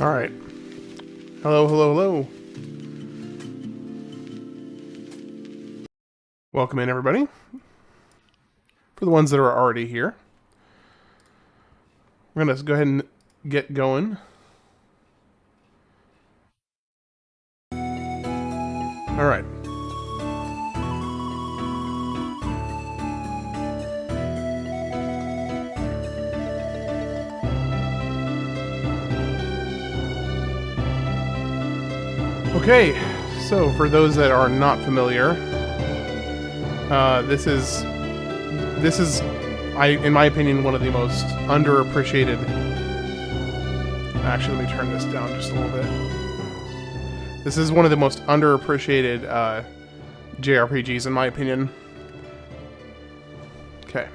Alright. Hello, hello, hello. Welcome in, everybody. For the ones that are already here, we're going to go ahead and get going. Alright. Okay, so for those that are not familiar, this is, in my opinion, one of the most underappreciated. Actually, let me turn this down just a little bit. This is one of the most underappreciated JRPGs, in my opinion. Okay.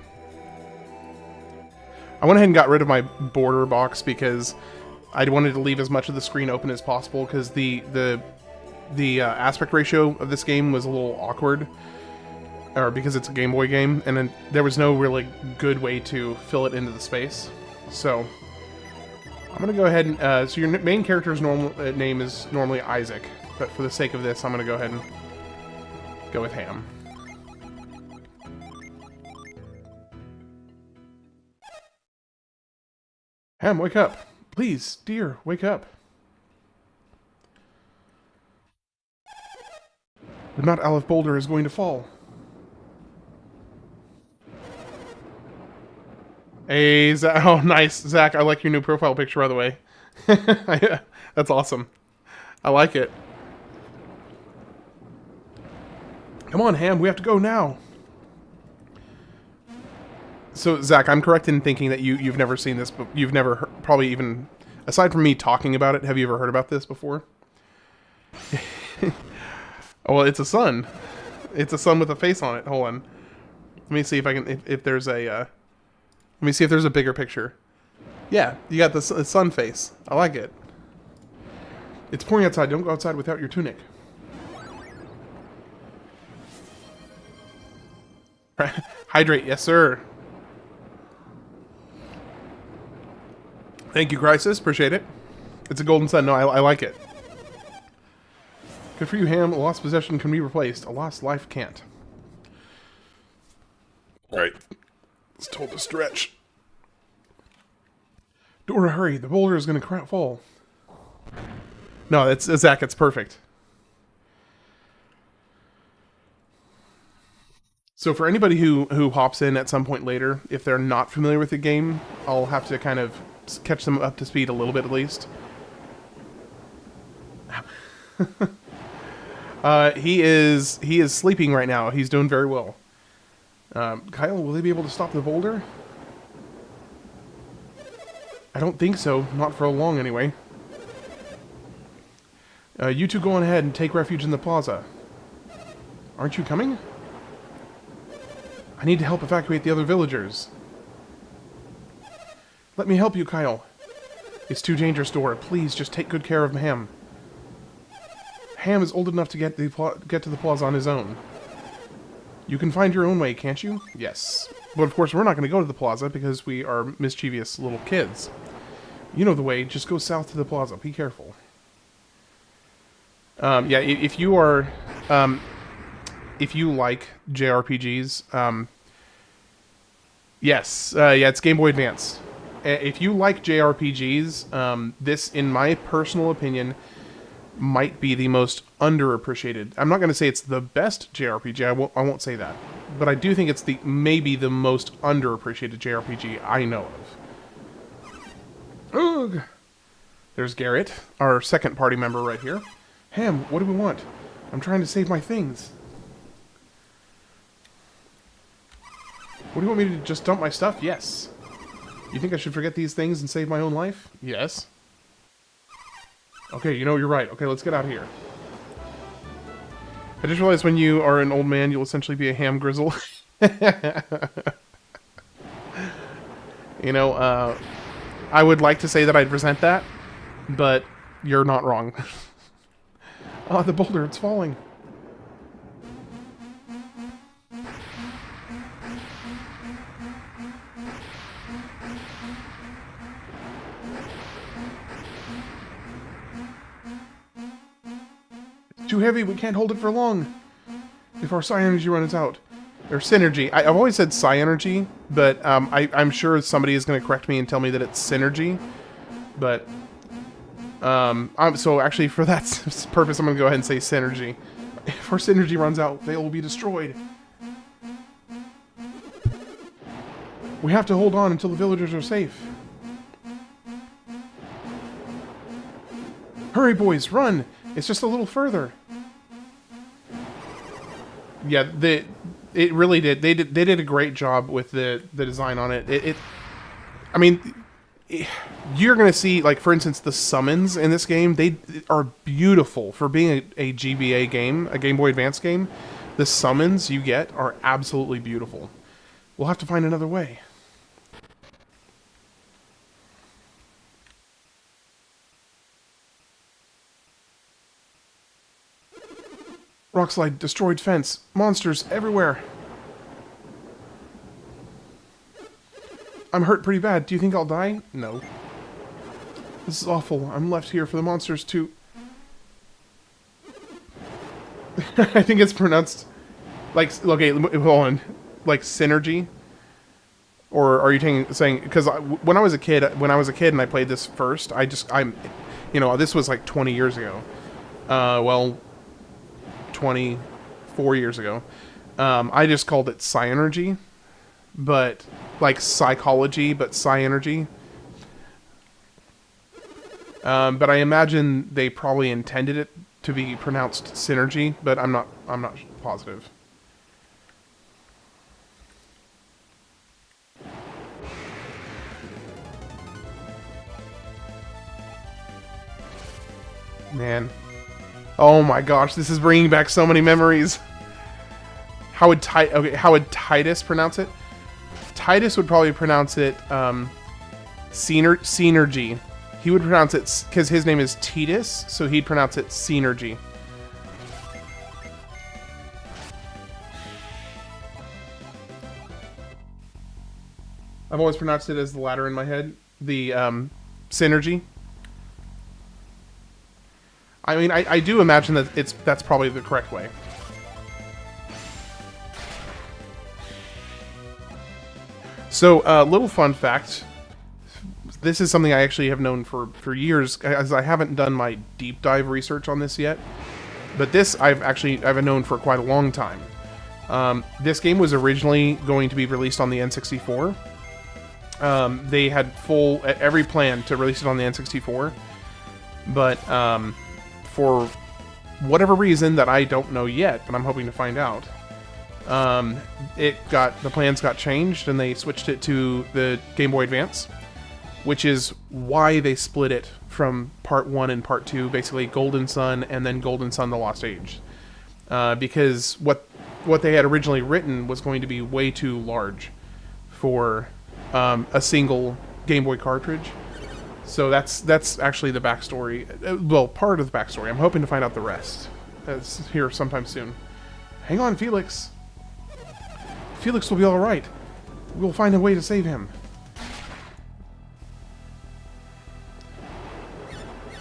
I went ahead and got rid of my border box because I wanted to leave as much of the screen open as possible because the aspect ratio of this game was a little awkward, or because it's a Game Boy game, and then there was no really good way to fill it into the space. So I'm gonna go ahead and so your main character's name is normally Isaac, but for the sake of this, I'm gonna go ahead and go with Ham. Ham, wake up! Please, dear, wake up. The Mount Aleph boulder is going to fall. Hey, Zach. Oh, nice. Zach, I like your new profile picture, by the way. That's awesome. I like it. Come on, Ham, we have to go now. So, Zach, I'm correct in thinking that you've never seen this, but you've never heard, probably even, aside from me talking about it, have you ever heard about this before? Oh, well, it's a sun. It's a sun with a face on it. Hold on. Let me see if I can, if there's a, let me see if there's a bigger picture. Yeah, you got the sun face. I like it. It's pouring outside. Don't go outside without your tunic. Hydrate, yes sir. Thank you, Crisis. Appreciate it. It's a golden sun. No, I like it. Good for you, Ham. A lost possession can be replaced. A lost life can't. Alright. It's told to stretch. Dora, hurry. The boulder is going to fall. No, that's Zach. It's perfect. So for anybody who hops in at some point later, if they're not familiar with the game, I'll have to kind of catch them up to speed a little bit at least. He is sleeping right now. He's doing very well. Kyle, will they be able to stop the boulder? I don't think so. Not for long, anyway. You two go on ahead and take refuge in the plaza. Aren't you coming? I need to help evacuate the other villagers. Let me help you, Kyle. It's too dangerous, Dora. Please, just take good care of Ham. Ham is old enough to get to the plaza on his own. You can find your own way, can't you? Yes. But of course, we're not going to go to the plaza because we are mischievous little kids. You know the way. Just go south to the plaza. Be careful. Yeah, if you are... if you like JRPGs... yes. Yeah, it's Game Boy Advance. If you like JRPGs, this, in my personal opinion, might be the most underappreciated. I'm not going to say it's the best JRPG. I won't say that, but I do think it's maybe the most underappreciated JRPG I know of. Ugh. There's Garrett, our second party member right here. Ham, what do we want? I'm trying to save my things. What do you want me to just dump my stuff? Yes. You think I should forget these things and save my own life? Yes. Okay, you know, you're right. Okay, let's get out of here. I just realized when you are an old man, you'll essentially be a ham grizzle. You know, I would like to say that I'd resent that, but you're not wrong. Oh, the boulder, it's falling. Too heavy, we can't hold it for long. If our Psynergy runs out. Or Synergy. I've always said Psynergy, but I'm sure somebody is going to correct me and tell me that it's Synergy. But, so actually for that purpose, I'm going to go ahead and say Synergy. If our Synergy runs out, they will be destroyed. We have to hold on until the villagers are safe. Hurry, boys, run! It's just a little further. Yeah, it really did. They did a great job with the design on it. I mean, you're gonna see, like, for instance, the summons in this game. They are beautiful for being a GBA game, a Game Boy Advance game. The summons you get are absolutely beautiful. We'll have to find another way. Rockslide, destroyed fence, monsters everywhere. I'm hurt pretty bad. Do you think I'll die? No. This is awful. I'm left here for the monsters to... I think it's pronounced... like, okay, hold on. Like, Synergy? Or are you saying... Because when I was a kid and I played this first, you know, this was like 20 years ago. Well... 24 years ago. I just called it Psynergy, but like psychology, but Psynergy. But I imagine they probably intended it to be pronounced Synergy, but I'm not positive. Man. Oh my gosh, this is bringing back so many memories. How would Titus pronounce it? Titus would probably pronounce it Psynergy. He would pronounce it, because his name is Titus, so he'd pronounce it Psynergy. I've always pronounced it as the latter in my head. The Synergy. I mean, I do imagine that that's probably the correct way. So, little fun fact. This is something I actually have known for years, as I haven't done my deep dive research on this yet. But this I've known for quite a long time. This game was originally going to be released on the N64. They had every plan to release it on the N64. But, for whatever reason that I don't know yet, but I'm hoping to find out, the plans got changed and they switched it to the Game Boy Advance, which is why they split it from Part 1 and Part 2, basically Golden Sun and then Golden Sun: The Lost Age, because what they had originally written was going to be way too large for a single Game Boy cartridge. So that's actually the backstory. Well, part of the backstory. I'm hoping to find out the rest. That's here sometime soon. Hang on, Felix. Felix will be all right. We'll find a way to save him.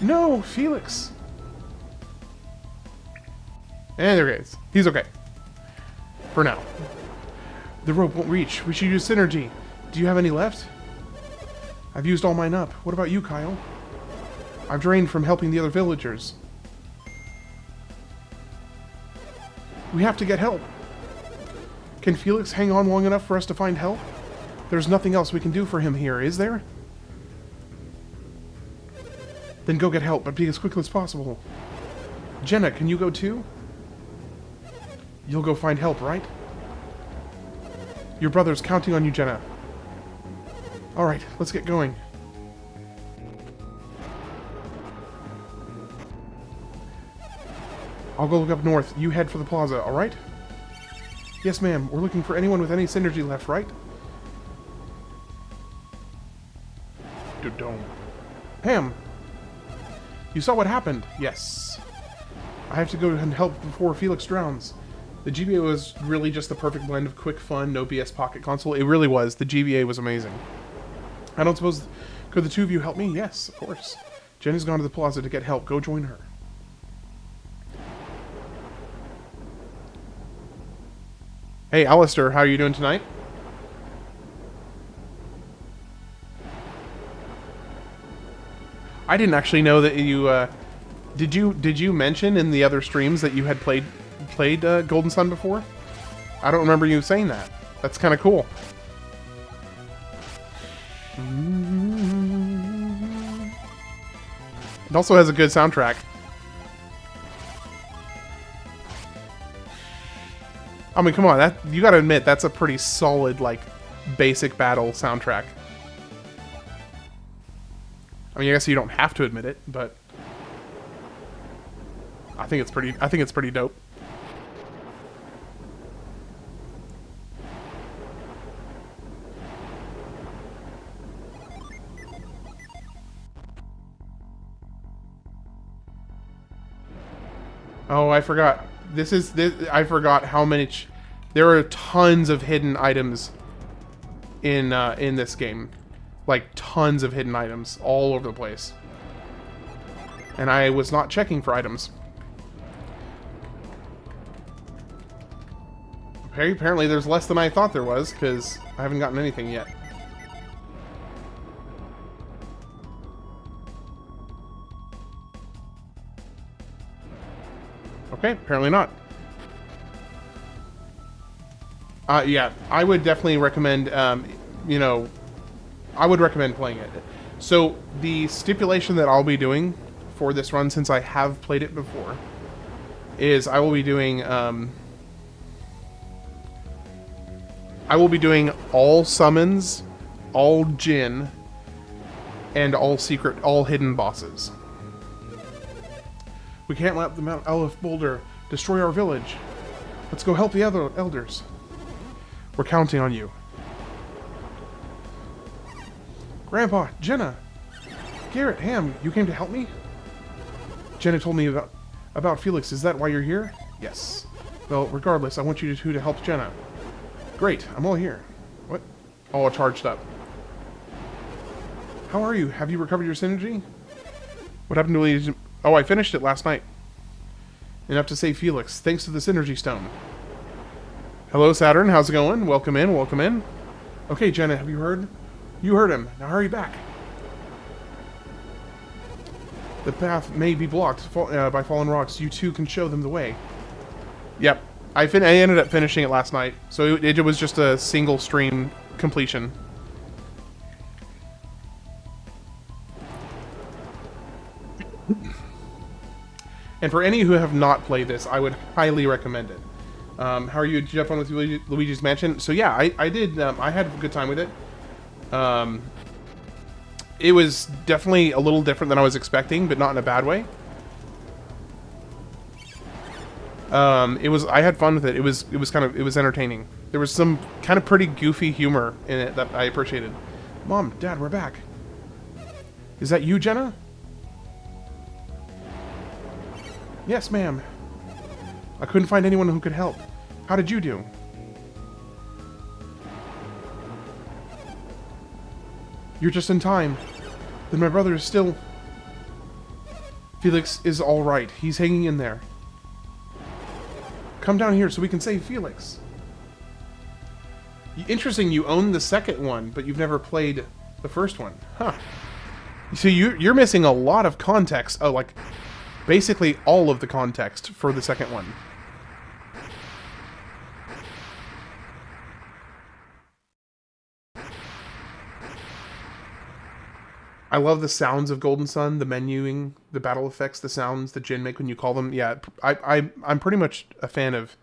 No, Felix. And there he is. He's okay. For now. The rope won't reach. We should use Synergy. Do you have any left? I've used all mine up. What about you, Kyle? I've drained from helping the other villagers. We have to get help. Can Felix hang on long enough for us to find help? There's nothing else we can do for him here, is there? Then go get help, but be as quickly as possible. Jenna, can you go too? You'll go find help, right? Your brother's counting on you, Jenna. Alright, let's get going. I'll go look up north. You head for the plaza, alright? Yes, ma'am. We're looking for anyone with any synergy left, right? Dome. Pam! You saw what happened? Yes. I have to go and help before Felix drowns. The GBA was really just the perfect blend of quick fun, no BS pocket console. It really was. The GBA was amazing. I don't suppose... Could the two of you help me? Yes, of course. Jenny's gone to the plaza to get help. Go join her. Hey, Alistair, how are you doing tonight? I didn't actually know that you, did you mention in the other streams that you had played Golden Sun before? I don't remember you saying that. That's kind of cool. It also has a good soundtrack. I mean, come on, that you gotta admit, that's a pretty solid, like, basic battle soundtrack. I mean, I guess you don't have to admit it, but I think it's pretty dope. Oh, I forgot. I forgot how many. There are tons of hidden items in this game, like tons of hidden items all over the place. And I was not checking for items. Okay, apparently there's less than I thought there was, because I haven't gotten anything yet. Okay, apparently not. Yeah, I would definitely recommend, you know, I would recommend playing it. So, the stipulation that I'll be doing for this run, since I have played it before, is I will be doing all summons, all Djinn, and all hidden bosses. We can't let the Mount Aleph boulder destroy our village. Let's go help the other elders. We're counting on you. Grandpa, Jenna, Garrett, Ham, you came to help me? Jenna told me about Felix. Is that why you're here? Yes. Well, regardless, I want you to help Jenna. Great, I'm all here. What? All charged up. How are you? Have you recovered your Psynergy? What happened to Weyard? Oh, I finished it last night. Enough to save Felix, thanks to the Psynergy stone. Hello, Saturn. How's it going? Welcome in. Welcome in. Okay, Jenna, have you heard? You heard him. Now hurry back. The path may be blocked by fallen rocks. You two can show them the way. Yep. I ended up finishing it last night, so it was just a single stream completion. And for any who have not played this, I would highly recommend it. How are you? Did you have fun with Luigi's Mansion? So yeah, I did. I had a good time with it. It was definitely a little different than I was expecting, but not in a bad way. I had fun with it. It was entertaining. There was some kind of pretty goofy humor in it that I appreciated. Mom, Dad, we're back. Is that you, Jenna? Yes, ma'am. I couldn't find anyone who could help. How did you do? You're just in time. Then my brother is still... Felix is all right. He's hanging in there. Come down here so we can save Felix. Interesting, you own the second one, but you've never played the first one. Huh. So you're missing a lot of context. Oh, like... basically all of the context for the second one. I love the sounds of Golden Sun, the menuing, the battle effects, the sounds that Djinn make when you call them. Yeah, I'm pretty much a fan of...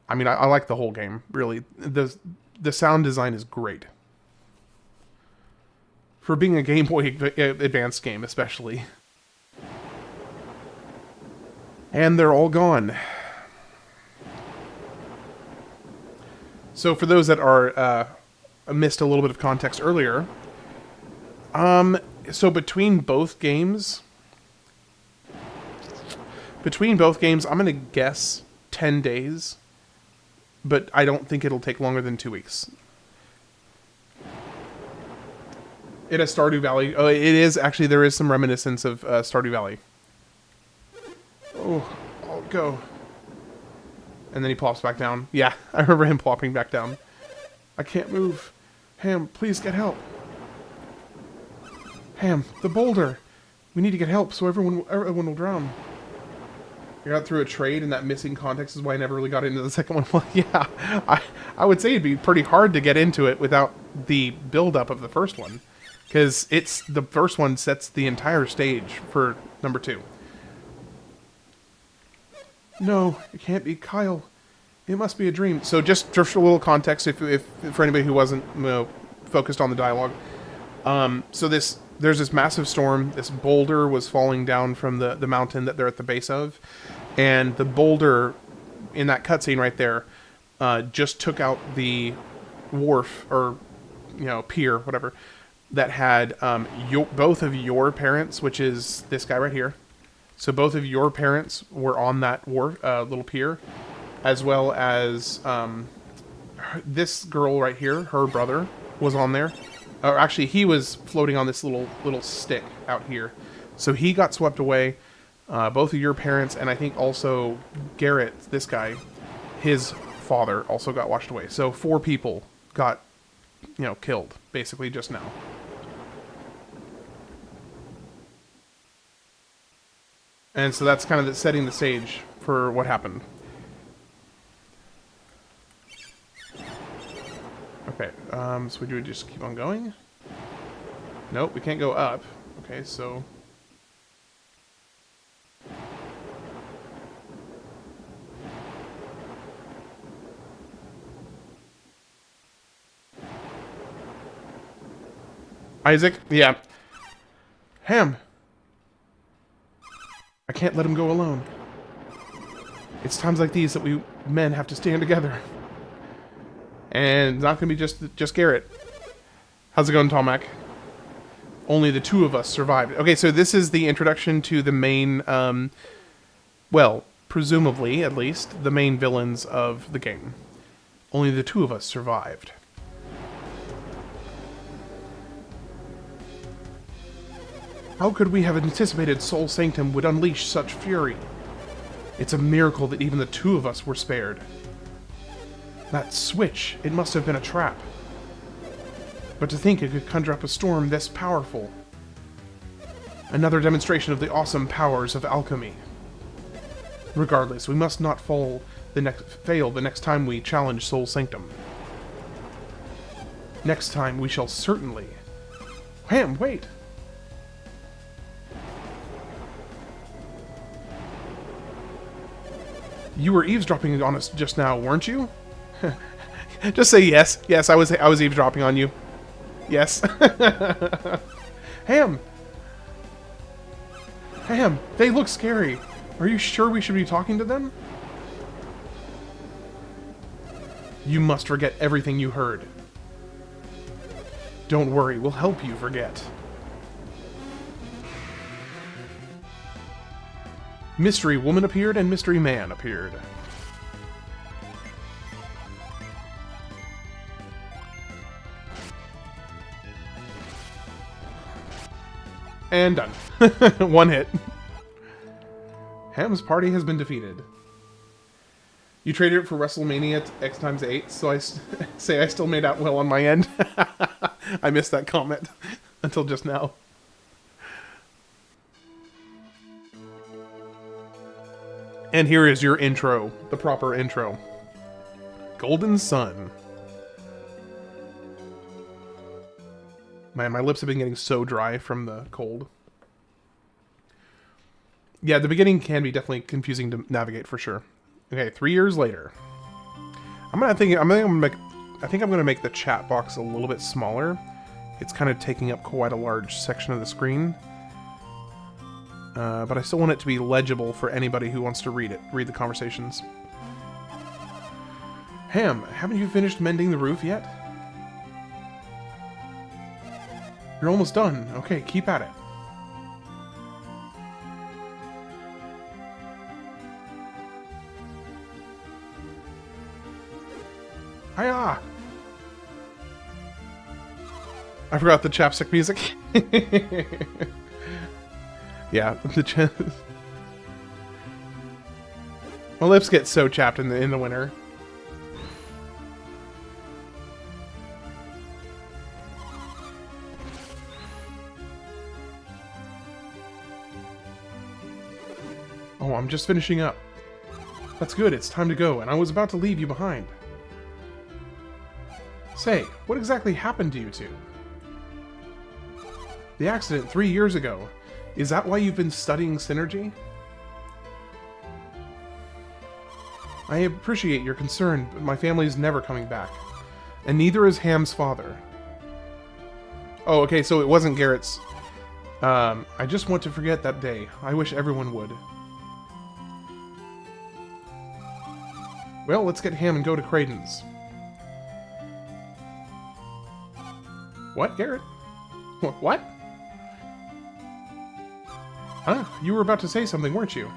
I mean, I like the whole game, really. The sound design is great. For being a Game Boy Advance game, especially. And they're all gone. So for those that are missed a little bit of context earlier, so between both games, I'm gonna guess 10 days, but I don't think it'll take longer than 2 weeks. It has Stardew Valley. Oh, it is actually, there is some reminiscence of Stardew Valley. Oh, I'll go. And then he plops back down. Yeah, I remember him plopping back down. I can't move. Ham, please get help. Ham, the boulder. We need to get help so everyone will drown. You got through a trade, and that missing context is why I never really got into the second one. Well, yeah, I would say it'd be pretty hard to get into it without the build-up of the first one. Because the first one sets the entire stage for number 2. No, it can't be Kyle. It must be a dream. So just a little context, if for anybody who wasn't focused on the dialogue. So there's this massive storm. This boulder was falling down from the mountain that they're at the base of, and the boulder in that cutscene right there just took out the wharf or pier, whatever, that had both of your parents, which is this guy right here. So both of your parents were on that wharf, little pier, as well as this girl right here, her brother, was on there. Or actually, he was floating on this little stick out here. So he got swept away. Both of your parents, and I think also Garrett, this guy, his father, also got washed away. So 4 people got, killed, basically, just now. And so that's kind of setting the stage for what happened. Okay, so we do just keep on going? Nope, we can't go up. Okay, so... Isaac? Yeah. Ham! I can't let him go alone. It's times like these that we men have to stand together. And it's not going to be just Garrett. How's it going, Tomac? Only the 2 of us survived. Okay, so this is the introduction to the main, well, presumably, at least, the main villains of the game. Only the 2 of us survived. How could we have anticipated Soul Sanctum would unleash such fury? It's a miracle that even the 2 of us were spared. That switch, it must have been a trap. But to think it could conjure up a storm this powerful. Another demonstration of the awesome powers of alchemy. Regardless, we must not fail the next time we challenge Soul Sanctum. Next time we shall certainly... Ham, wait! You were eavesdropping on us just now, weren't you? Just say yes. Yes, I was eavesdropping on you. Yes. Ham! Ham, they look scary. Are you sure we should be talking to them? You must forget everything you heard. Don't worry, we'll help you forget. Mystery Woman appeared and Mystery Man appeared. And done. 1 hit. Ham's party has been defeated. You traded it for WrestleMania X times 8, so I say I still made out well on my end. I missed that comment until just now. And here is your intro, the proper intro. Golden Sun. Man, my lips have been getting so dry from the cold. Yeah, the beginning can be definitely confusing to navigate for sure. Okay, 3 years later. I think I'm gonna make the chat box a little bit smaller. It's kind of taking up quite a large section of the screen. But I still want it to be legible for anybody who wants to read the conversations. Ham, haven't you finished mending the roof yet? You're almost done. Okay, keep at it. Hiya! I forgot the chapstick music. Yeah, My lips get so chapped in the winter. Oh, I'm just finishing up. That's good, it's time to go, and I was about to leave you behind. Say, what exactly happened to you two? The accident 3 years ago. Is that why you've been studying Psynergy? I appreciate your concern, but my family's never coming back. And neither is Ham's father. Oh, okay, so it wasn't Garrett's. I just want to forget that day. I wish everyone would. Well, let's get Ham and go to Creighton's. What, Garrett? What? Huh? You were about to say something, weren't you?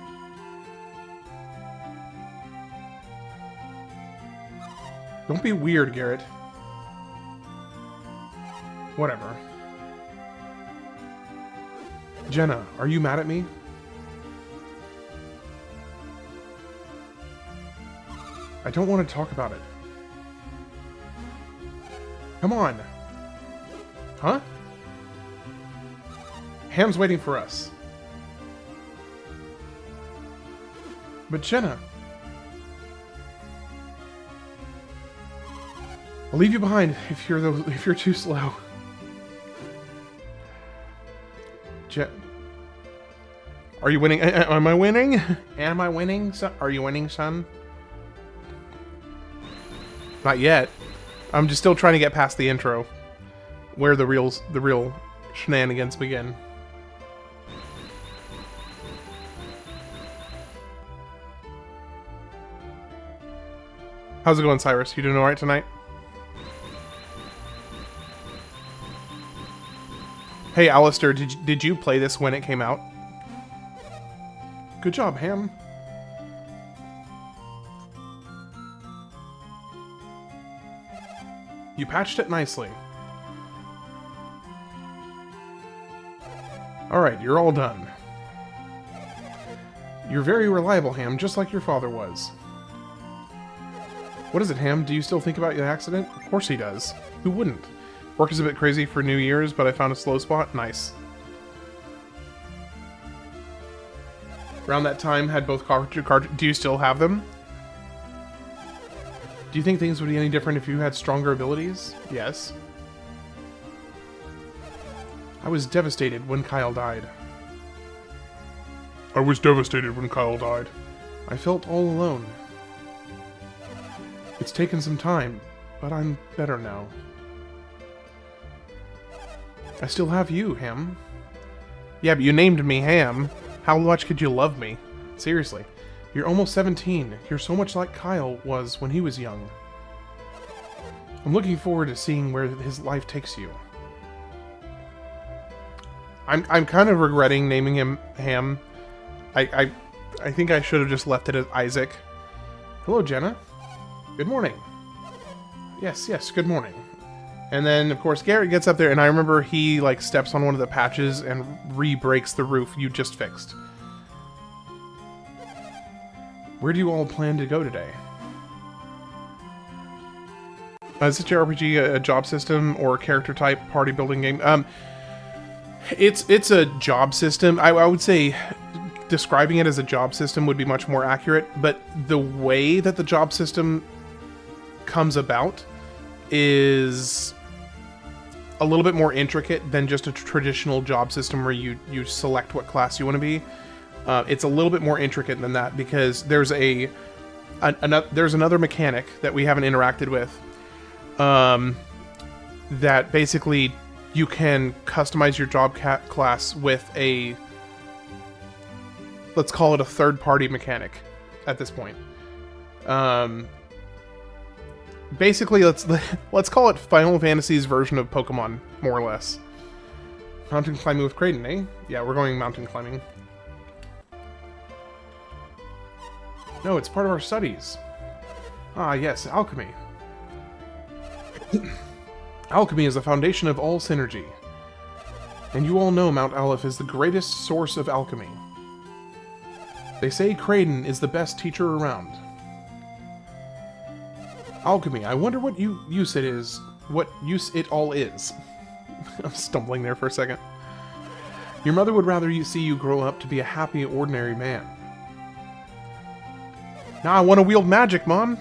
Don't be weird, Garrett. Whatever. Jenna, are you mad at me? I don't want to talk about it. Come on. Huh? Ham's waiting for us. But Jenna... I'll leave you behind if you're too slow. Are you winning? Am I winning? Am I winning? Are you winning, son? Not yet. I'm just still trying to get past the intro, where the real shenanigans begin. How's it going, Cyrus? You doing all right tonight? Hey, Alistair, did you play this when it came out? Good job, Ham. You patched it nicely. Alright, you're all done. You're very reliable, Ham, just like your father was. What is it, Ham? Do you still think about the accident? Of course he does. Who wouldn't? Work is a bit crazy for New Year's, but I found a slow spot. Nice. Around that time, had both cartridges. Do you still have them? Do you think things would be any different if you had stronger abilities? Yes. I was devastated when Kyle died. I was devastated when Kyle died. I felt all alone. It's taken some time, but I'm better now. I still have you, Ham. Yeah, but you named me Ham. How much could you love me? Seriously. You're almost 17. You're so much like Kyle was when he was young. I'm looking forward to seeing where his life takes you. I'm kind of regretting naming him Ham. I think I should have just left it as Isaac. Hello, Jenna. Good morning. Yes, good morning. And then, of course, Garrett gets up there, and I remember he, like, steps on one of the patches and re-breaks the roof you just fixed. Where do you all plan to go today? Is this JRPG a job system or a character type party building game? It's a job system. I would say describing it as a job system would be much more accurate, but the way that the job system comes about is a little bit more intricate than just a traditional job system where you select what class you want to be. It's a little bit more intricate than that because there's there's another mechanic that we haven't interacted with that basically you can customize your job class with a, let's call it a third-party mechanic at this point. Basically, let's call it Final Fantasy's version of Pokemon, more or less. Mountain climbing with Creighton, eh? Yeah, we're going mountain climbing. No, it's part of our studies. Ah, yes, alchemy. Alchemy is the foundation of all Psynergy. And you all know Mount Aleph is the greatest source of alchemy. They say Kraden is the best teacher around. Alchemy. I wonder what use it is. What use it all is. I'm stumbling there for a second. Your mother would rather see you grow up to be a happy, ordinary man. Now I want to wield magic, Mom.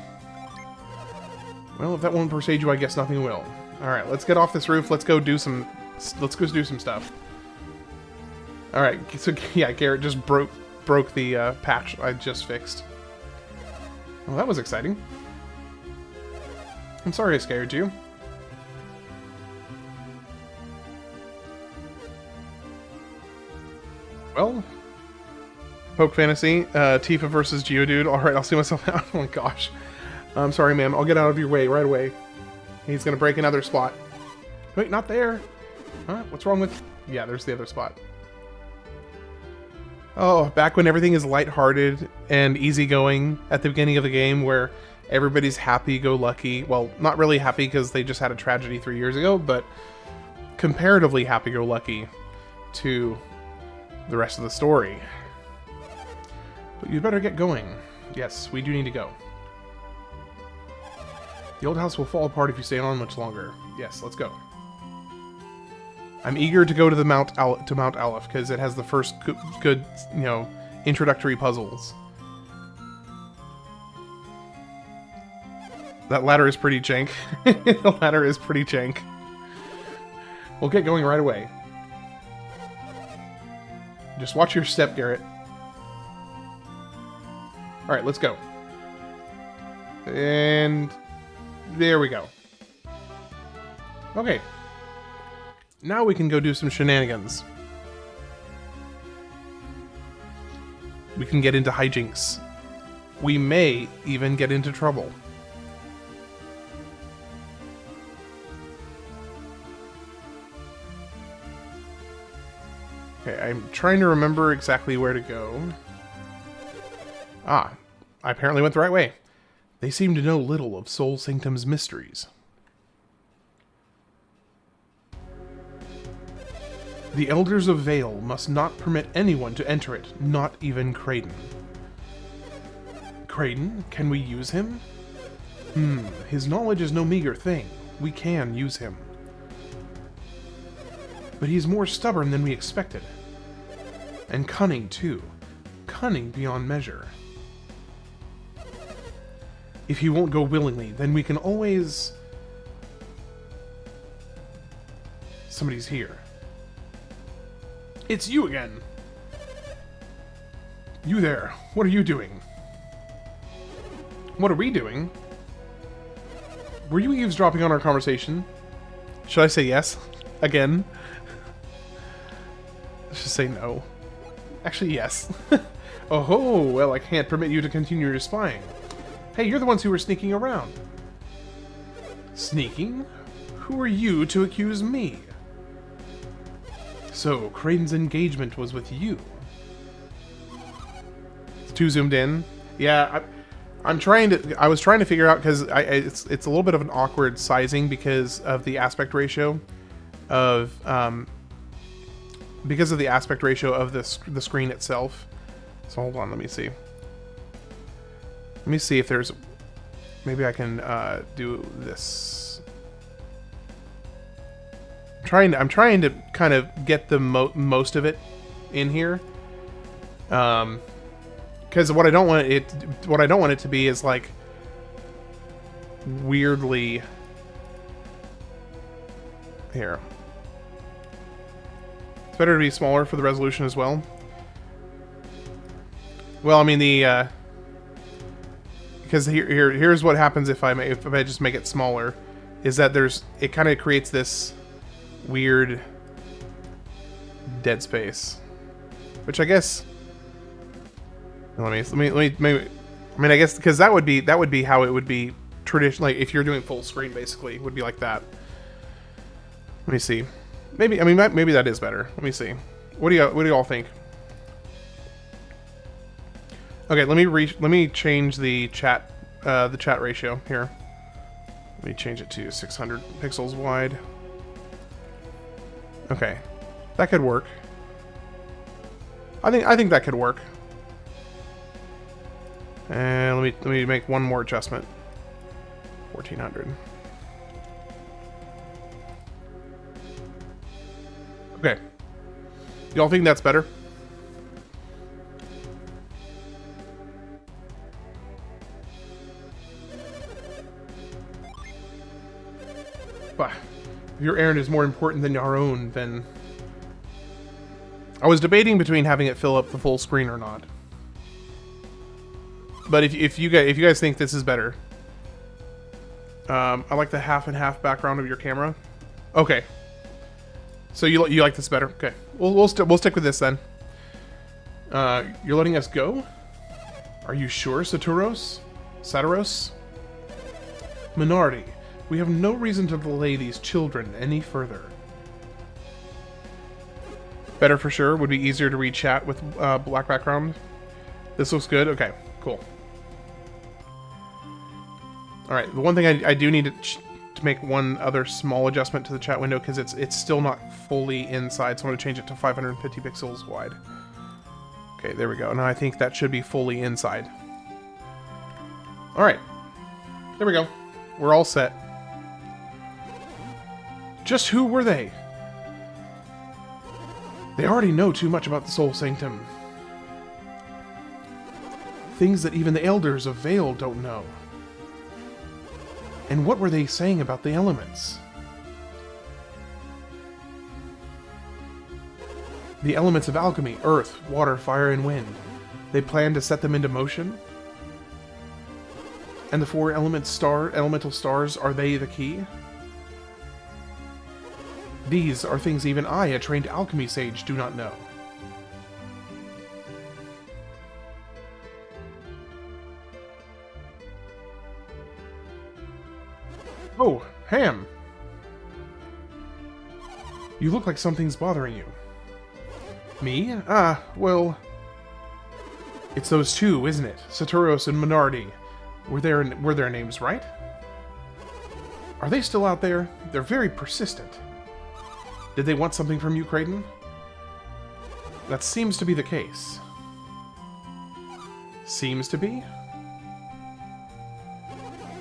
Well, if that won't persuade you, I guess nothing will. Alright, let's get off this roof. Let's go do some stuff. Alright, so yeah, Garrett just broke the patch I just fixed. Well, that was exciting. I'm sorry I scared you. Well, Poke Fantasy, Tifa versus Geodude. Alright, I'll see myself out. Oh my gosh. I'm sorry, ma'am. I'll get out of your way right away. He's gonna break another spot. Wait, not there. Huh? What's wrong with... Yeah, there's the other spot. Oh, back when everything is lighthearted and easygoing at the beginning of the game where everybody's happy-go-lucky. Well, not really happy because they just had a tragedy 3 years ago, but comparatively happy-go-lucky to the rest of the story. But you'd better get going. Yes, we do need to go. The old house will fall apart if you stay on much longer. Yes, let's go. I'm eager to go to the Mount Aleph because it has the first good, you know, introductory puzzles. That ladder is pretty jank. The ladder is pretty jank. We'll get going right away. Just watch your step, Garrett. Alright, let's go. And there we go. Okay. Now we can go do some shenanigans. We can get into hijinks. We may even get into trouble. Okay, I'm trying to remember exactly where to go. Ah, I apparently went the right way. They seem to know little of Sol Sanctum's mysteries. The Elders of Vale must not permit anyone to enter it, not even Kraden. Kraden? Can we use him? His knowledge is no meager thing. We can use him. But he's more stubborn than we expected. And cunning, too. Cunning beyond measure. If he won't go willingly, then we can always... Somebody's here. It's you again! You there, what are you doing? What are we doing? Were you eavesdropping on our conversation? Should I say yes? Again? Let's just say no. Actually, yes. Oh ho, well I can't permit you to continue your spying. Hey, you're the ones who were sneaking around. Sneaking? Who are you to accuse me? So, Kraden's engagement was with you. It's too zoomed in. Yeah, I was trying to figure out because it's a little bit of an awkward sizing because of the aspect ratio of the screen itself. So hold on, let me see. Let me see if there's maybe I can do this. I'm trying to kind of get the most of it in here, because what I don't want it to be is like weirdly here. It's better to be smaller for the resolution as well. Well, I mean because here's what happens if I just make it smaller, is that it kind of creates this weird dead space, which I guess let me maybe, I mean I guess because that would be how it would be traditionally if you're doing full screen, basically would be like that. Let me see, maybe that is better. Let me see, what do you all think? Okay, let me change the chat ratio here. Let me change it to 600 pixels wide. Okay, that could work. I think that could work. And let me make one more adjustment. 1400. Okay. Y'all think that's better? But if your errand is more important than your own, then... I was debating between having it fill up the full screen or not. But if you guys think this is better... I like the half and half background of your camera. Okay. So you like this better? Okay. We'll stick with this then. You're letting us go? Are you sure, Saturos? Minority, we have no reason to delay these children any further. Better for sure. Would be easier to read chat with black background. This looks good. Okay, cool. All right. The one thing I do need to make one other small adjustment to the chat window because it's still not fully inside, so I'm going to change it to 550 pixels wide. Okay, there we go. Now I think that should be fully inside. All right. There we go. We're all set. Just who were they? They already know too much about the Soul Sanctum. Things that even the elders of Vale don't know. And what were they saying about the elements? The elements of alchemy, earth, water, fire, and wind. They plan to set them into motion? And the four elemental stars, are they the key? These are things even I, a trained alchemy sage, do not know. Oh, Ham! You look like something's bothering you. Me? Ah, well... It's those two, isn't it? Saturos and Minardi. Were their names right? Are they still out there? They're very persistent. Did they want something from you, Kraden? That seems to be the case. Seems to be?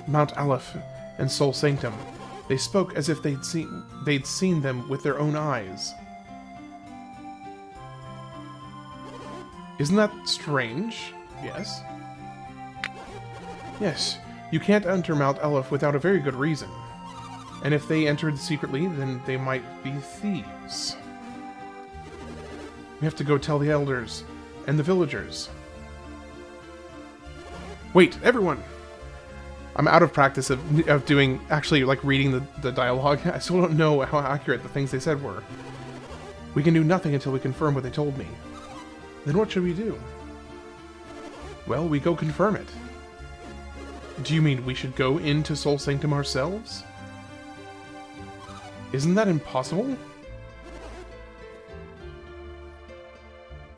Mount Aleph and Soul Sanctum. They spoke as if they'd seen them with their own eyes. Isn't that strange? Yes. Yes, you can't enter Mount Aleph without a very good reason. And if they entered secretly, then they might be thieves. We have to go tell the elders and the villagers. Wait, everyone! I'm out of practice of doing, actually, like, reading the dialogue. I still don't know how accurate the things they said were. We can do nothing until we confirm what they told me. Then what should we do? Well, we go confirm it. Do you mean we should go into Soul Sanctum ourselves? Isn't that impossible?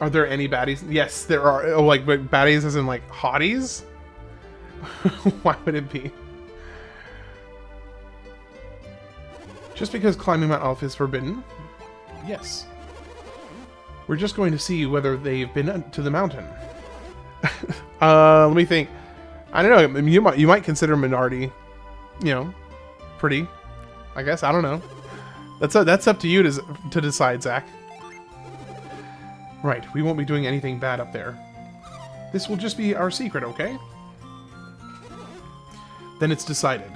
Are there any baddies? Yes, there are. Oh, like, but baddies as in, like, hotties? Why would it be? Just because climbing Mount Aleph is forbidden? Yes. We're just going to see whether they've been to the mountain. Let me think. I don't know. You might consider Minardi, you know, pretty. I guess. I don't know. That's up to you to decide, Zach. Right. We won't be doing anything bad up there. This will just be our secret, okay? Then it's decided.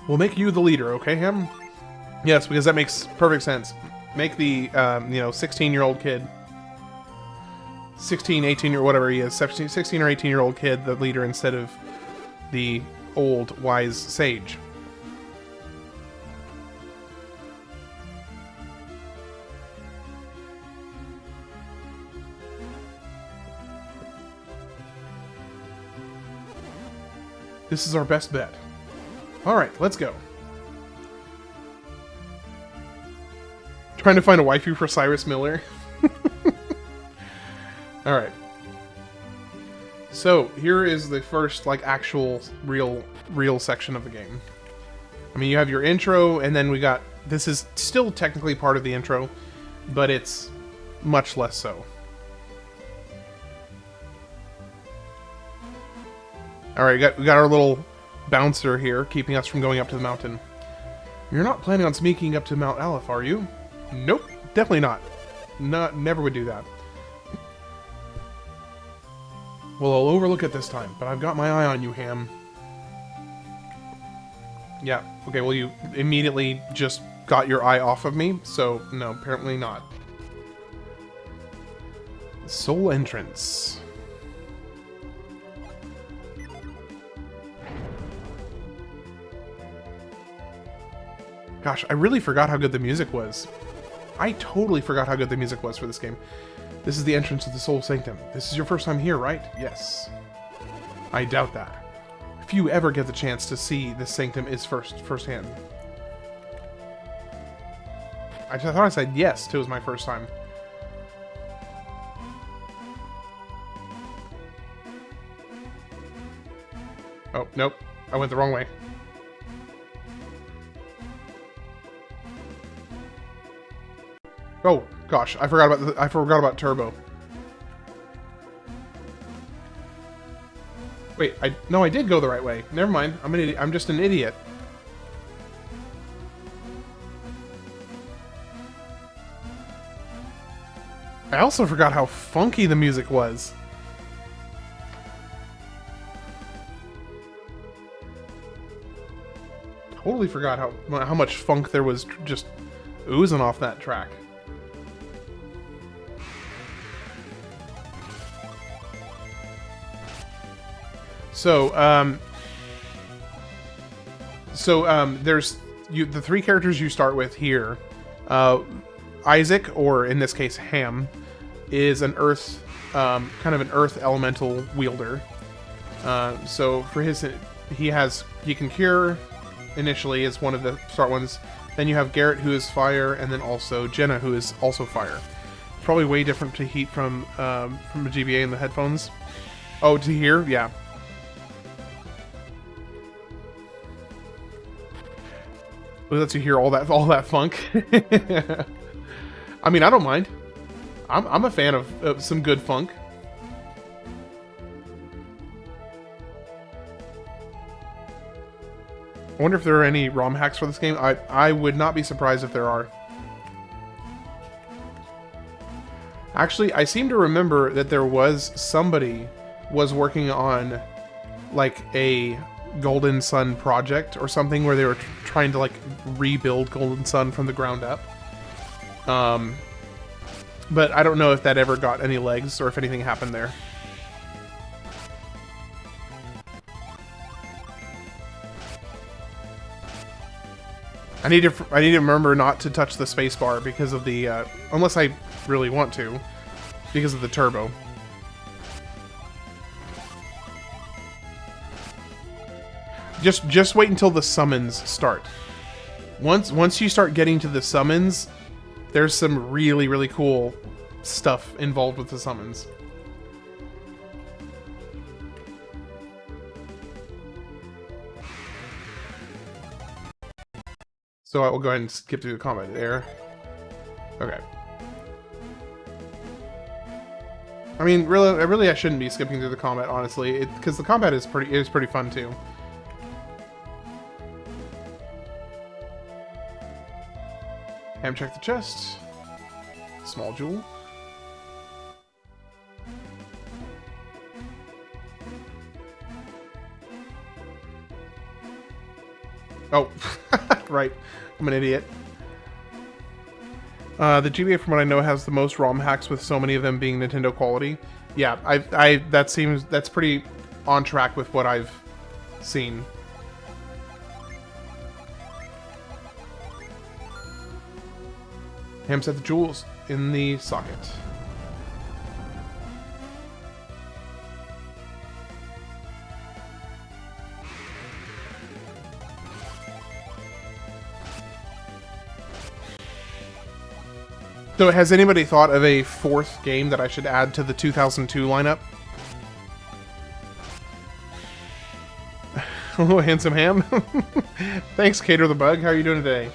We'll make you the leader, okay, Ham? Yes, because that makes perfect sense. Make the, you know, 16-year-old kid, 16, 18, or whatever he is, 16 or 18-year-old kid the leader instead of the old, wise sage. This is our best bet. Alright, let's go. Trying to find a waifu for Cyrus Miller. Alright. So, here is the first, like, actual, real section of the game. I mean, you have your intro, and then we got... This is still technically part of the intro, but it's much less so. Alright, we got our little bouncer here, keeping us from going up to the mountain. You're not planning on sneaking up to Mount Aleph, are you? Nope, definitely not. Never would do that. Well, I'll overlook it this time, but I've got my eye on you, Ham. Yeah, okay, well you immediately just got your eye off of me, so no, apparently not. Soul entrance. Gosh, I really forgot how good the music was. I totally forgot how good the music was for this game. This is the entrance to the Soul Sanctum. This is your first time here, right? Yes. I doubt that. If you ever get the chance to see this sanctum is firsthand. I thought I said yes, too, it was my first time. Oh, nope. I went the wrong way. Oh gosh, I forgot about Turbo. Wait, no, I did go the right way. Never mind. I'm an idiot. I'm just an idiot. I also forgot how funky the music was. Totally forgot how much funk there was just oozing off that track. So, there's the three characters you start with here. Isaac, or in this case Ham, is an earth, kind of an earth elemental wielder. So for his, he can cure initially as one of the start ones. Then you have Garrett, who is fire, and then also Jenna, who is also fire. Probably way different to heat from a GBA in the headphones. Oh, to here, yeah. It lets you hear all that funk. I mean, I don't mind. I'm a fan of some good funk. I wonder if there are any ROM hacks for this game. I would not be surprised if there are. Actually, I seem to remember that there was somebody was working on like a Golden Sun project or something where they were trying to like rebuild Golden Sun from the ground up. But I don't know if that ever got any legs or if anything happened there. I need to remember not to touch the spacebar because of the unless I really want to, because of the turbo. Just wait until the summons start. Once you start getting to the summons, there's some really cool stuff involved with the summons. So I will go ahead and skip through the combat there. Okay. I mean, really, I shouldn't be skipping through the combat, honestly, because the combat is pretty fun too. Ham, check the chest. Small jewel. Oh, right. I'm an idiot. The GBA, from what I know, has the most ROM hacks, with so many of them being Nintendo quality. Yeah, that's pretty on track with what I've seen. Ham set the jewels in the socket. So has anybody thought of a fourth game that I should add to the 2002 lineup? Hello, Handsome Ham. Thanks, Cater the Bug. How are you doing today?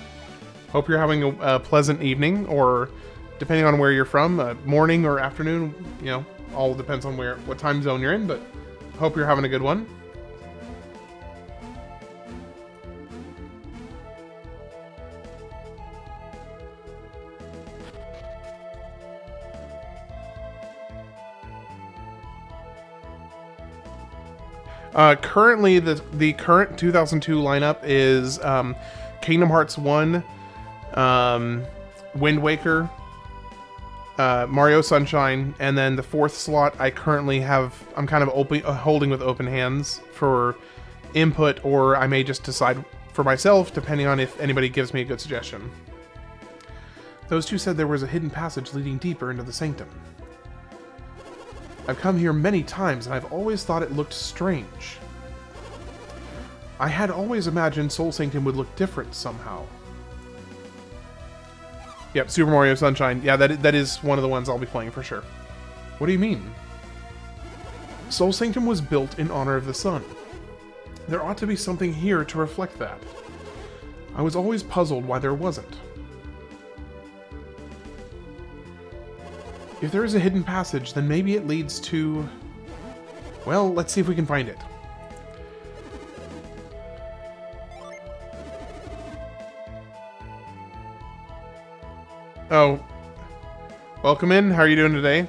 Hope you're having a pleasant evening, or depending on where you're from, morning or afternoon. You know, all depends on what time zone you're in, but hope you're having a good one. Currently, the current 2002 lineup is Kingdom Hearts 1, Wind Waker, Mario Sunshine, and then the fourth slot I currently have, I'm kind of holding with open hands for input, or I may just decide for myself, depending on if anybody gives me a good suggestion. Those two said there was a hidden passage leading deeper into the sanctum. I've come here many times, and I've always thought it looked strange. I had always imagined Soul Sanctum would look different somehow. Yep, Super Mario Sunshine. Yeah, that is one of the ones I'll be playing for sure. What do you mean? Soul Sanctum was built in honor of the sun. There ought to be something here to reflect that. I was always puzzled why there wasn't. If there is a hidden passage, then maybe it leads to... Well, let's see if we can find it. Oh. Welcome in. How are you doing today?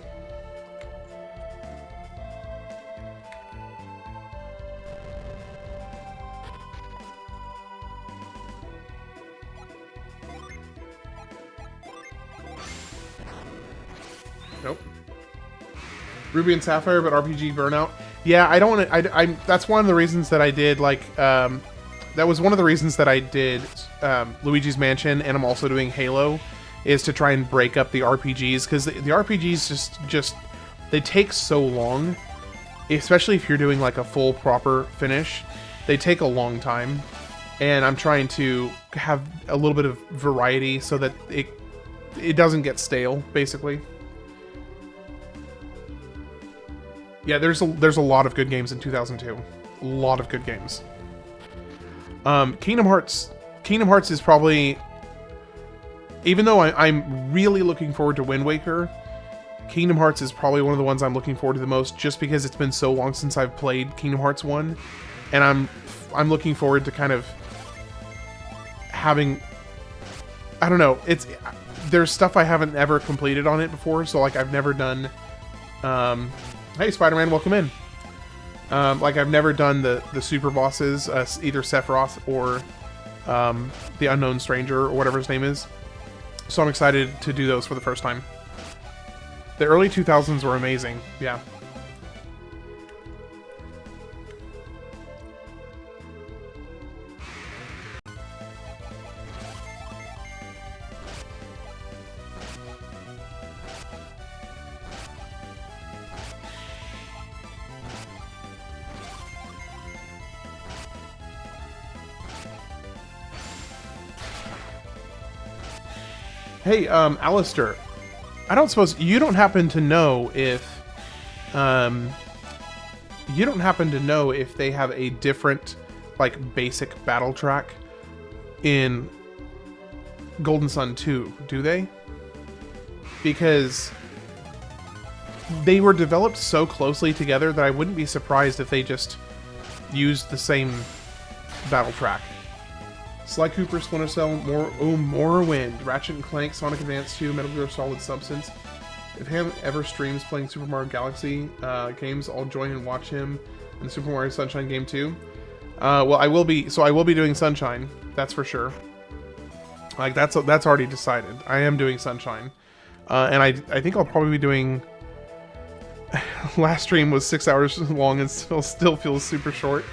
Nope. Ruby and Sapphire, but RPG Burnout. Yeah, I don't want to... that's one of the reasons that I did, like, that was one of the reasons that I did Luigi's Mansion, and I'm also doing Halo, is to try and break up the RPGs, because the RPGs just they take so long, especially if you're doing like a full proper finish. They take a long time, and I'm trying to have a little bit of variety so that it doesn't get stale, basically. Yeah, there's a lot of good games in 2002. A lot of good games. Kingdom Hearts is probably... Even though I'm really looking forward to Wind Waker, Kingdom Hearts is probably one of the ones I'm looking forward to the most, just because it's been so long since I've played Kingdom Hearts 1, and I'm looking forward to kind of having... I don't know, there's stuff I haven't ever completed on it before, so like I've never done... hey Spider-Man, welcome in. Like I've never done the super bosses, either Sephiroth or the Unknown Stranger, or whatever his name is. So I'm excited to do those for the first time. The early 2000s were amazing, yeah. Hey, Alistair, I don't suppose you don't happen to know if they have a different, like, basic battle track in Golden Sun 2, do they? Because they were developed so closely together that I wouldn't be surprised if they just used the same battle track. Sly Cooper, Splinter Cell, Morrowind, Ratchet and Clank, Sonic Advance 2, Metal Gear Solid Substance. If Ham ever streams playing Super Mario Galaxy games, I'll join and watch him in the Super Mario Sunshine game too. Well, I will be doing Sunshine, that's for sure. Like that's already decided. I am doing Sunshine, and I think I'll probably be doing. Last stream was 6 hours long and still feels super short.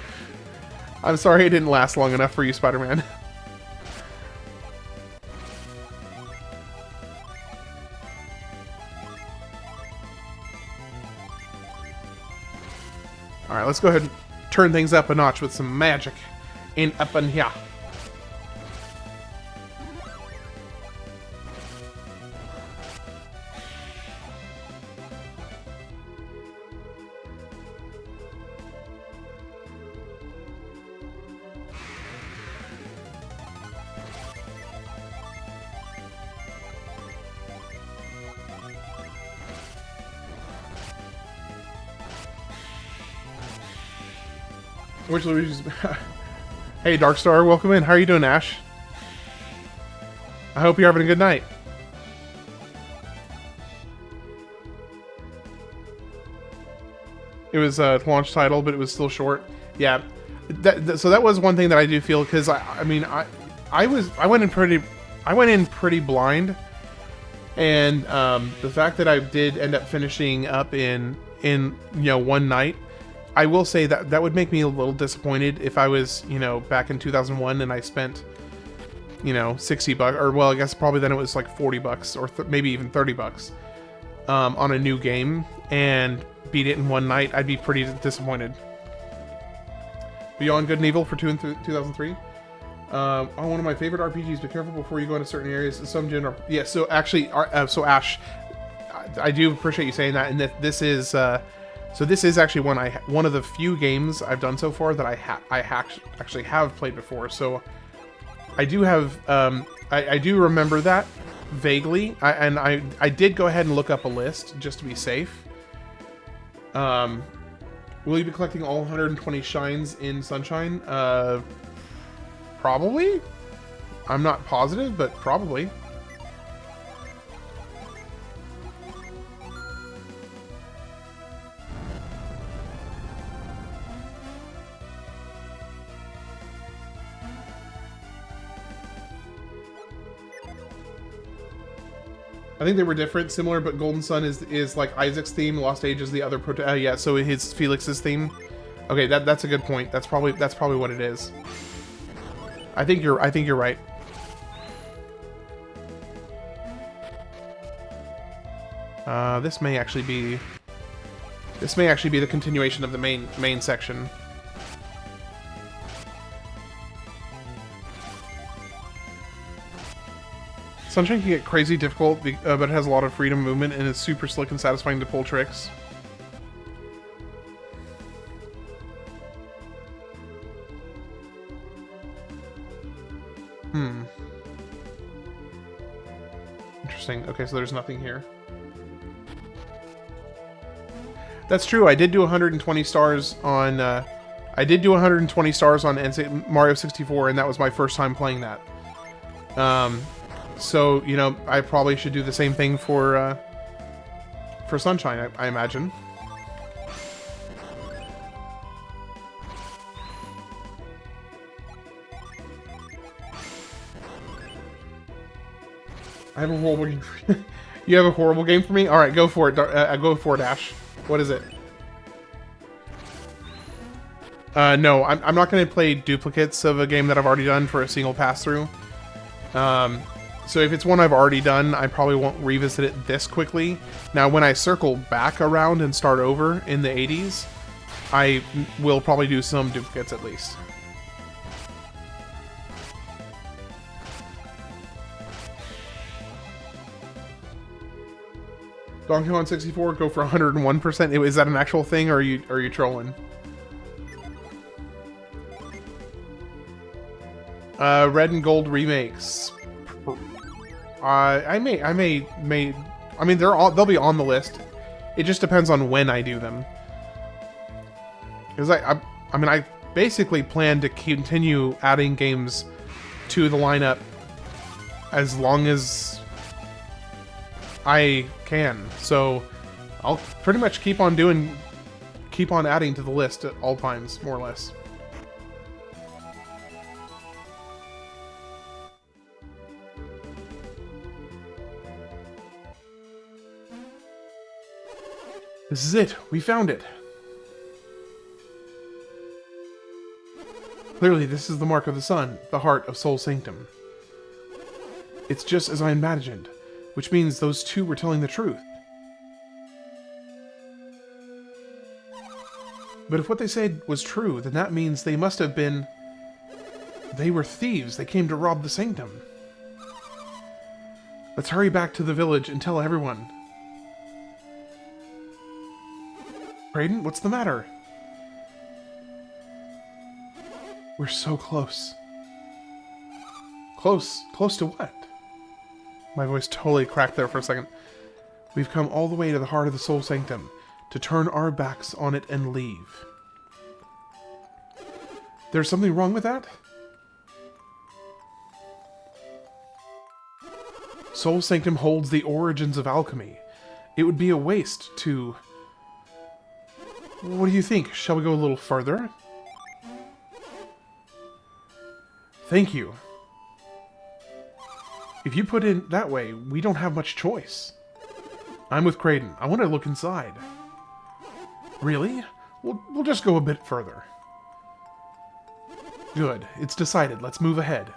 I'm sorry it didn't last long enough for you, Spider-Man. Alright, let's go ahead and turn things up a notch with some magic up in here. Which Luigi's... Hey, Darkstar, welcome in. How are you doing, Ash? I hope you're having a good night. It was a launch title, but it was still short. Yeah, so that was one thing that I do feel, because I mean I went in pretty blind, and the fact that I did end up finishing up in one night, I will say that that would make me a little disappointed if I was back in 2001 and I spent 60 bucks, or well, I guess probably then it was like 40 bucks or maybe even 30 bucks on a new game and beat it in one night. I'd be pretty disappointed. Beyond Good and Evil for 2003. One of my favorite RPGs. Be careful before you go into certain areas. Some general. Yeah. So actually, so Ash, I do appreciate you saying that. And that this is, so this is actually one of the few games I've done so far that I actually have played before. So I do have, I do remember that vaguely. I did go ahead and look up a list just to be safe. Will you be collecting all 120 shines in Sunshine? Probably. I'm not positive, but probably. I think they were different, similar, but Golden Sun is like Isaac's theme. Lost Age is the other yeah, so his Felix's theme. Okay, that's a good point. That's probably what it is. I think you're right. This may actually be the continuation of the main section. Sunshine can get crazy difficult, but it has a lot of freedom of movement and is super slick and satisfying to pull tricks. Interesting. Okay, so there's nothing here. That's true. I did do 120 stars on. I did do 120 stars on Mario 64, and that was my first time playing that. So, I probably should do the same thing for Sunshine, I imagine. I have a horrible game for you. You have a horrible game for me? Alright, go for it. Go for it, Ash. What is it? No, I'm not going to play duplicates of a game that I've already done for a single pass-through. So if it's one I've already done, I probably won't revisit it this quickly. Now, when I circle back around and start over in the 80s, I will probably do some duplicates at least. Donkey Kong 64, go for 101%. Is that an actual thing, or are you trolling? Red and Gold remakes. I mean, they'll be on the list. It just depends on when I do them. Because I basically plan to continue adding games to the lineup as long as I can. So I'll pretty much keep on adding to the list at all times, more or less. This is it. We found it. Clearly, this is the mark of the sun, the heart of Soul Sanctum. It's just as I imagined, which means those two were telling the truth. But if what they said was true, then that means they must have been... They were thieves. They came to rob the Sanctum. Let's hurry back to the village and tell everyone. Brayden, what's the matter? We're so close. Close? Close to what? My voice totally cracked there for a second. We've come all the way to the heart of the Soul Sanctum to turn our backs on it and leave. There's something wrong with that? Soul Sanctum holds the origins of alchemy. It would be a waste to... What do you think? Shall we go a little further? Thank you. If you put it that way, we don't have much choice. I'm with Kraden. I want to look inside. Really? We'll just go a bit further. Good. It's decided. Let's move ahead.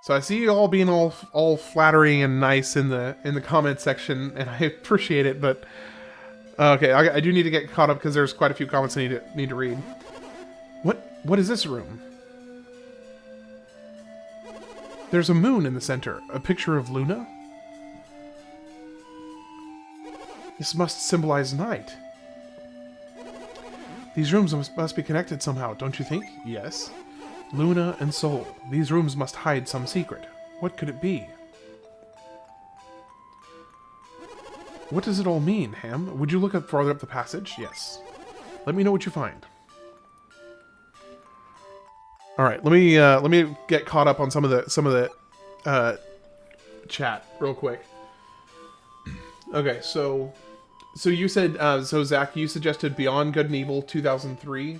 So I see you all being all flattering and nice in the comment section, and I appreciate it, but okay, I do need to get caught up because there's quite a few comments I need to read. What is this room? There's a moon in the center. A picture of Luna? This must symbolize night. These rooms must be connected somehow, don't you think? Yes. Luna and Soul. These rooms must hide some secret. What could it be? What does it all mean, Ham? Would you look up farther up the passage? Yes. Let me know what you find. All right, let me get caught up on some of the chat real quick. Okay, so you said so Zach, you suggested Beyond Good and Evil 2003.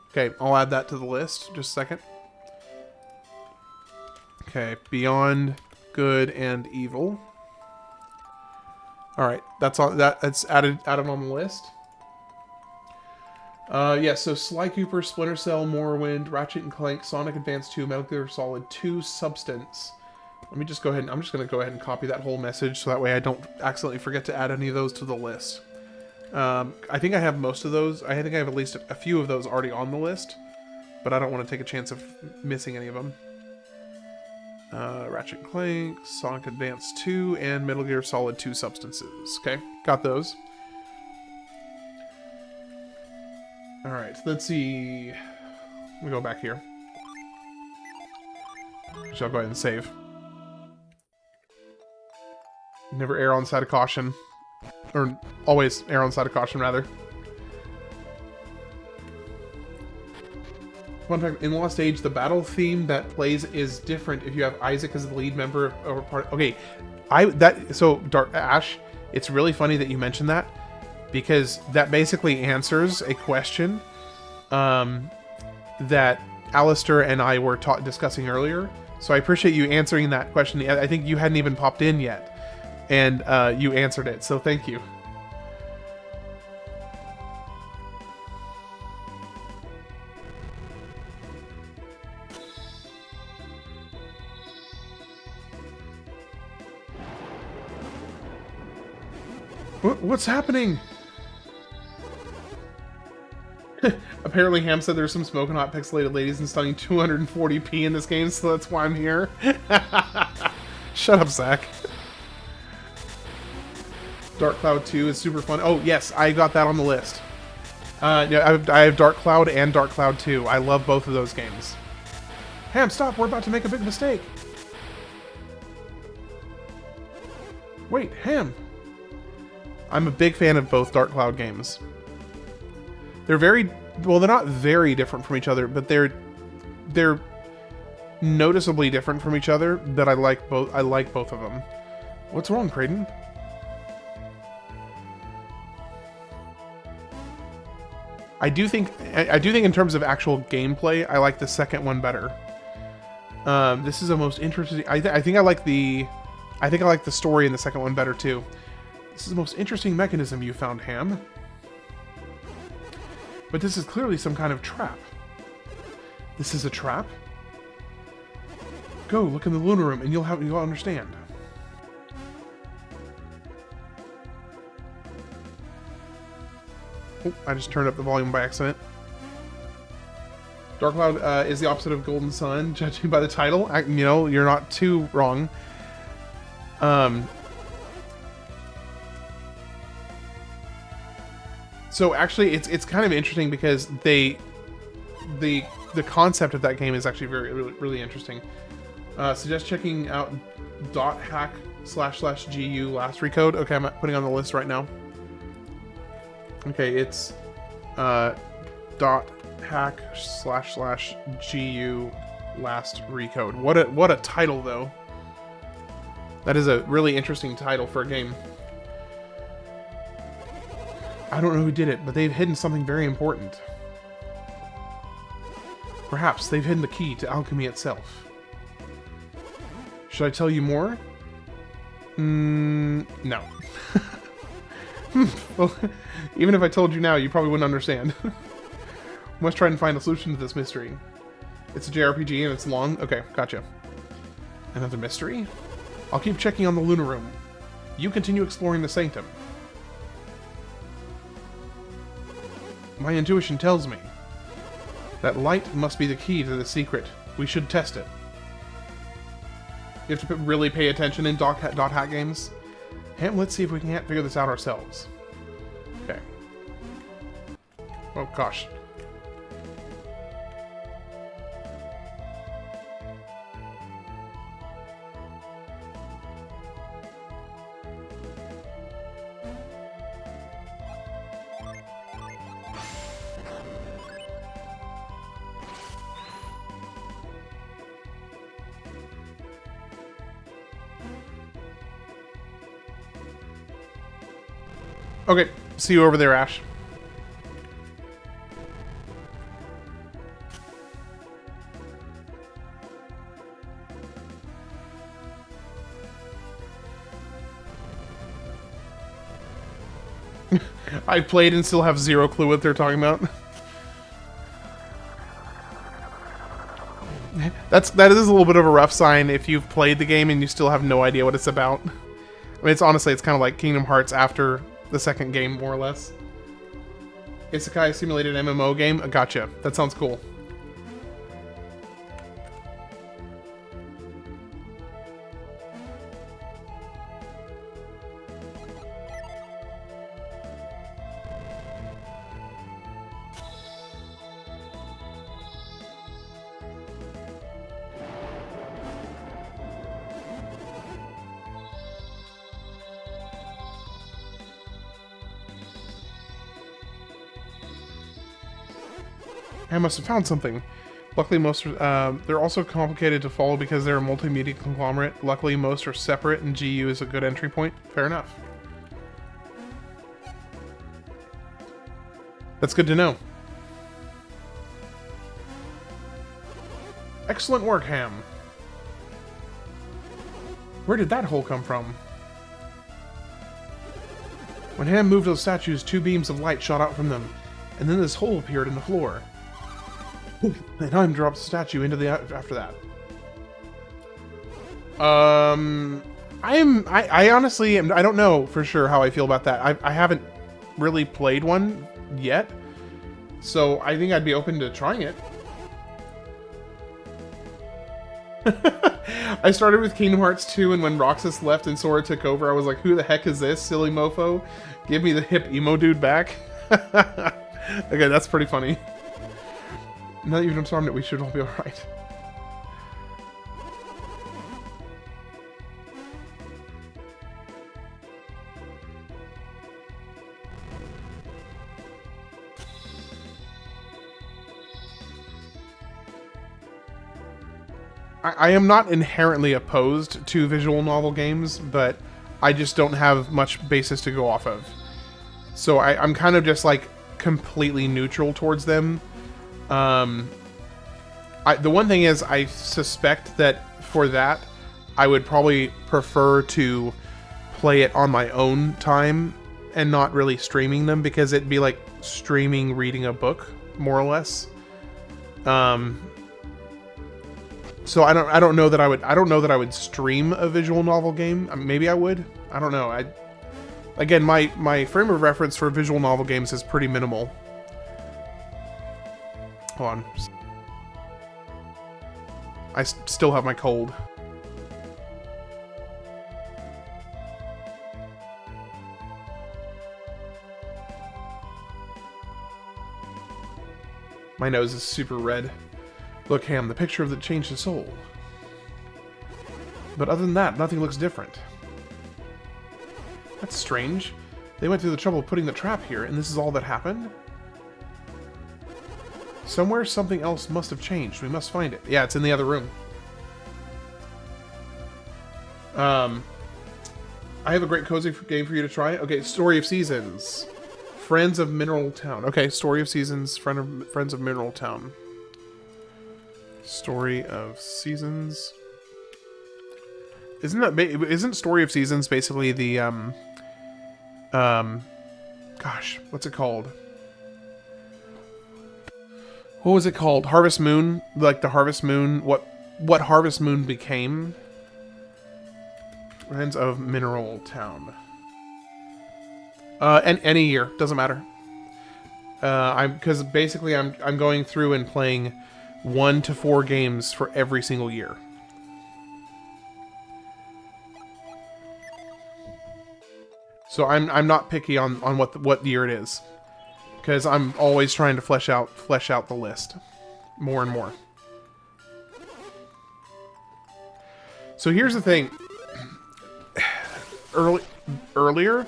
Okay, I'll add that to the list. Just a second. Okay, Beyond Good and Evil. All right, that's added on the list. Yeah, so Sly Cooper, Splinter Cell, Morrowind, Ratchet and Clank, Sonic Advance 2, Metal Gear Solid 2, Substance. Let me just go ahead and I'm just going to go ahead and copy that whole message so that way I don't accidentally forget to add any of those to the list. I think I have most of those. I think I have at least a few of those already on the list, but I don't want to take a chance of missing any of them. Ratchet and Clank, Sonic Advance 2, and Metal Gear Solid 2 Substances. Okay, got those. Alright, let's see. Let me go back here. I'll go ahead and save. Never err on the side of caution. Or always err on the side of caution, rather. Fun fact, in Lost Age, the battle theme that plays is different if you have Isaac as the lead member of a part. Okay, so Dark Ash, it's really funny that you mentioned that, because that basically answers a question that Alistair and I were discussing earlier. So I appreciate you answering that question. I think you hadn't even popped in yet, and you answered it, so thank you. What's happening? Apparently Ham said there's some smoking hot pixelated ladies and stunning 240p in this game, so that's why I'm here. Shut up, Zach. Dark Cloud 2 is super fun. Oh, yes, I got that on the list. Yeah, I have Dark Cloud and Dark Cloud 2. I love both of those games. Ham, stop! We're about to make a big mistake! Wait, Ham! I'm a big fan of both Dark Cloud games. They're well, they're not very different from each other, but they're noticeably different from each other, but I like both of them. What's wrong, Kraden? I do think in terms of actual gameplay, I like the second one better. This is the most interesting. I think I like the story in the second one better too. This is the most interesting mechanism you found, Ham. But this is clearly some kind of trap. This is a trap? Go, look in the Luna Room and you'll understand. Oh, I just turned up the volume by accident. Dark Cloud is the opposite of Golden Sun, judging by the title. You're not too wrong. So actually, it's kind of interesting because the concept of that game is actually really interesting. Suggest checking out .hack//gu last recode. Okay, I'm putting on the list right now. Okay, it's .hack//gu last recode. What a title though. That is a really interesting title for a game. I don't know who did it, but they've hidden something very important. Perhaps they've hidden the key to alchemy itself. Should I tell you more? No. Well, even if I told you now, you probably wouldn't understand. Must try and find a solution to this mystery. It's a JRPG and it's long? Okay, gotcha. Another mystery? I'll keep checking on the Luna Room. You continue exploring the Sanctum. My intuition tells me that light must be the key to the secret. We should test it. You have to really pay attention in dot hack games. Ham, let's see if we can't figure this out ourselves. Okay. Oh gosh. Okay, see you over there, Ash. I played and still have zero clue what they're talking about. That is a little bit of a rough sign if you've played the game and you still have no idea what it's about. I mean, it's honestly kind of like Kingdom Hearts after the second game, more or less. Isekai simulated MMO game? Gotcha. That sounds cool. I must have found something. Luckily, most they're also complicated to follow because they're a multimedia conglomerate. Luckily, most are separate, and GU is a good entry point. Fair enough. That's good to know. Excellent work, Ham. Where did that hole come from? When Ham moved those statues, two beams of light shot out from them, and then this hole appeared in the floor. And Ham dropped the statue into the after that. I honestly I don't know for sure how I feel about that. I haven't really played one yet, so I think I'd be open to trying it. I started with Kingdom Hearts 2, and when Roxas left and Sora took over, I was like, who the heck is this, silly mofo? Give me the hip emo dude back. Okay, that's pretty funny. Now that you've informed it, we should all be alright. I am not inherently opposed to visual novel games, but I just don't have much basis to go off of. So I'm kind of just like completely neutral towards them. The one thing is, I suspect that for that, I would probably prefer to play it on my own time and not really streaming them, because it'd be like streaming reading a book, more or less. So I don't know that I would stream a visual novel game. I mean, maybe I would. I don't know. Again, my frame of reference for visual novel games is pretty minimal. Hold on. I still have my cold. My nose is super red. Look, Ham, the picture of the changed his soul. But other than that, nothing looks different. That's strange. They went through the trouble of putting the trap here, and this is all that happened? Somewhere something else must have changed. We must find it. Yeah, it's in the other room. I have a great cozy game for you to try. Okay, Story of Seasons. Friends of Mineral Town. Okay, Story of Seasons, Friends of Mineral Town. Story of Seasons. Isn't Story of Seasons basically the gosh, what's it called? What was it called? Harvest Moon? Like the Harvest Moon, what Harvest Moon became? Lands of Mineral Town. And any year, doesn't matter. Because basically I'm going through and playing 1 to 4 games for every single year. So I'm not picky on what year it is, because I'm always trying to flesh out the list more and more. So here's the thing. Earlier,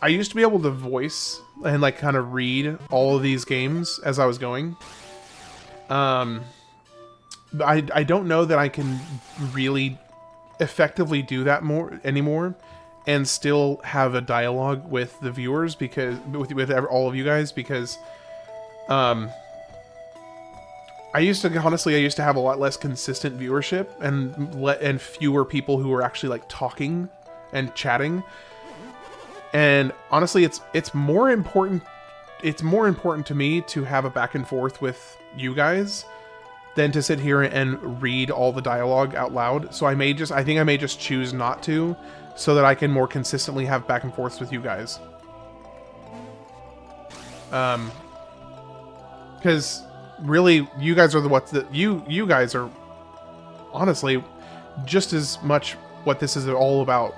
I used to be able to voice and like kind of read all of these games as I was going. I don't know that I can really effectively do that anymore and still have a dialogue with the viewers, because with all of you guys, because I used to have a lot less consistent viewership and fewer people who were actually like talking and chatting. And honestly, it's more important to me to have a back and forth with you guys than to sit here and read all the dialogue out loud. So I think I may just choose not to, so that I can more consistently have back and forths with you guys. Because really, you guys are you guys are honestly just as much what this is all about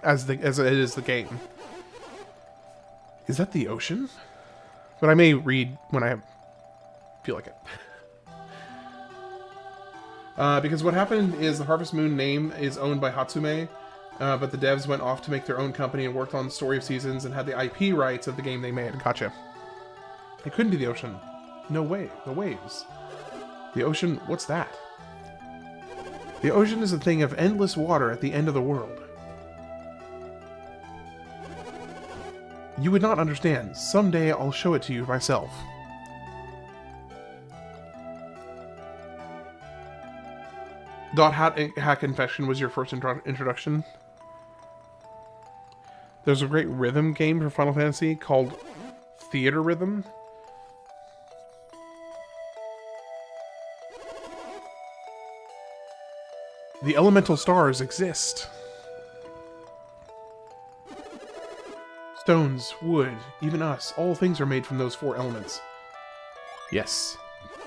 as it is the game. Is that the ocean? But I may read when I feel like it. Because what happened is the Harvest Moon name is owned by Hatsume, but the devs went off to make their own company and worked on the Story of Seasons and had the IP rights of the game they made. Gotcha. It couldn't be the ocean. No way. The waves. The ocean, what's that? The ocean is a thing of endless water at the end of the world. You would not understand. Someday I'll show it to you myself. Hack Infection was your first introduction. There's a great rhythm game for Final Fantasy called Theater Rhythm. The elemental stars exist. Stones, wood, even us, all things are made from those 4 elements. Yes.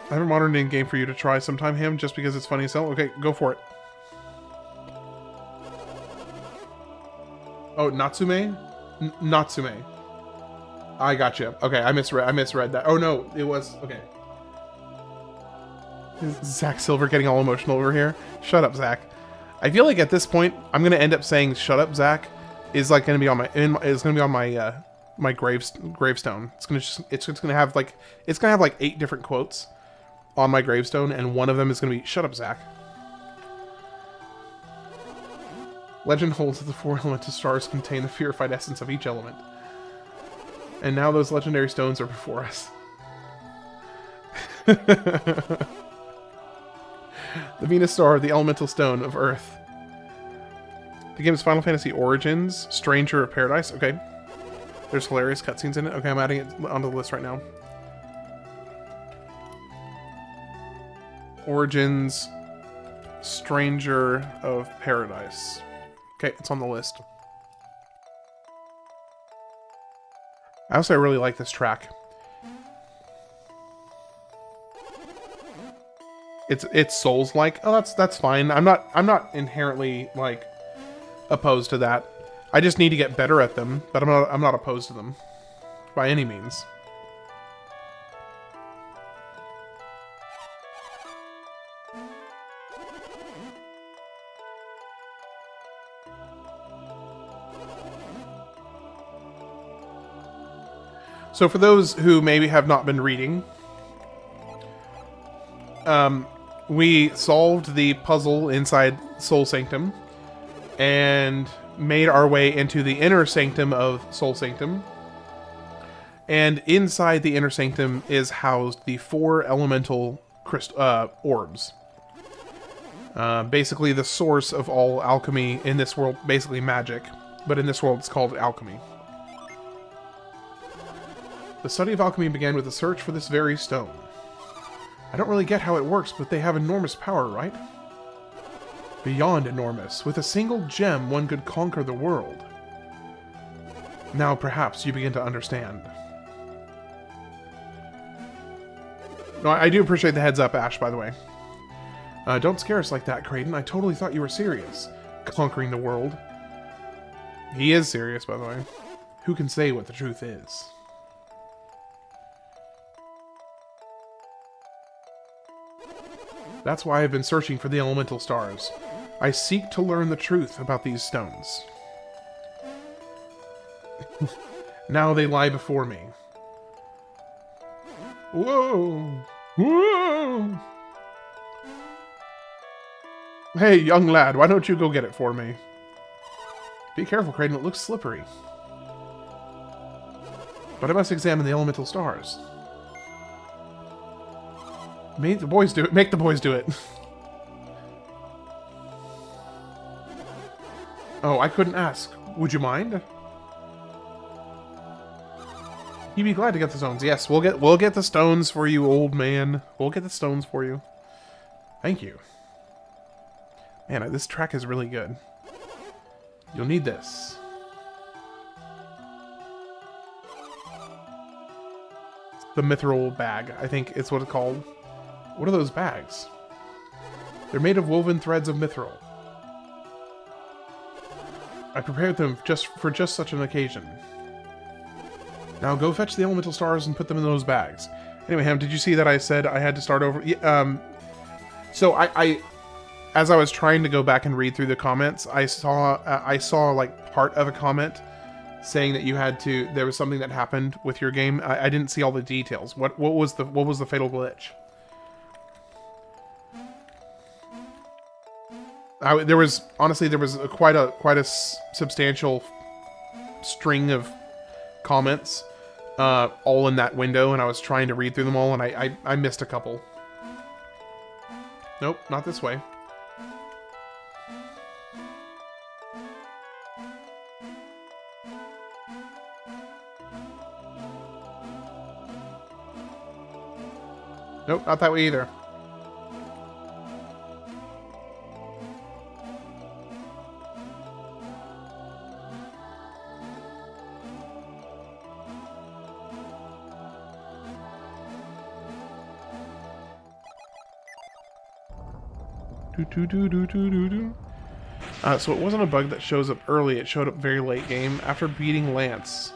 I have a modern day game for you to try sometime, Ham, just because it's funny as hell. Okay, go for it. Oh, Natsume? Natsume. I gotcha. Okay, I misread that. Oh no, it was... Okay. Zach Silver getting all emotional over here. Shut up, Zach. I feel like at this point, I'm gonna end up saying "Shut up, Zach" is like gonna be on my my gravestone. It's gonna have like 8 different quotes on my gravestone, and one of them is gonna be "Shut up, Zach." Legend holds that the 4 elemental stars contain the purified essence of each element, and now those legendary stones are before us. The Venus Star, the elemental stone of Earth. The game is Final Fantasy Origins, Stranger of Paradise. Okay. There's hilarious cutscenes in it. Okay, I'm adding it onto the list right now. Origins, Stranger of Paradise. Okay, it's on the list. I really like this track. It's Souls-like. Oh, that's fine. I'm not inherently like opposed to that. I just need to get better at them, but I'm not opposed to them by any means. So for those who maybe have not been reading, we solved the puzzle inside Soul Sanctum and made our way into the inner sanctum of Soul Sanctum. And inside the inner sanctum is housed the 4 elemental orbs. Basically the source of all alchemy in this world, basically magic, but in this world it's called alchemy. The study of alchemy began with a search for this very stone. I don't really get how it works, but they have enormous power, right? Beyond enormous. With a single gem, one could conquer the world. Now, perhaps, you begin to understand. No, I do appreciate the heads up, Ash, by the way. Don't scare us like that, Kraden. I totally thought you were serious. Conquering the world. He is serious, by the way. Who can say what the truth is? That's why I've been searching for the elemental stars. I seek to learn the truth about these stones. Now they lie before me. Whoa! Whoa! Hey, young lad, why don't you go get it for me? Be careful, Kraden, it looks slippery. But I must examine the elemental stars. Make the boys do it. Make the boys do it. Oh, I couldn't ask. Would you mind? You'd be glad to get the stones. Yes, we'll get the stones for you, old man. We'll get the stones for you. Thank you. Man, this track is really good. You'll need this. The mithril bag, I think it's what it's called. What are those bags? They're made of woven threads of mithril. I prepared them for just such an occasion. Now go fetch the elemental stars and put them in those bags. Anyway, Ham, did you see that I said I had to start over? Yeah, so I as I was trying to go back and read through the comments, I saw like part of a comment saying that you had to. There was something that happened with your game. I didn't see all the details. What was the fatal glitch? There was quite a substantial string of comments, all in that window, and I was trying to read through them all, and I missed a couple. Nope, not this way. Nope, not that way either. So it wasn't a bug that shows up early, it showed up very late game. After beating Lance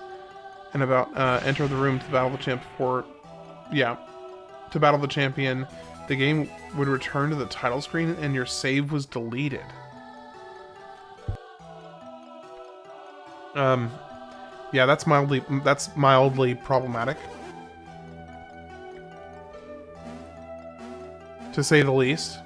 and enter the room to battle the champ to battle the champion, the game would return to the title screen and your save was deleted. Yeah, that's mildly problematic, to say the least.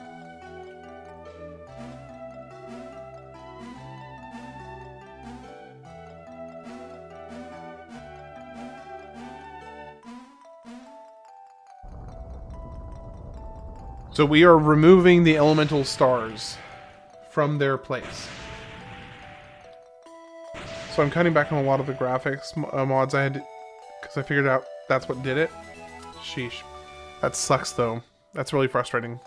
So we are removing the elemental stars from their place. So I'm cutting back on a lot of the graphics mods I had, because I figured out that's what did it. Sheesh. That sucks though. That's really frustrating.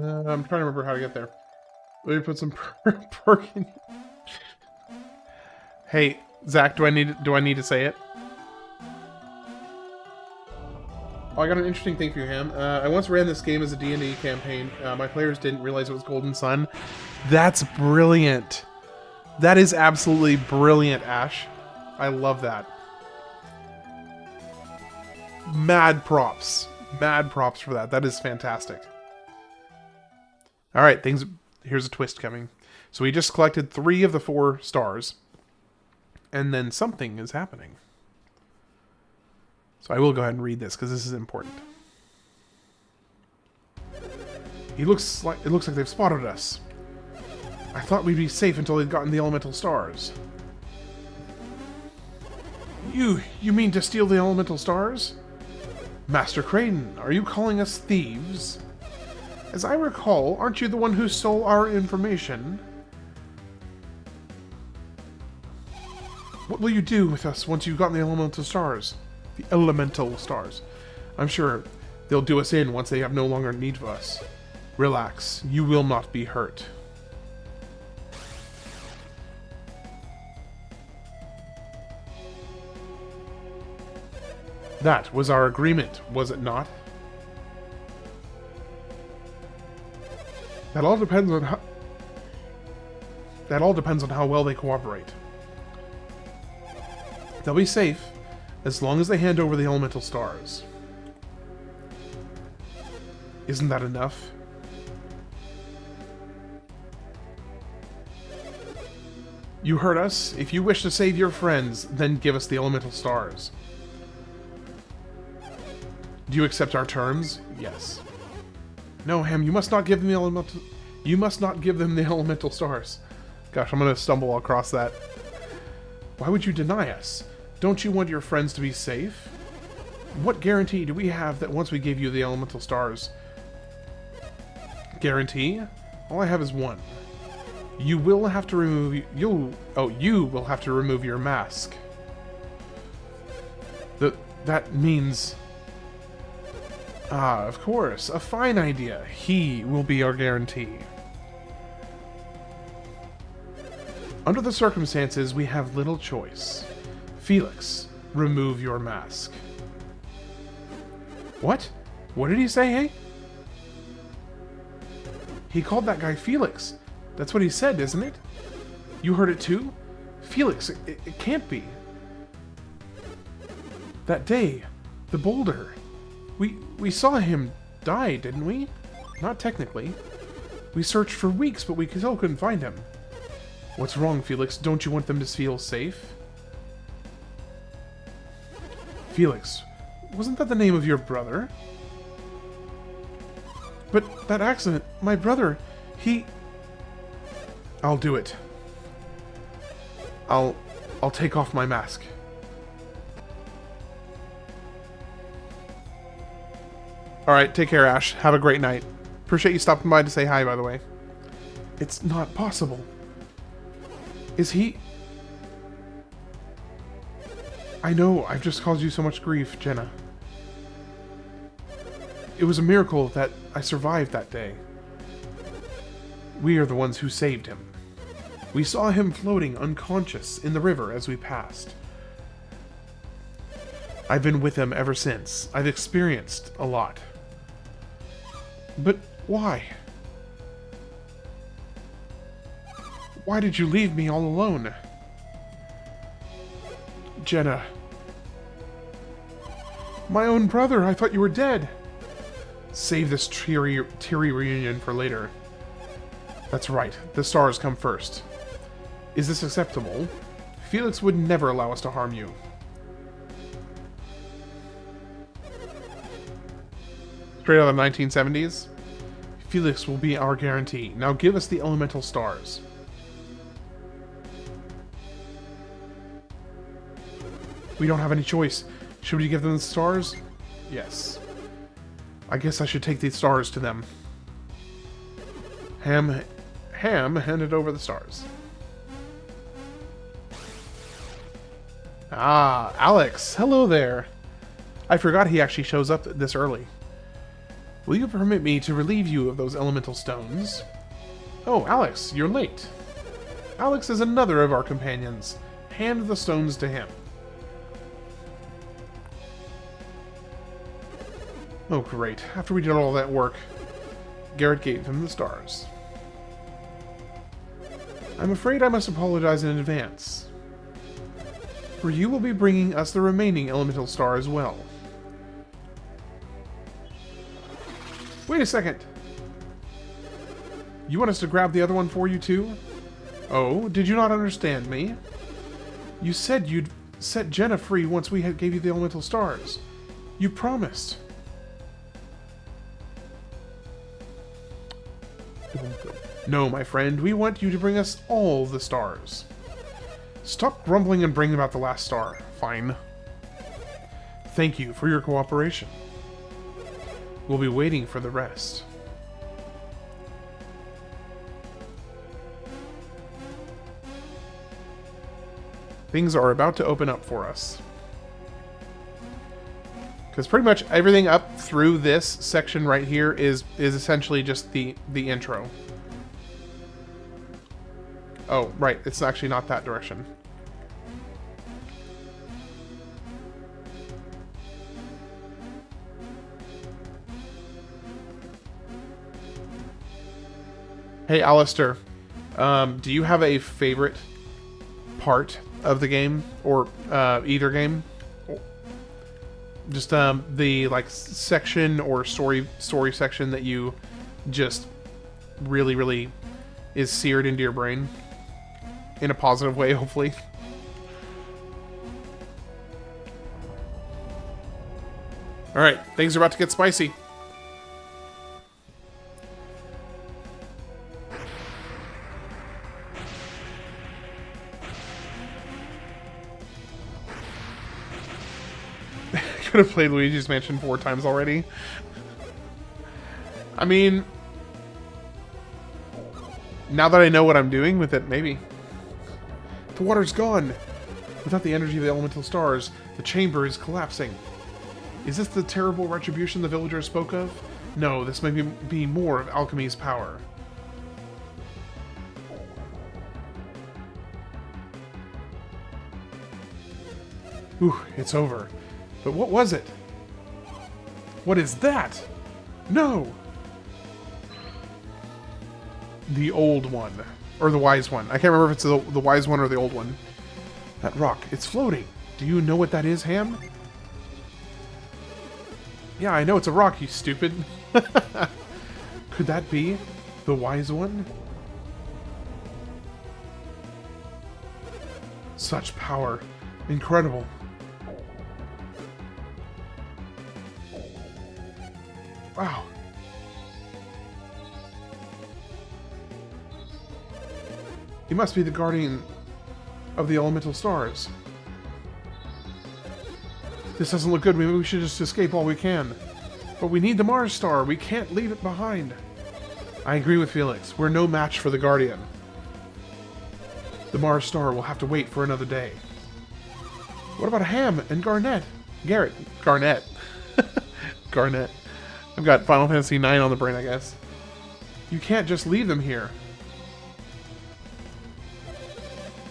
I'm trying to remember how to get there. Let me put some perk in. Hey, Zach, do I need to say it? Oh, I got an interesting thing for you, Ham. I once ran this game as a D&D campaign. My players didn't realize it was Golden Sun. That's brilliant. That is absolutely brilliant, Ash. I love that. Mad props. Mad props for that. That is fantastic. Alright, here's a twist coming. So we just collected 3 of the 4 stars. And then something is happening. So I will go ahead and read this, because this is important. It looks like they've spotted us. I thought we'd be safe until they'd gotten the elemental stars. You mean to steal the elemental stars? Master Kraden, are you calling us thieves? As I recall, aren't you the one who stole our information? What will you do with us once you've gotten the elemental stars? The elemental stars. I'm sure they'll do us in once they have no longer need of us. Relax, you will not be hurt. That was our agreement, was it not? That all depends on how well they cooperate. They'll be safe as long as they hand over the elemental stars. Isn't that enough? You heard us. If you wish to save your friends, then give us the elemental stars. Do you accept our terms? Yes. No, Ham, you must not give them the elemental... You must not give them the elemental stars. Gosh, I'm gonna stumble across that. Why would you deny us? Don't you want your friends to be safe? What guarantee do we have that once we give you the elemental stars... Guarantee? All I have is one. You will have to remove... you will have to remove your mask. That means... Ah, of course. A fine idea. He will be our guarantee. Under the circumstances, we have little choice. Felix, remove your mask. What? What did he say, hey? He called that guy Felix. That's what he said, isn't it? You heard it too? Felix, it can't be. That day, the boulder. We saw him die, didn't we? Not technically. We searched for weeks, but we still couldn't find him. What's wrong, Felix? Don't you want them to feel safe? Felix, wasn't that the name of your brother? But that accident, my brother, he... I'll do it. I'll take off my mask. Alright, take care, Ash. Have a great night. Appreciate you stopping by to say hi, by the way. It's not possible. Is he... I know, I've just caused you so much grief, Jenna. It was a miracle that I survived that day. We are the ones who saved him. We saw him floating unconscious in the river as we passed. I've been with him ever since. I've experienced a lot. But why? Why did you leave me all alone? Jenna. My own brother, I thought you were dead. Save this teary reunion for later. That's right, the stars come first. Is this acceptable? Felix would never allow us to harm you. Straight out of the 1970s. Felix will be our guarantee. Now give us the elemental stars. We don't have any choice. Should we give them the stars? Yes. I guess I should take these stars to them. Ham handed over the stars. Ah, Alex. Hello there. I forgot he actually shows up this early. Will you permit me to relieve you of those elemental stones? Oh, Alex, you're late. Alex is another of our companions. Hand the stones to him. Oh, great. After we did all that work, Garrett gave him the stars. I'm afraid I must apologize in advance. For you will be bringing us the remaining elemental star as well. Wait a second. You want us to grab the other one for you too? Oh, did you not understand me? You said you'd set Jenna free once we gave you the elemental stars. You promised. No, my friend, we want you to bring us all the stars. Stop grumbling and bring about the last star. Fine. Thank you for your cooperation. We'll be waiting for the rest. Things are about to open up for us. Because pretty much everything up through this section right here is essentially just the intro. Oh, right. It's actually not that direction. Hey, Alistair. Do you have a favorite part of the game? Or either game? Just the like section or story section that you just really is seared into your brain? In a positive way, hopefully. Alright, things are about to get spicy. Could have played Luigi's Mansion 4 times already. I mean, now that I know what I'm doing with it, maybe. The water's gone. Without the energy of the elemental stars, the chamber is collapsing. Is this the terrible retribution the villagers spoke of? No, this may be more of alchemy's power. Ooh, it's over. But what was it? What is that? No! The old one. Or the wise one. I can't remember if it's the wise one or the old one. That rock, it's floating. Do you know what that is, Ham? Yeah, I know it's a rock, you stupid. Could that be the wise one? Such power. Incredible. Wow. He must be the guardian of the elemental stars. This doesn't look good. Maybe we should just escape while we can. But we need the Mars star. We can't leave it behind. I agree with Felix. We're no match for the guardian. The Mars star will have to wait for another day. What about Ham and Garnet? Garnet. Garnet. I've got Final Fantasy IX on the brain, I guess. You can't just leave them here.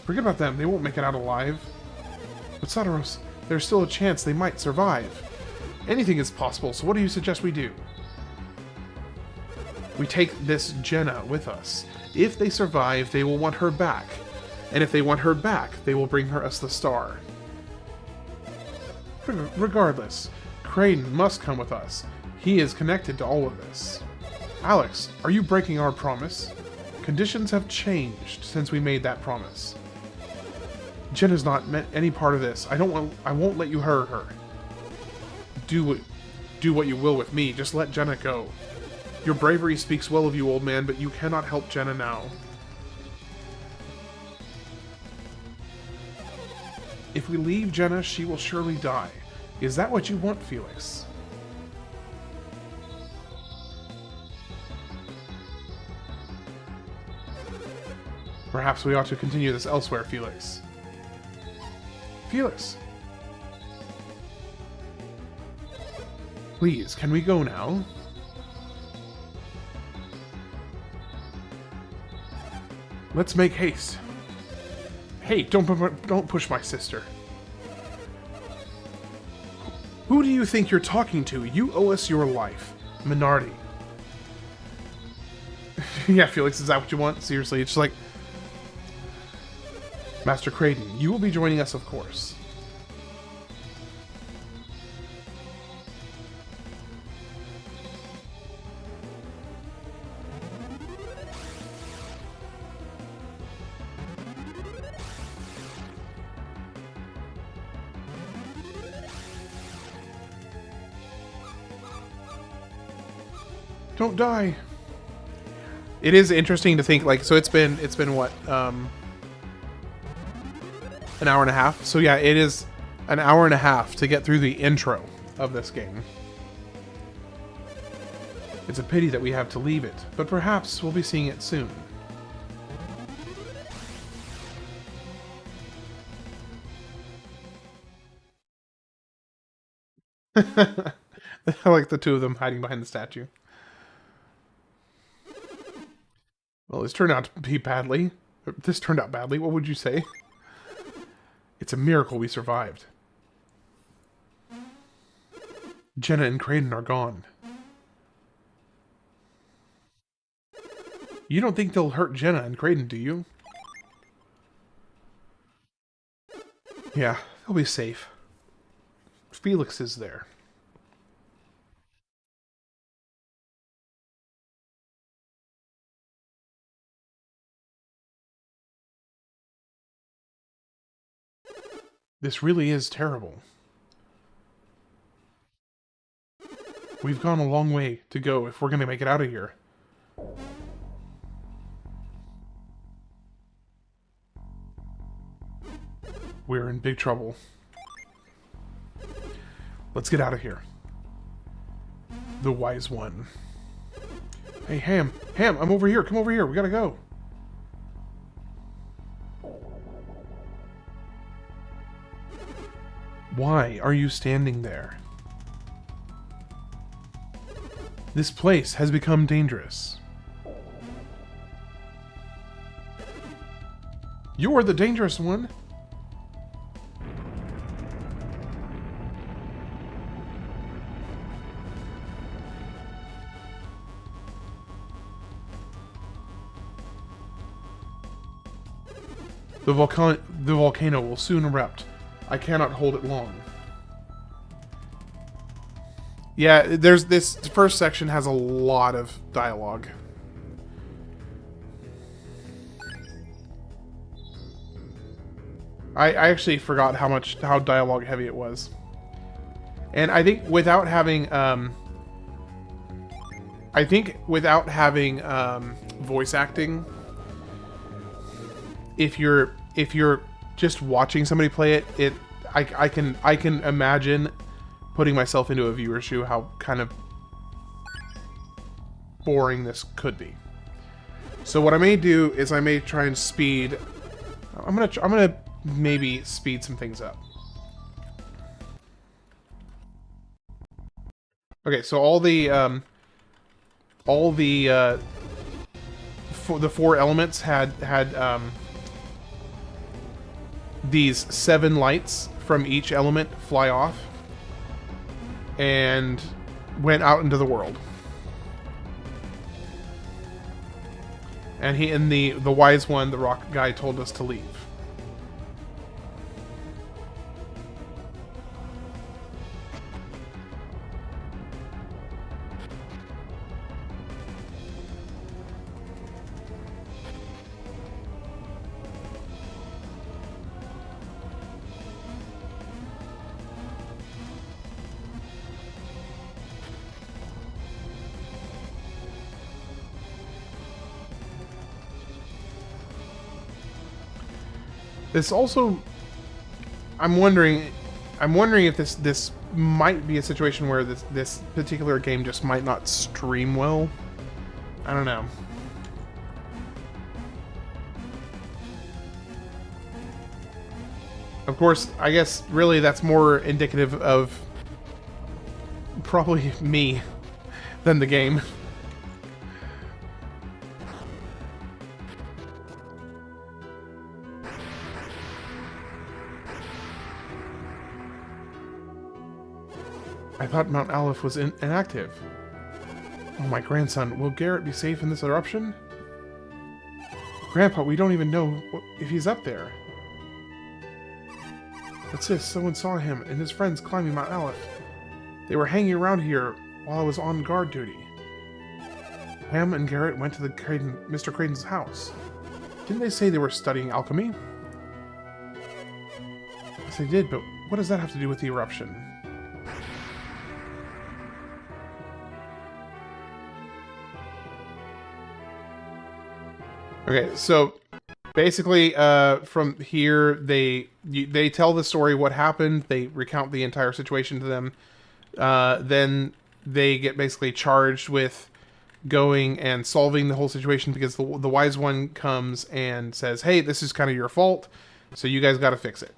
Forget about them. They won't make it out alive. But Soteros, there's still a chance they might survive. Anything is possible, so what do you suggest we do? We take this Jenna with us. If they survive, they will want her back. And if they want her back, they will bring us the star. Regardless, Kraden must come with us. He is connected to all of this. Alex, are you breaking our promise? Conditions have changed since we made that promise. Jen has not meant any part of this. I won't let you hurt her. Do what you will with me. Just let Jenna go. Your bravery speaks well of you, old man, but you cannot help Jenna now. If we leave Jenna, she will surely die. Is that what you want, Felix? Perhaps we ought to continue this elsewhere, Felix. Felix! Please, can we go now? Let's make haste. Hey, don't push my sister. Who do you think you're talking to? You owe us your life. Minardi. Yeah, Felix, is that what you want? Seriously, it's just like... Master Kraden, you will be joining us, of course. Don't die. It is interesting to think, like, so it's been what, an hour and a half? So yeah, it is an hour and a half to get through the intro of this game. It's a pity that we have to leave it, but perhaps we'll be seeing it soon. I like the two of them hiding behind the statue. Well, this turned out to be badly. This turned out badly, what would you say? It's a miracle we survived. Jenna and Kraden are gone. You don't think they'll hurt Jenna and Kraden, do you? Yeah, they'll be safe. Felix is there. This really is terrible. We've gone a long way to go if we're going to make it out of here. We're in big trouble. Let's get out of here. The wise one. Hey, Ham. Ham, I'm over here. Come over here. We gotta go. Why are you standing there? This place has become dangerous. You're the dangerous one. The volcano will soon erupt. I cannot hold it long. Yeah, this first section has a lot of dialogue. I actually forgot how dialogue heavy it was. And I think without having voice acting, if you're just watching somebody play it, I can imagine putting myself into a viewer's shoe how kind of boring this could be. So what I may do is I may try and speed. I'm gonna maybe speed some things up. Okay, so all the four elements had these 7 lights from each element fly off and went out into the world. And the wise one, the rock guy, told us to leave. This also, I'm wondering if this might be a situation where this particular game just might not stream well. I don't know. Of course, I guess really that's more indicative of probably me than the game. I thought Mount Aleph was inactive. Oh, my grandson. Will Garrett be safe in this eruption? Grandpa, we don't even know if he's up there. What's this? Someone saw him and his friends climbing Mount Aleph. They were hanging around here while I was on guard duty. Ham and Garrett went to Mr. Kraden's house. Didn't they say they were studying alchemy? Yes, they did, but what does that have to do with the eruption? Okay, so basically, from here, they tell the story what happened. They recount the entire situation to them. Then they get basically charged with going and solving the whole situation because the wise one comes and says, "Hey, this is kind of your fault, so you guys got to fix it."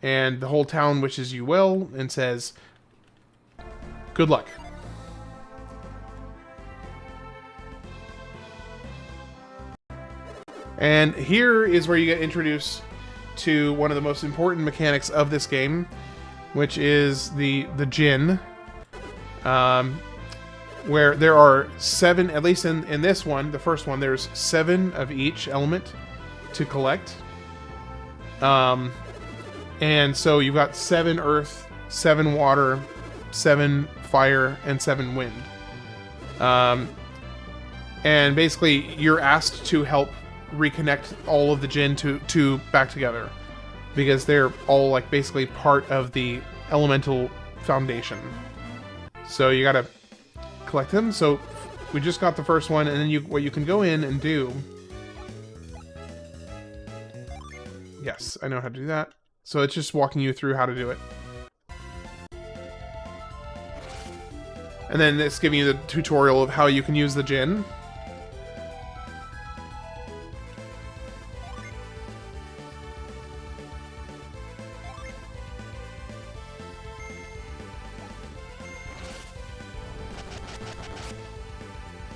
And the whole town wishes you well and says, "Good luck." And here is where you get introduced to one of the most important mechanics of this game, which is the Djinn, where there are 7, at least in this one, the first one, there's 7 of each element to collect. And so you've got 7 earth, 7 water, 7 fire, and 7 wind. And basically, you're asked to help reconnect all of the Djinn to back together, because they're all like basically part of the elemental foundation. So you gotta collect them. So we just got the first one, and then what you can go in and do. Yes, I know how to do that. So it's just walking you through how to do it. And then it's giving you the tutorial of how you can use the Djinn.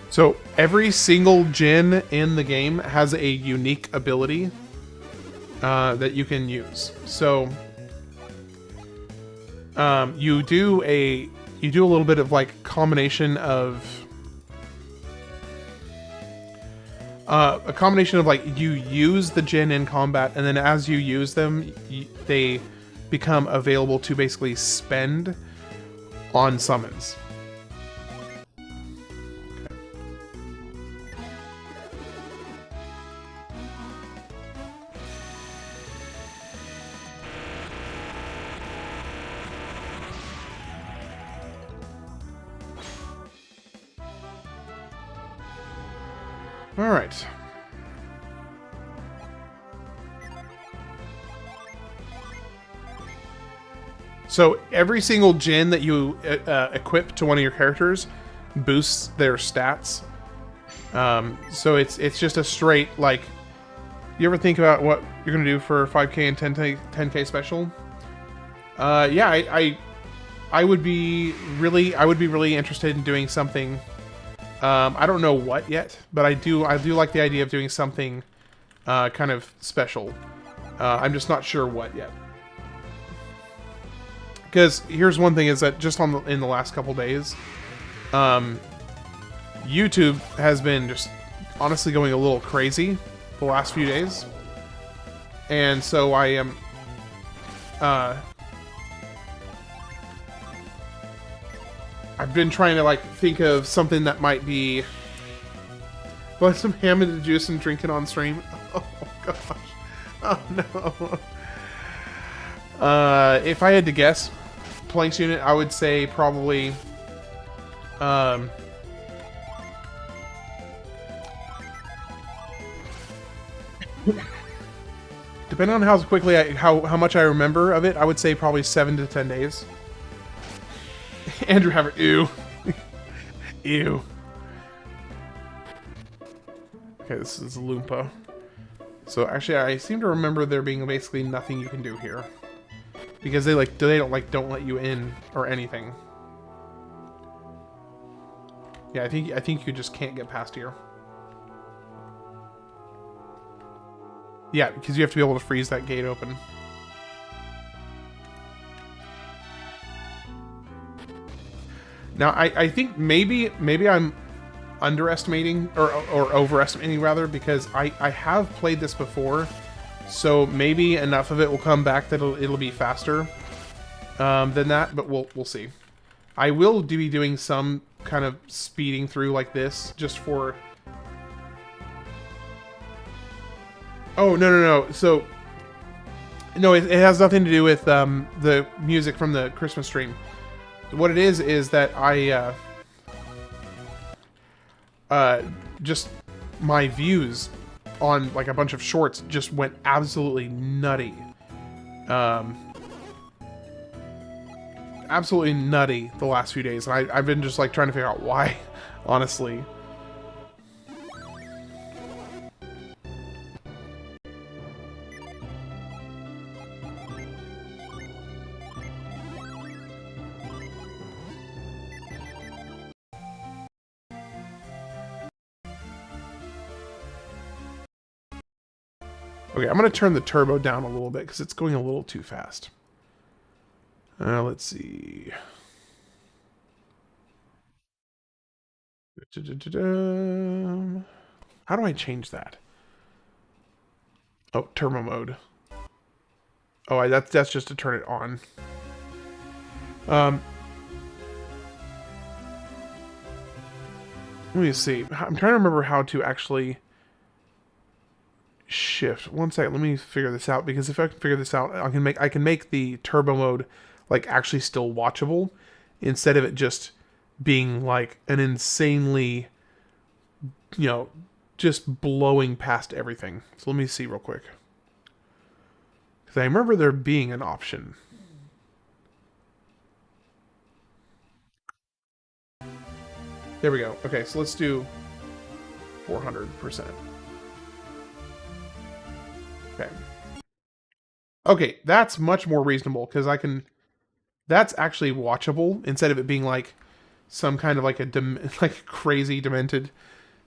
So every single Djinn in the game has a unique ability that you can use. So you do a little bit of like combination of like you use the Djinn in combat, and then as you use them, they become available to basically spend on summons. All right. So every single Djinn that you equip to one of your characters boosts their stats. So it's just a straight, like, you ever think about what you're gonna do for 5K and 10K special? Yeah, I would be really interested in doing something. I don't know what yet, but I do like the idea of doing something kind of special. I'm just not sure what yet. Because here's one thing, is that just in the last couple days, YouTube has been just honestly going a little crazy the last few days. And so I am I've been trying to like think of something that might be like some ham and juice and drinking on stream. Oh gosh. Oh no. If I had to guess, Planks unit, I would say probably depending on how quickly how much I remember of it, I would say probably 7 to 10 days. Andrew Havert, ew. Ew. Okay, this is Loompa. So actually, I seem to remember there being basically nothing you can do here, because they don't let you in or anything. Yeah, I think you just can't get past here. Yeah, because you have to be able to freeze that gate open. Now, I think maybe I'm underestimating or overestimating rather, because I have played this before, so maybe enough of it will come back that it'll be faster than that, but we'll see. I will be doing some kind of speeding through like this just for. Oh no! So no, it has nothing to do with the music from the Christmas stream. What it is that I just my views on like a bunch of shorts just went absolutely nutty. Absolutely nutty the last few days, and I've been just like trying to figure out why, honestly. Okay, I'm going to turn the turbo down a little bit because it's going a little too fast. Let's see. How do I change that? Oh, turbo mode. Oh, that's just to turn it on. Let me see. I'm trying to remember how to actually shift. One second, let me figure this out, because if I can figure this out, I can make the turbo mode like actually still watchable instead of it just being like an insanely, you know, just blowing past everything. So let me see real quick, because I remember there being an option. There we go. Okay, so let's do 400%. Okay. Okay, that's much more reasonable, because I can... That's actually watchable, instead of it being like some kind of like a like crazy demented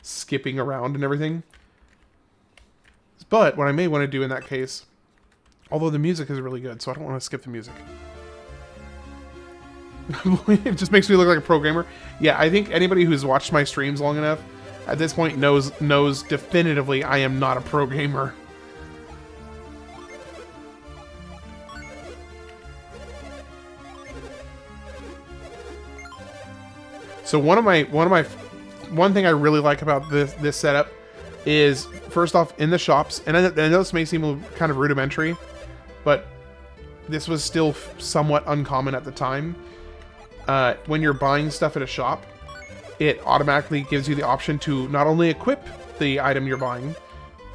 skipping around and everything. But what I may want to do in that case, although the music is really good, so I don't want to skip the music. It just makes me look like a programmer. Yeah, I think anybody who's watched my streams long enough at this point knows definitively I am not a pro gamer. So one thing I really like about this setup is, first off, in the shops, and I know this may seem kind of rudimentary, but this was still somewhat uncommon at the time. When you're buying stuff at a shop, it automatically gives you the option to not only equip the item you're buying,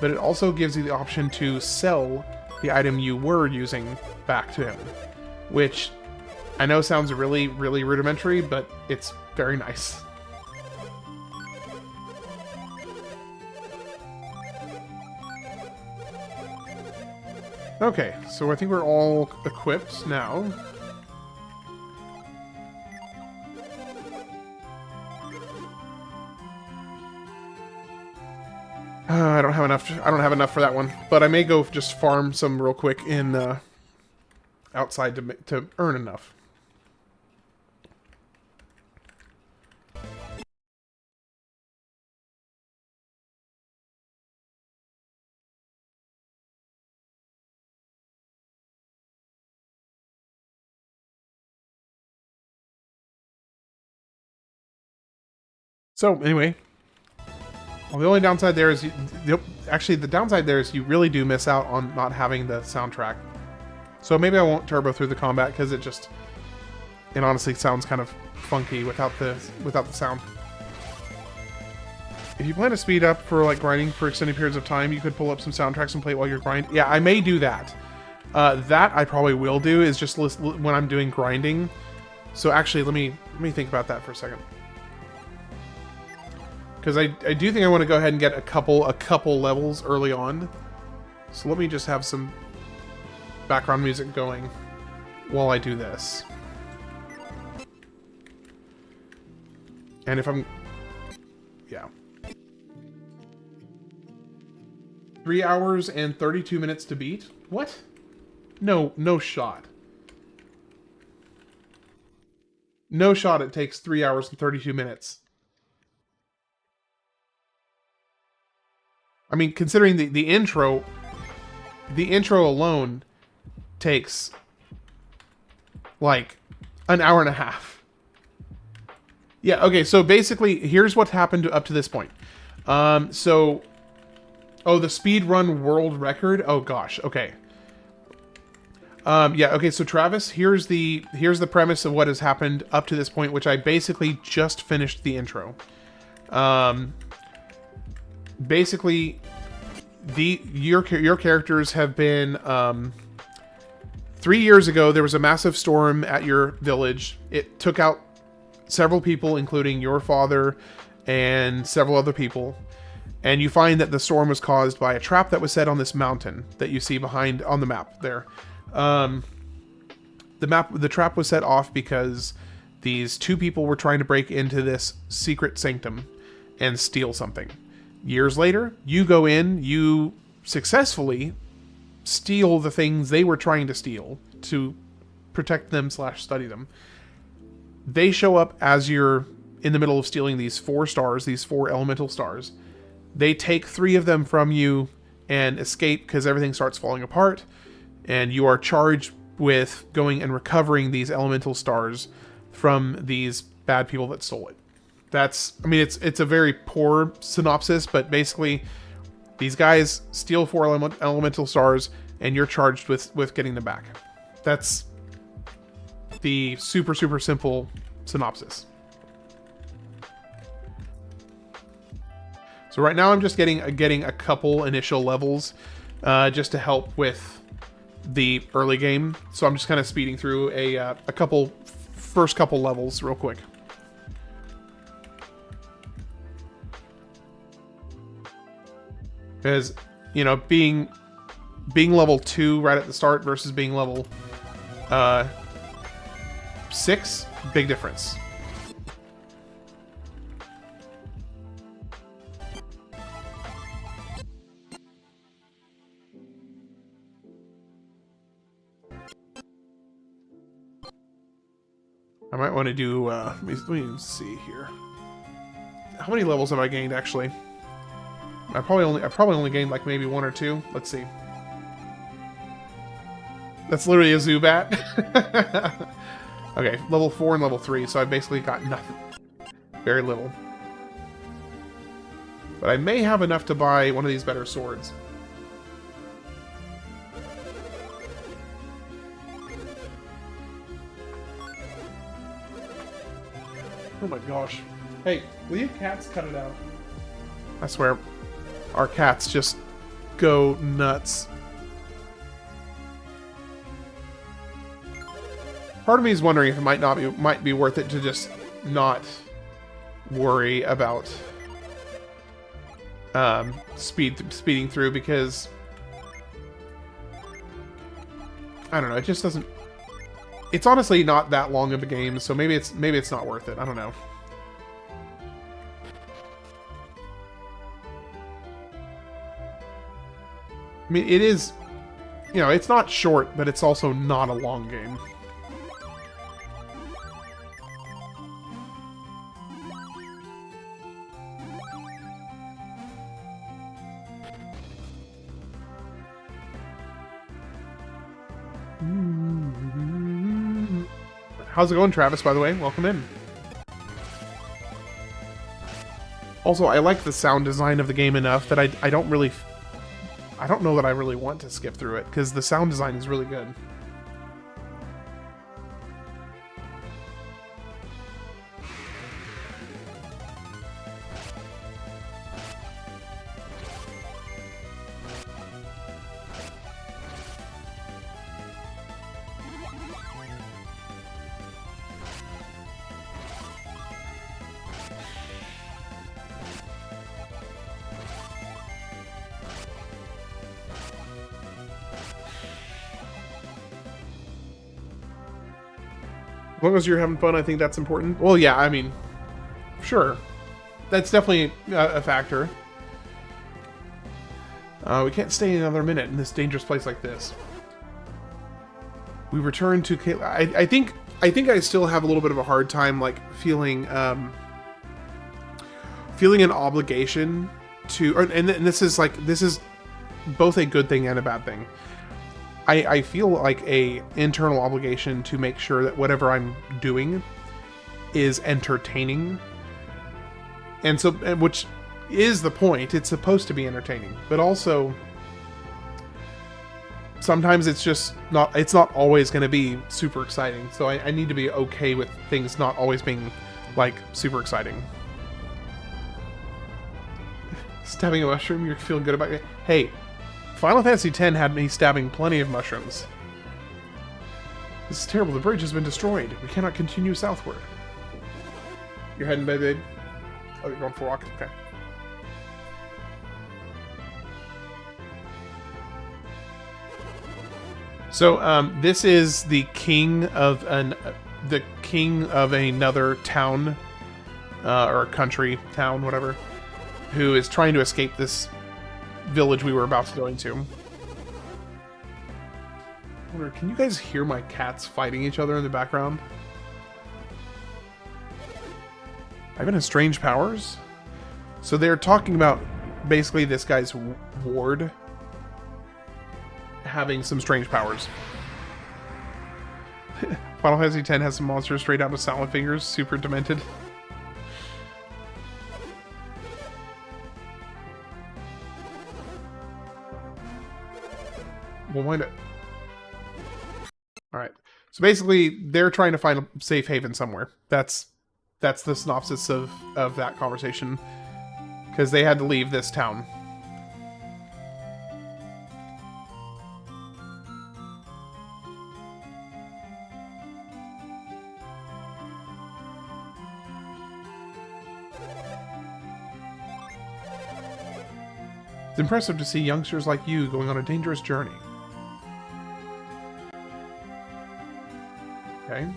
but it also gives you the option to sell the item you were using back to him, which I know sounds really, really rudimentary, but it's very nice. Okay, so I think we're all equipped now. I don't have enough. I don't have enough for that one, but I may go just farm some real quick in outside to earn enough. So anyway, well, the only downside there is, actually the downside there is you really do miss out on not having the soundtrack. So maybe I won't turbo through the combat, because it honestly sounds kind of funky without the sound. If you plan to speed up for like grinding for extended periods of time, you could pull up some soundtracks and play it while you're grinding. Yeah, I may do that. That I probably will do, is just when I'm doing grinding. So actually, let me think about that for a second. Because I do think I want to go ahead and get a couple levels early on. So let me just have some background music going while I do this. And if I'm... Yeah. 3 hours and 32 minutes to beat? What? No shot. No shot it takes 3 hours and 32 minutes. I mean, considering the intro alone takes like an hour and a half. Yeah, okay, so basically, here's what happened up to this point. Oh, the speedrun world record? Oh gosh, okay. Yeah, okay, so Travis, here's the premise of what has happened up to this point, which I basically just finished the intro. basically, your characters have been 3 years ago. There was a massive storm at your village. It took out several people, including your father and several other people. And you find that the storm was caused by a trap that was set on this mountain that you see behind on the map there. The trap was set off because these two people were trying to break into this secret sanctum and steal something. Years later, you go in, you successfully steal the things they were trying to steal to protect them / study them. They show up as you're in the middle of stealing these 4 stars, these 4 elemental stars. They take 3 of them from you and escape because everything starts falling apart, and you are charged with going and recovering these elemental stars from these bad people that stole it. It's a very poor synopsis, but basically these guys steal 4 elemental stars and you're charged with getting them back. That's the super simple synopsis. So right now I'm just getting a couple initial levels just to help with the early game. So I'm just kind of speeding through a first couple levels real quick. Because, you know, being level 2 right at the start versus being level 6, big difference. I might want to do, let me see here. How many levels have I gained, actually? I probably only gained like maybe 1 or 2. Let's see. That's literally a Zubat. Okay, level 4 and level 3, so I basically got nothing. Very little. But I may have enough to buy one of these better swords. Oh my gosh. Hey, will you cats cut it out? I swear, our cats just go nuts. Part of me is wondering if it might be worth it to just not worry about speeding through, because I don't know, it just doesn't. It's honestly not that long of a game, so maybe it's not worth it. I don't know. I mean, it is, you know, it's not short, but it's also not a long game. How's it going, Travis, by the way? Welcome in. Also, I like the sound design of the game enough that I don't know that I really want to skip through it, because the sound design is really good. As long as you're having fun, I think that's important. Well, yeah, I mean, sure. That's definitely a factor. We can't stay another minute in this dangerous place like this. We return to Kayla. I think I still have a little bit of a hard time, like, feeling an obligation to, and this is both a good thing and a bad thing. I feel like a internal obligation to make sure that whatever I'm doing is entertaining. And so, which is the point. It's supposed to be entertaining, but also sometimes it's not always going to be super exciting. So I need to be okay with things not always being like super exciting. Stabbing a mushroom, you're feeling good about it. Hey, Final Fantasy X had me stabbing plenty of mushrooms. This is terrible. The bridge has been destroyed. We cannot continue southward. You're heading, baby. Oh, you're going for a walk? Okay. So, this is the king of another town, or country, town, whatever, who is trying to escape this village we were about to go into. I wonder, can you guys hear my cats fighting each other in the background? Ivan has strange powers? So they're talking about basically this guy's ward having some strange powers. Final Fantasy X has some monsters straight out of Silent Fingers, super demented. We'll wind it. Alright. So basically, they're trying to find a safe haven somewhere. That's the synopsis of that conversation. Because they had to leave this town. It's impressive to see youngsters like you going on a dangerous journey. Okay.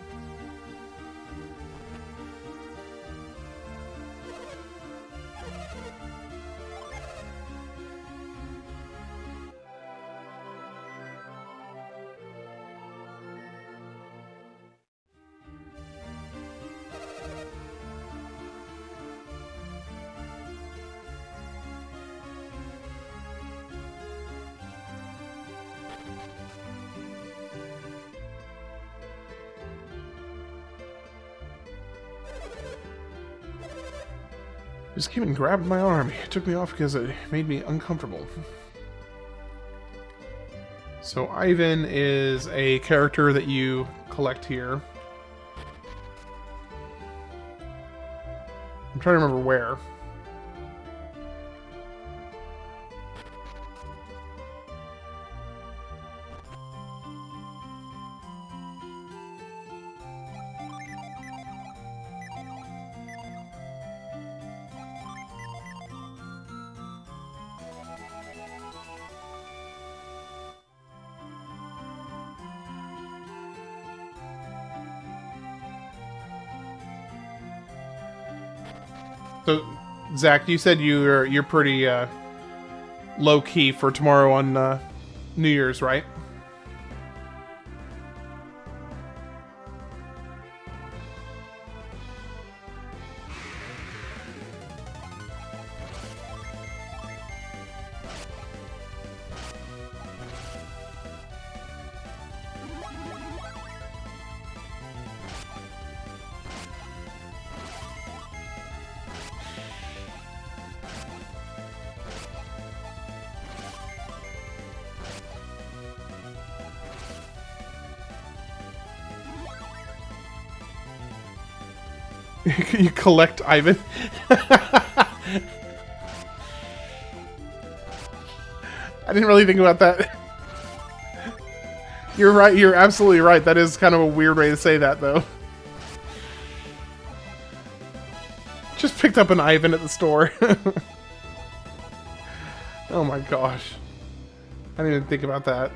Just came and grabbed my arm. It took me off because it made me uncomfortable. So Ivan is a character that you collect here. I'm trying to remember where. So, Zach, you said you're pretty low key for tomorrow on New Year's, right? You collect Ivan. I didn't really think about that. You're right. You're absolutely right. That is kind of a weird way to say that, though. Just picked up an Ivan at the store. Oh my gosh. I didn't even think about that.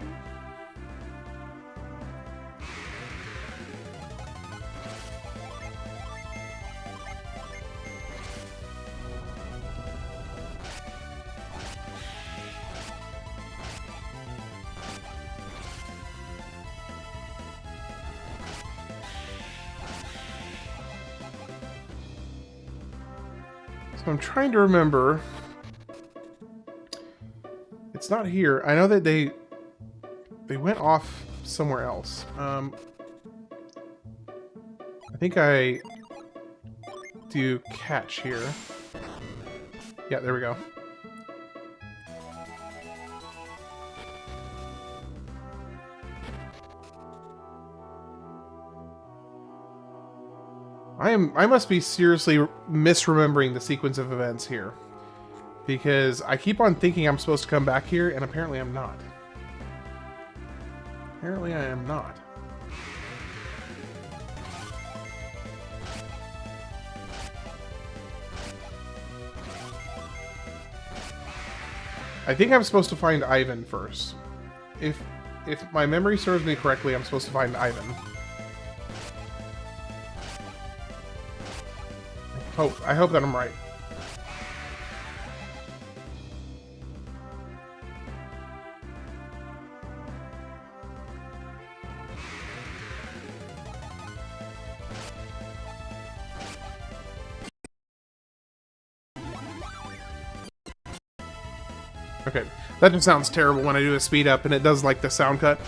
I'm trying to remember. It's not here. I know that they went off somewhere else. I think I do catch here. Yeah, there we go. I must be seriously misremembering the sequence of events here. Because I keep on thinking I'm supposed to come back here, and apparently I'm not. Apparently I am not. I think I'm supposed to find Ivan first. If my memory serves me correctly, I'm supposed to find Ivan. I hope that I'm right. Okay, that just sounds terrible when I do a speed up and it does like the sound cut.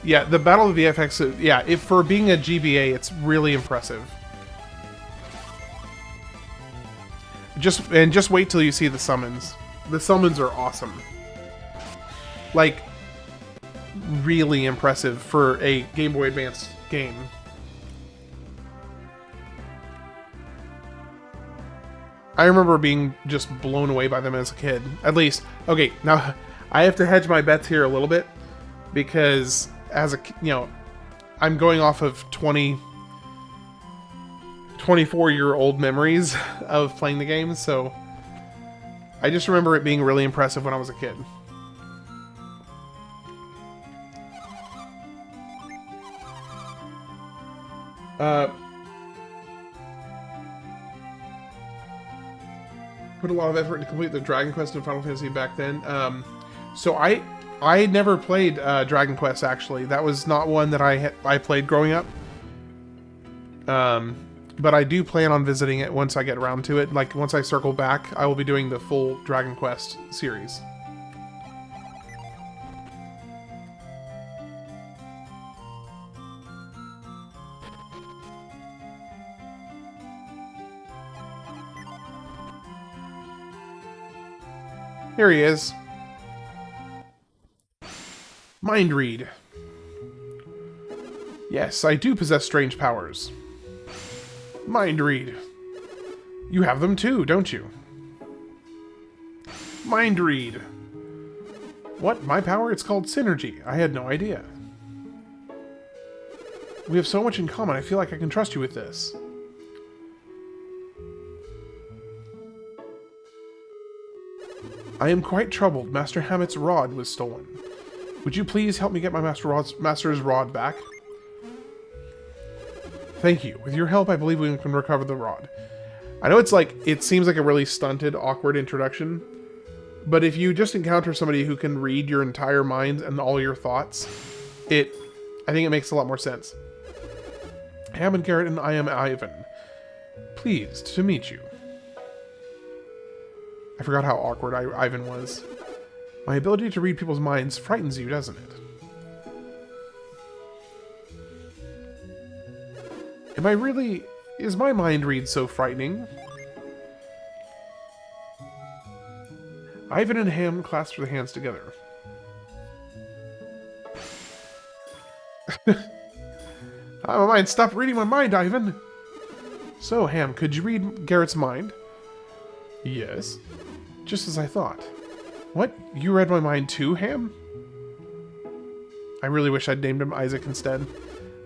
Yeah, the Battle of the VFX, yeah, if for being a GBA, it's really impressive. Just wait till you see the summons. The summons are awesome. Like, really impressive for a Game Boy Advance game. I remember being just blown away by them as a kid. At least, okay, now I have to hedge my bets here a little bit because as a, I'm going off of 24-year-old memories of playing the game, so I just remember it being really impressive when I was a kid. Put a lot of effort to complete the Dragon Quest in Final Fantasy back then. So I never played Dragon Quest, actually. That was not one that I played growing up. But I do plan on visiting it once I get around to it. Like, once I circle back, I will be doing the full Dragon Quest series. Here he is. Mind read. Yes, I do possess strange powers. Mind read. You have them too, don't you? Mind read. What? My power? It's called Psynergy. I had no idea. We have so much in common. I feel like I can trust you with this. I am quite troubled. Master Hammett's rod was stolen. Would you please help me get my master's rod back? Thank you. With your help, I believe we can recover the rod. I know it seems like a really stunted, awkward introduction, but if you just encounter somebody who can read your entire mind and all your thoughts, I think it makes a lot more sense. Ham and Garrett and I am Ivan. Pleased to meet you. I forgot how awkward Ivan was. My ability to read people's minds frightens you, doesn't it? Is my mind read so frightening? Ivan and Ham clasp their hands together. My mind, stop reading my mind, Ivan! So, Ham, could you read Garrett's mind? Yes. Just as I thought. What? You read my mind too, Ham? I really wish I'd named him Isaac instead.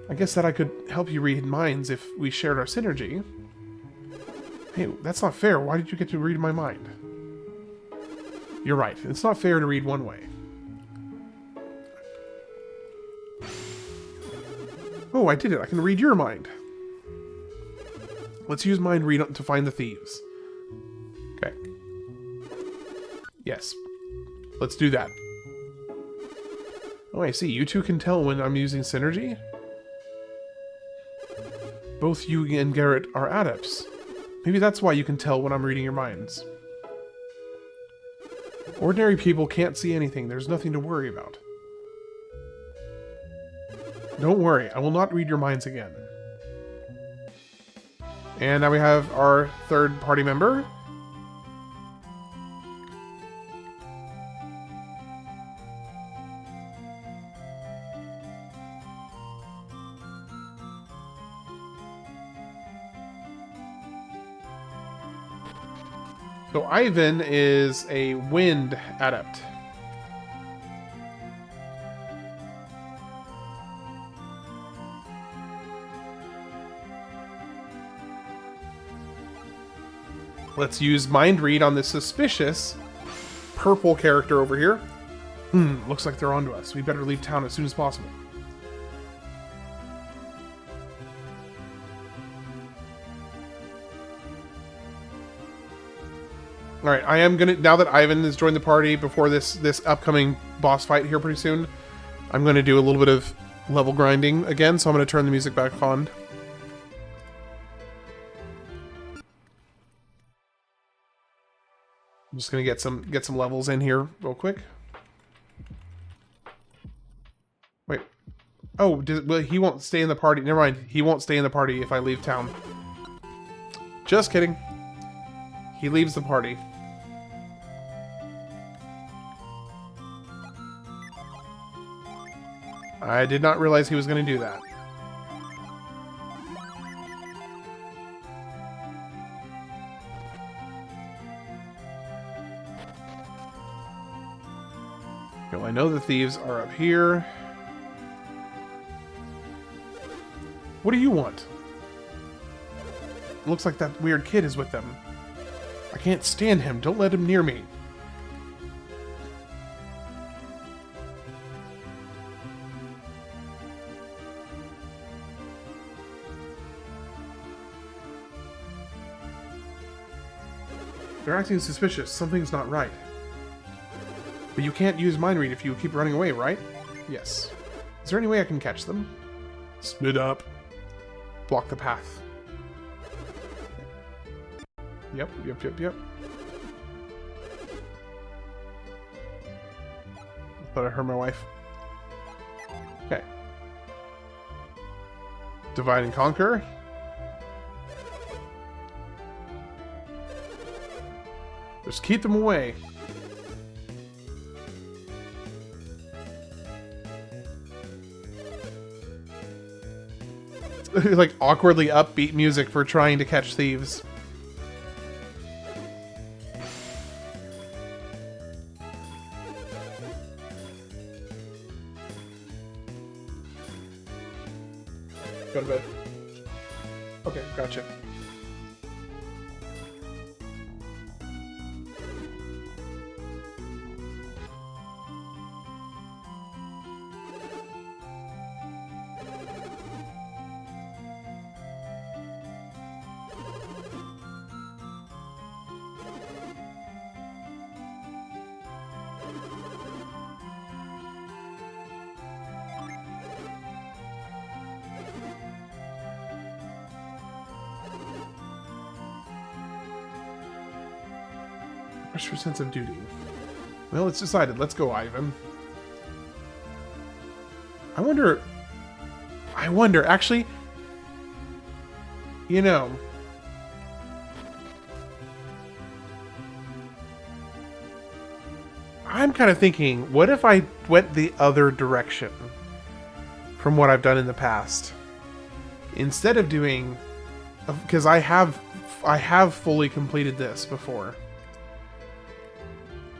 I guess that I could help you read minds if we shared our synergy. Hey, that's not fair. Why did you get to read my mind? You're right. It's not fair to read one way. Oh, I did it. I can read your mind. Let's use mind read to find the thieves. Okay. Yes. Let's do that. Oh, I see. You two can tell when I'm using synergy? Both you and Garrett are adepts. Maybe that's why you can tell when I'm reading your minds. Ordinary people can't see anything. There's nothing to worry about. Don't worry. I will not read your minds again. And now we have our third party member. So Ivan is a wind adept. Let's use Mind Read on this suspicious purple character over here. Looks like they're onto us. We better leave town as soon as possible. Alright, I am gonna, now that Ivan has joined the party before this upcoming boss fight here pretty soon, I'm gonna do a little bit of level grinding again, so I'm gonna turn the music back on. I'm just gonna get some levels in here real quick. Wait. Oh, well, he won't stay in the party. Never mind. He won't stay in the party if I leave town. Just kidding. He leaves the party. I did not realize he was going to do that. Well, I know the thieves are up here. What do you want? It looks like that weird kid is with them. I can't stand him. Don't let him near me. They're acting suspicious. Something's not right. But you can't use Mind Read if you keep running away, right? Yes. Is there any way I can catch them? Split up. Block the path. Yep. I thought I heard my wife. Okay. Divide and conquer. Just keep them away. Like awkwardly upbeat music for trying to catch thieves. Go to bed. Okay, gotcha. Where's your sense of duty? Well, it's decided. Let's go, Ivan. I wonder, actually, you know, I'm kind of thinking, what if I went the other direction from what I've done in the past? Instead of doing, because I have fully completed this before.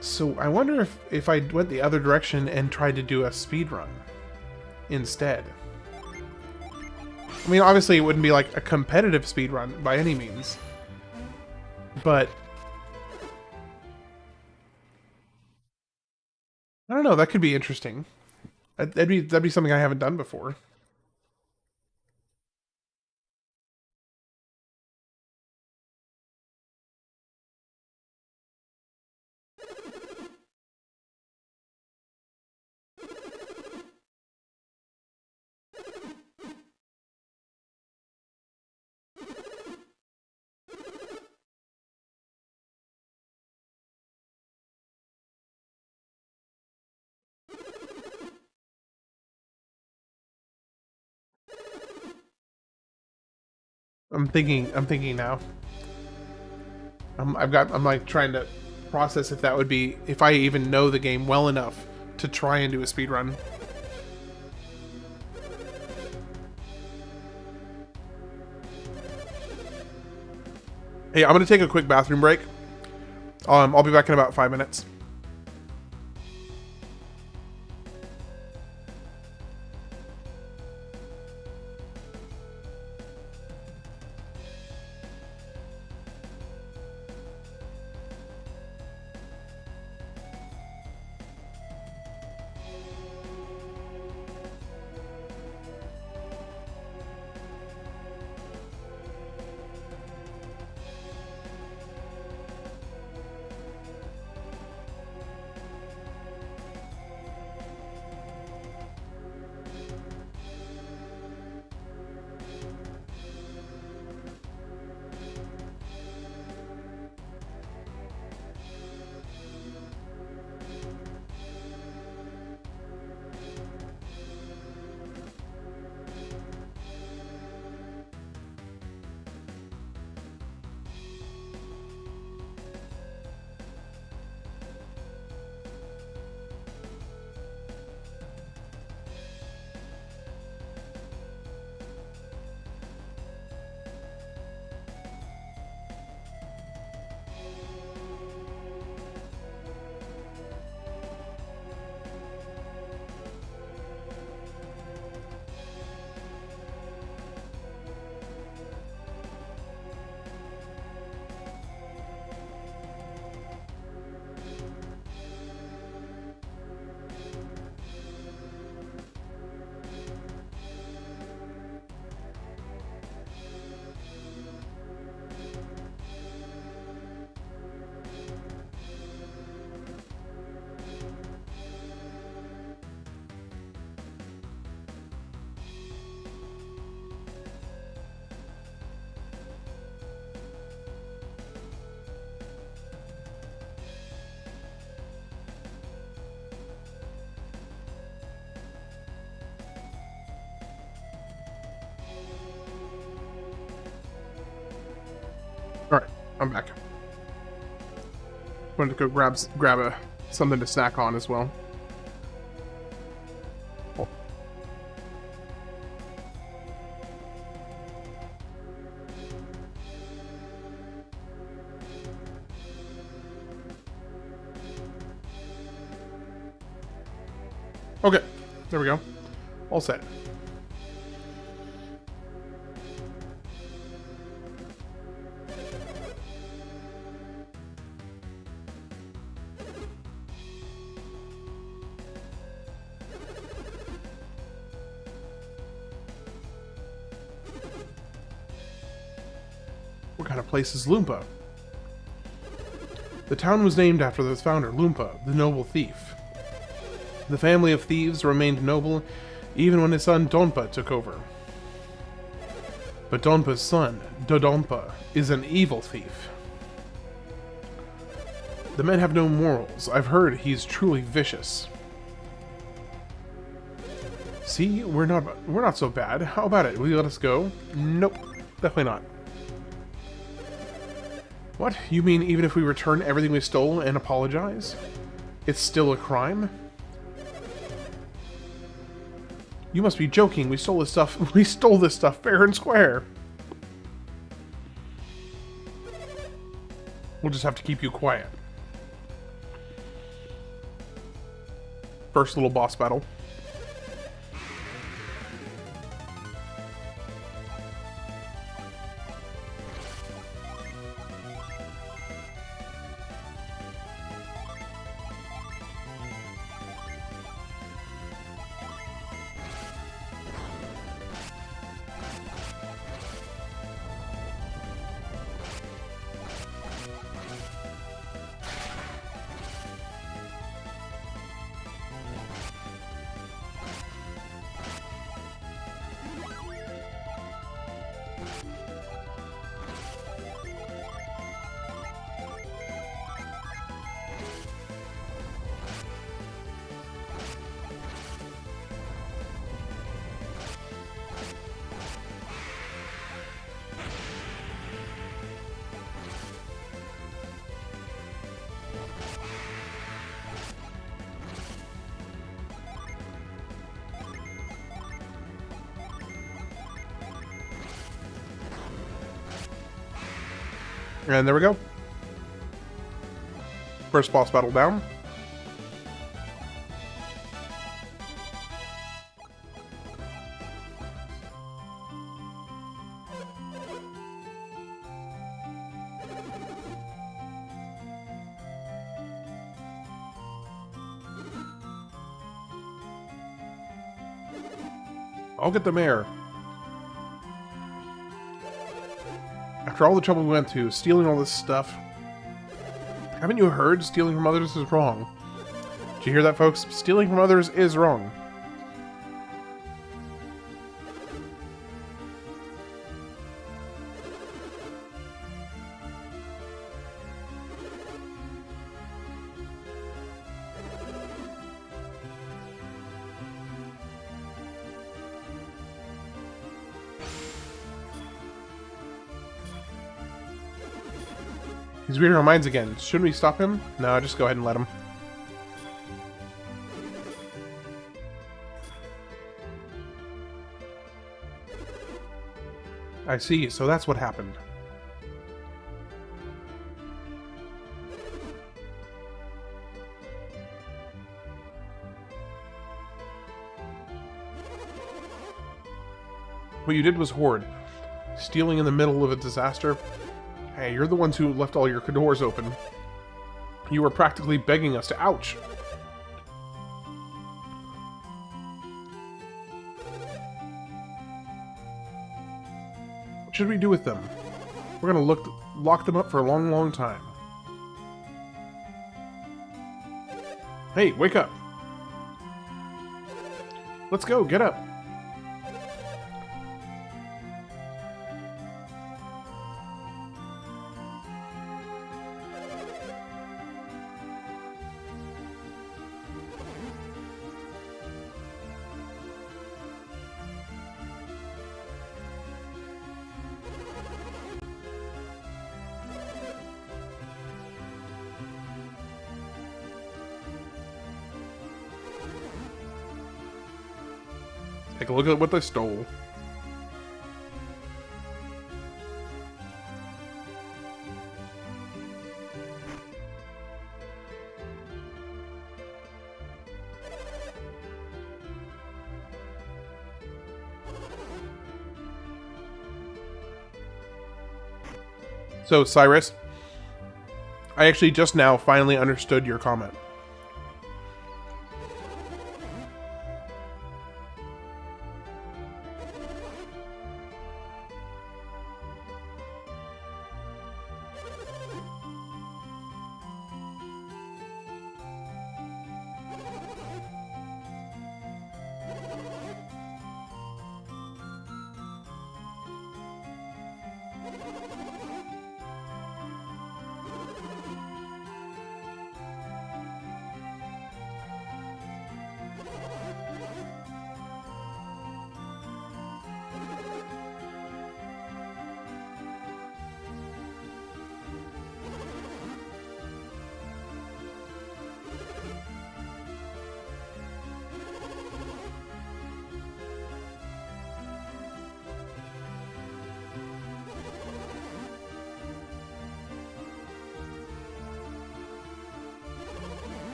So I wonder if I went the other direction and tried to do a speed run instead. I mean, obviously it wouldn't be like a competitive speed run by any means, but I don't know. That could be interesting. That'd be something I haven't done before. I'm thinking now. I'm like trying to process if that would be, if I even know the game well enough to try and do a speed run. Hey, I'm gonna take a quick bathroom break. I'll be back in about 5 minutes. All right, I'm back. Wanted to go grab something to snack on as well. Oh. Okay, there we go. All set. What kind of place is Loompa? The town was named after the founder, Loompa, the noble thief. The family of thieves remained noble even when his son Donpa took over. But Donpa's son, Dodonpa, is an evil thief. The men have no morals. I've heard he's truly vicious. See, we're not so bad. How about it? Will you let us go? Nope, definitely not. What? You mean even if we return everything we stole and apologize? It's still a crime? You must be joking. We stole this stuff. We stole this stuff fair and square. We'll just have to keep you quiet. First little boss battle. And there we go. First boss battle down. I'll get the mayor. After all the trouble we went to, stealing all this stuff. Haven't you heard? Stealing from others is wrong. Did you hear that, folks? Stealing from others is wrong. He's reading our minds again. Shouldn't we stop him? No, just go ahead and let him. I see, so that's what happened. What you did was horrid. Stealing in the middle of a disaster. Hey, you're the ones who left all your doors open. You were practically begging us to ouch. What should we do with them? We're gonna lock them up for a long, long time. Hey, wake up. Let's go, get up. Take a look at what they stole. So, Cyrus, I actually just now finally understood your comment.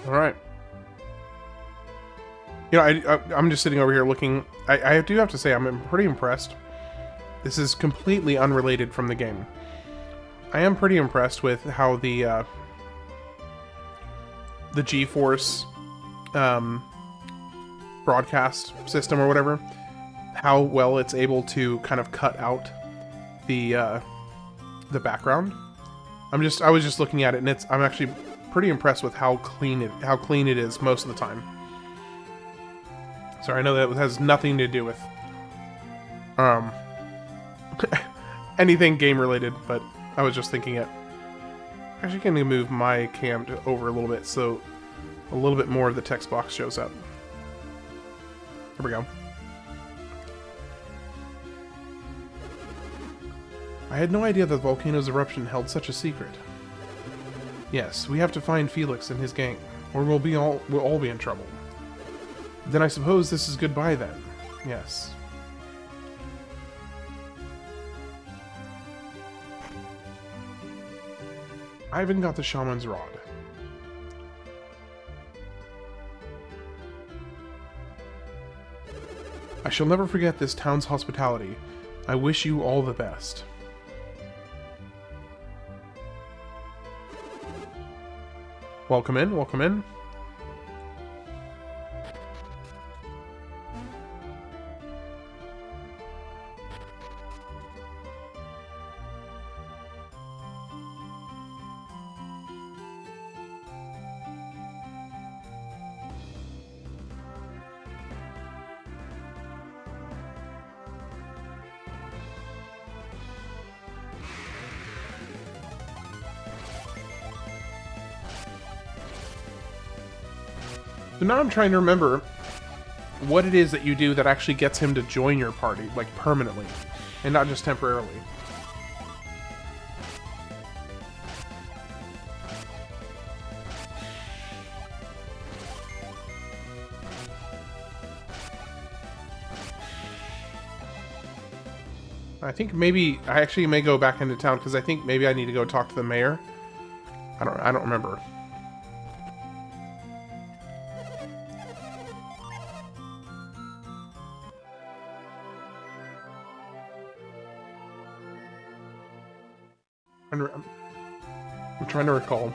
All right. You know, I'm just sitting over here looking. I do have to say, I'm pretty impressed. This is completely unrelated from the game. I am pretty impressed with how the GeForce broadcast system or whatever, how well it's able to kind of cut out the background. I was just looking at it, and I'm actually pretty impressed with how clean it is most of the time. Sorry, I know that has nothing to do with anything game related, but I was just thinking it. Actually, going to move my cam over a little bit so a little bit more of the text box shows up. Here we go. I had no idea that the volcano's eruption held such a secret. Yes, we have to find Felix and his gang, or we'll all be in trouble. Then I suppose this is goodbye then. Yes. I even got the shaman's rod. I shall never forget this town's hospitality. I wish you all the best. Welcome in, welcome in. So now I'm trying to remember what it is that you do that actually gets him to join your party, like permanently, and not just temporarily. I think maybe I actually may go back into town because I think maybe I need to go talk to the mayor. I don't remember. I'm trying to recall.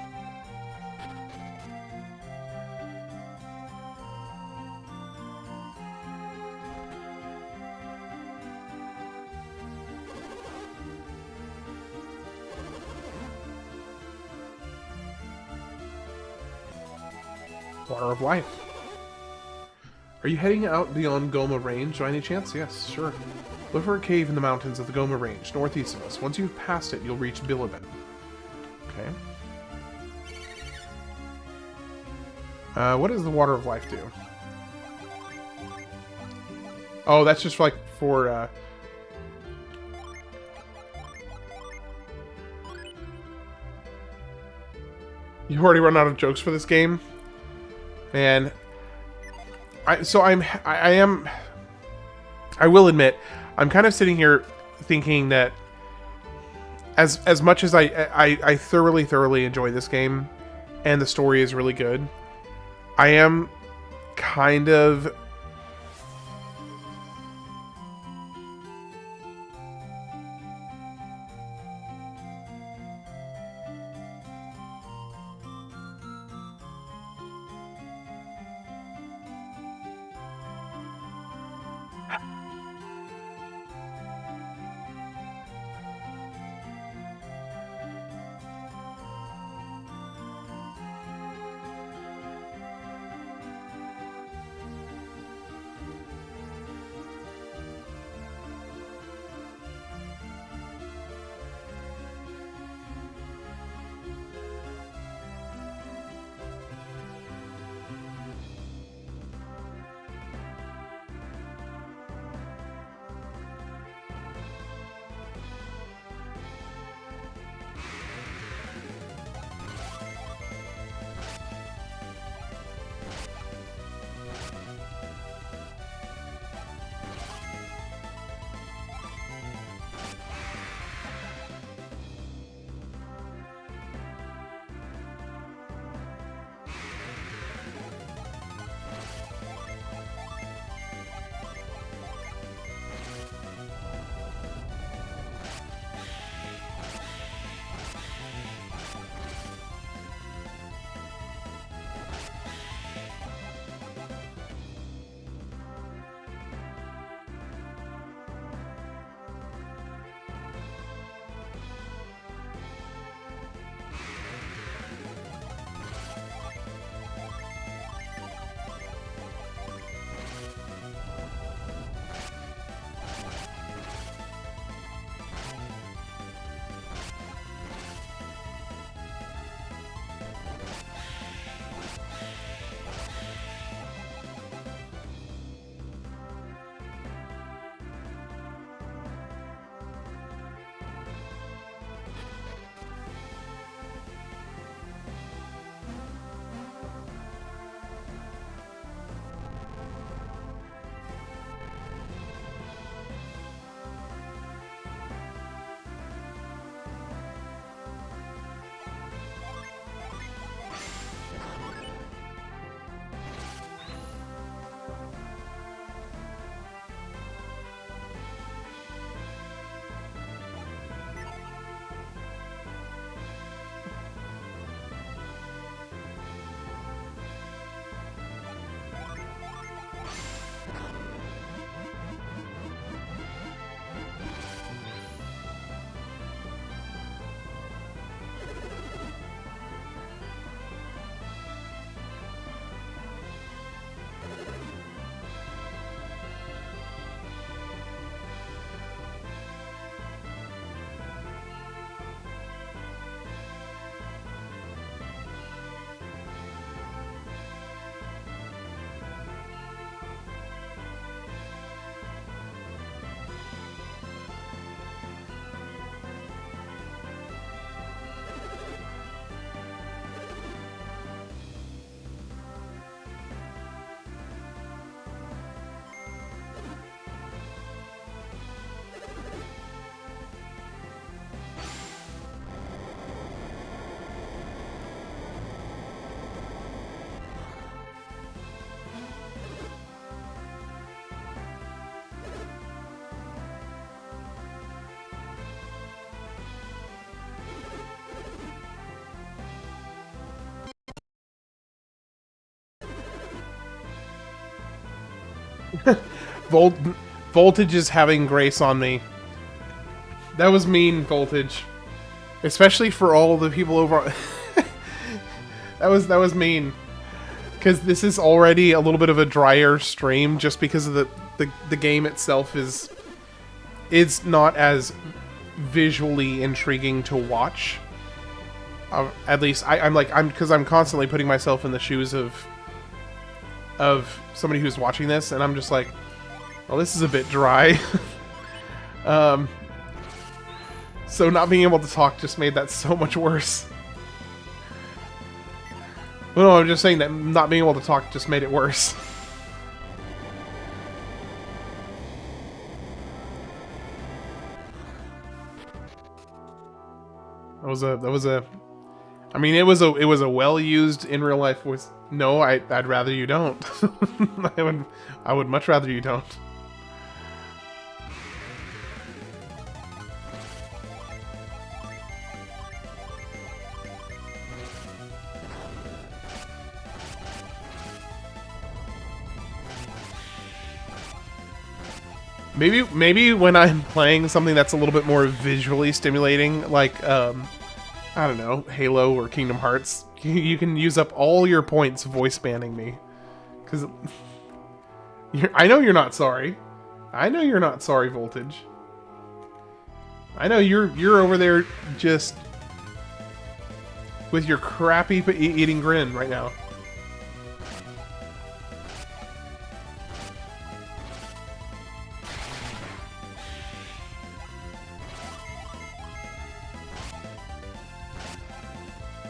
Water of Life. Are you heading out beyond Goma Range by any chance? Yes, sure. Look for a cave in the mountains of the Goma Range, northeast of us. Once you've passed it, you'll reach Bilibin. Okay. What does the Water of Life do? Oh, that's just like for, You've already run out of jokes for this game? Man. I will admit, I'm kind of sitting here thinking that as much as I thoroughly enjoy this game, and the story is really good, I am kind of Volt Voltage is having grace on me. That was mean, Voltage. Especially for all the people over. that was mean. Because this is already a little bit of a drier stream, just because of the game itself is not as visually intriguing to watch. At least I'm constantly putting myself in the shoes of somebody who's watching this, and I'm just like, well, this is a bit dry. So not being able to talk just made that so much worse. Well, no, I'm just saying that not being able to talk just made it worse. That was a I mean, it was a well used in real life voice. No, I'd rather you don't. I would much rather you don't. Maybe when I'm playing something that's a little bit more visually stimulating, like I don't know, Halo or Kingdom Hearts, you can use up all your points voice banning me, because I know you're not sorry. I know you're not sorry, Voltage. I know you're over there just with your crappy eating grin right now.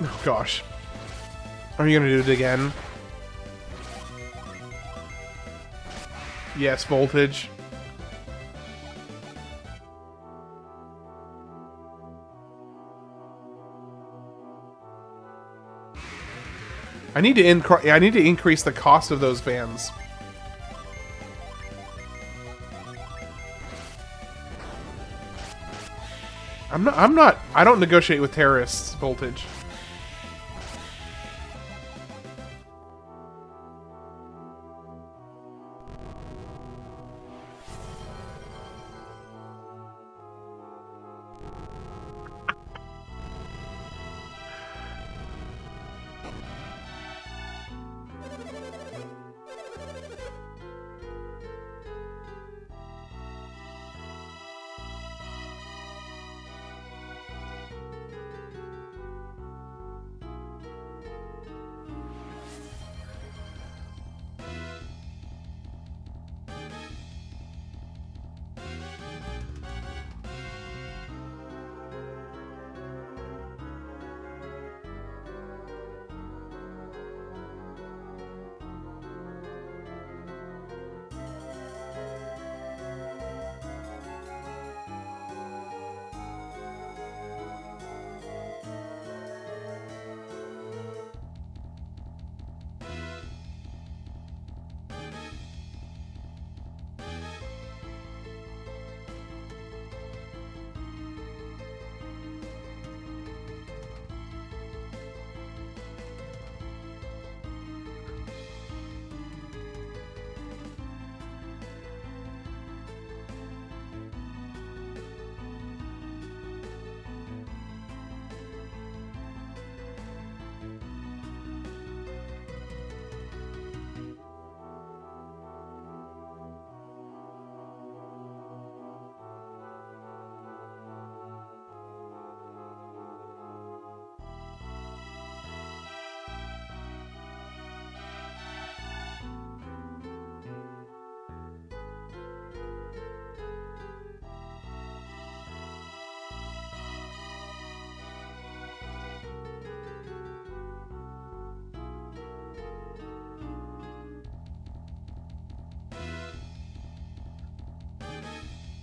Oh gosh. Are you gonna do it again? Yes, Voltage. I need to increase the cost of those vans. I don't negotiate with terrorists, Voltage.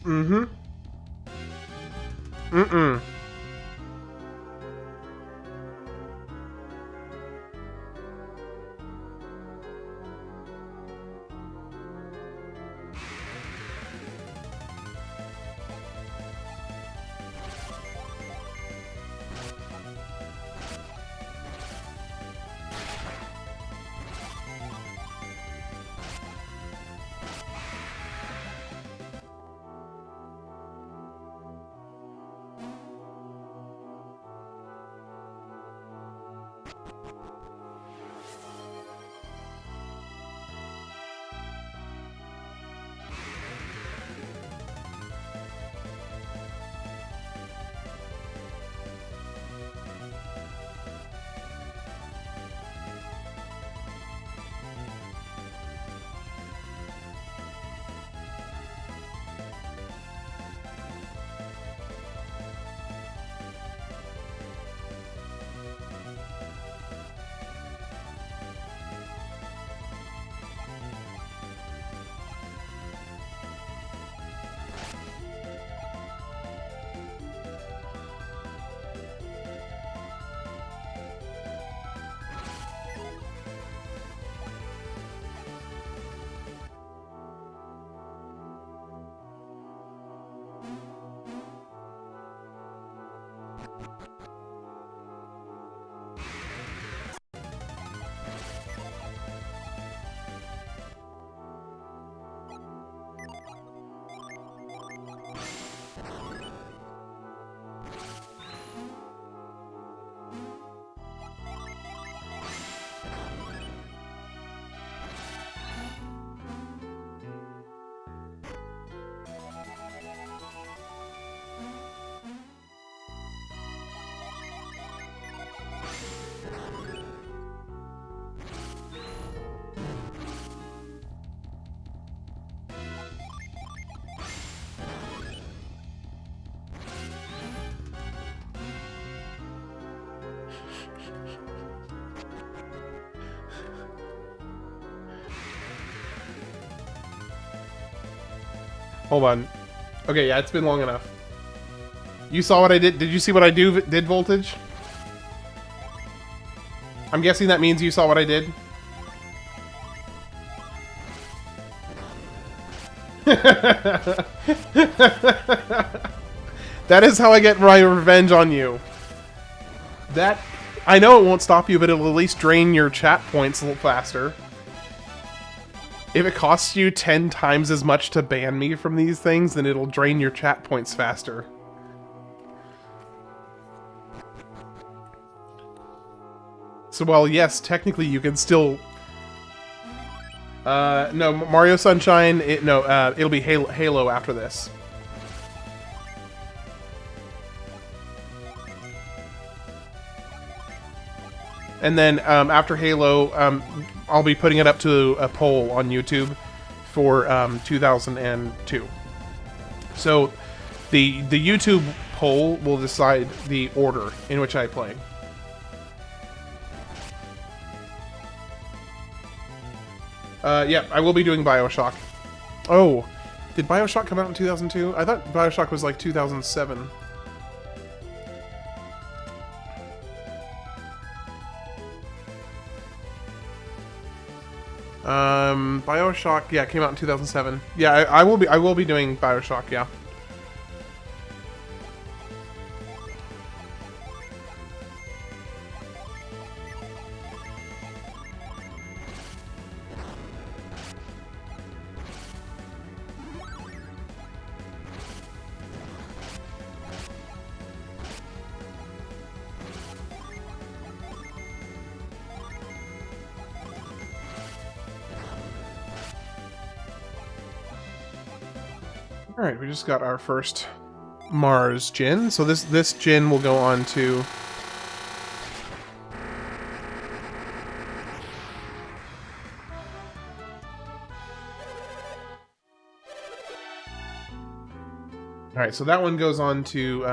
Mm-hmm. Mm-mm. Hold on. Okay, yeah, it's been long enough. You saw what I did? Did you see what I did, Voltage? I'm guessing that means you saw what I did. That is how I get my revenge on you. That... I know it won't stop you, but it'll at least drain your chat points a little faster. If it costs you 10 times as much to ban me from these things, then it'll drain your chat points faster. So, well, yes, technically you can still... no, Mario Sunshine, it'll be Halo after this. And then after Halo, I'll be putting it up to a poll on YouTube for 2002. So the YouTube poll will decide the order in which I play. Yeah, I will be doing BioShock. Oh, did BioShock come out in 2002? I thought BioShock was like 2007. BioShock, yeah, came out in 2007. Yeah, I will be doing BioShock, yeah. Alright, we just got our first Mars Djinn. So this Djinn will go on to... Alright, so that one goes on to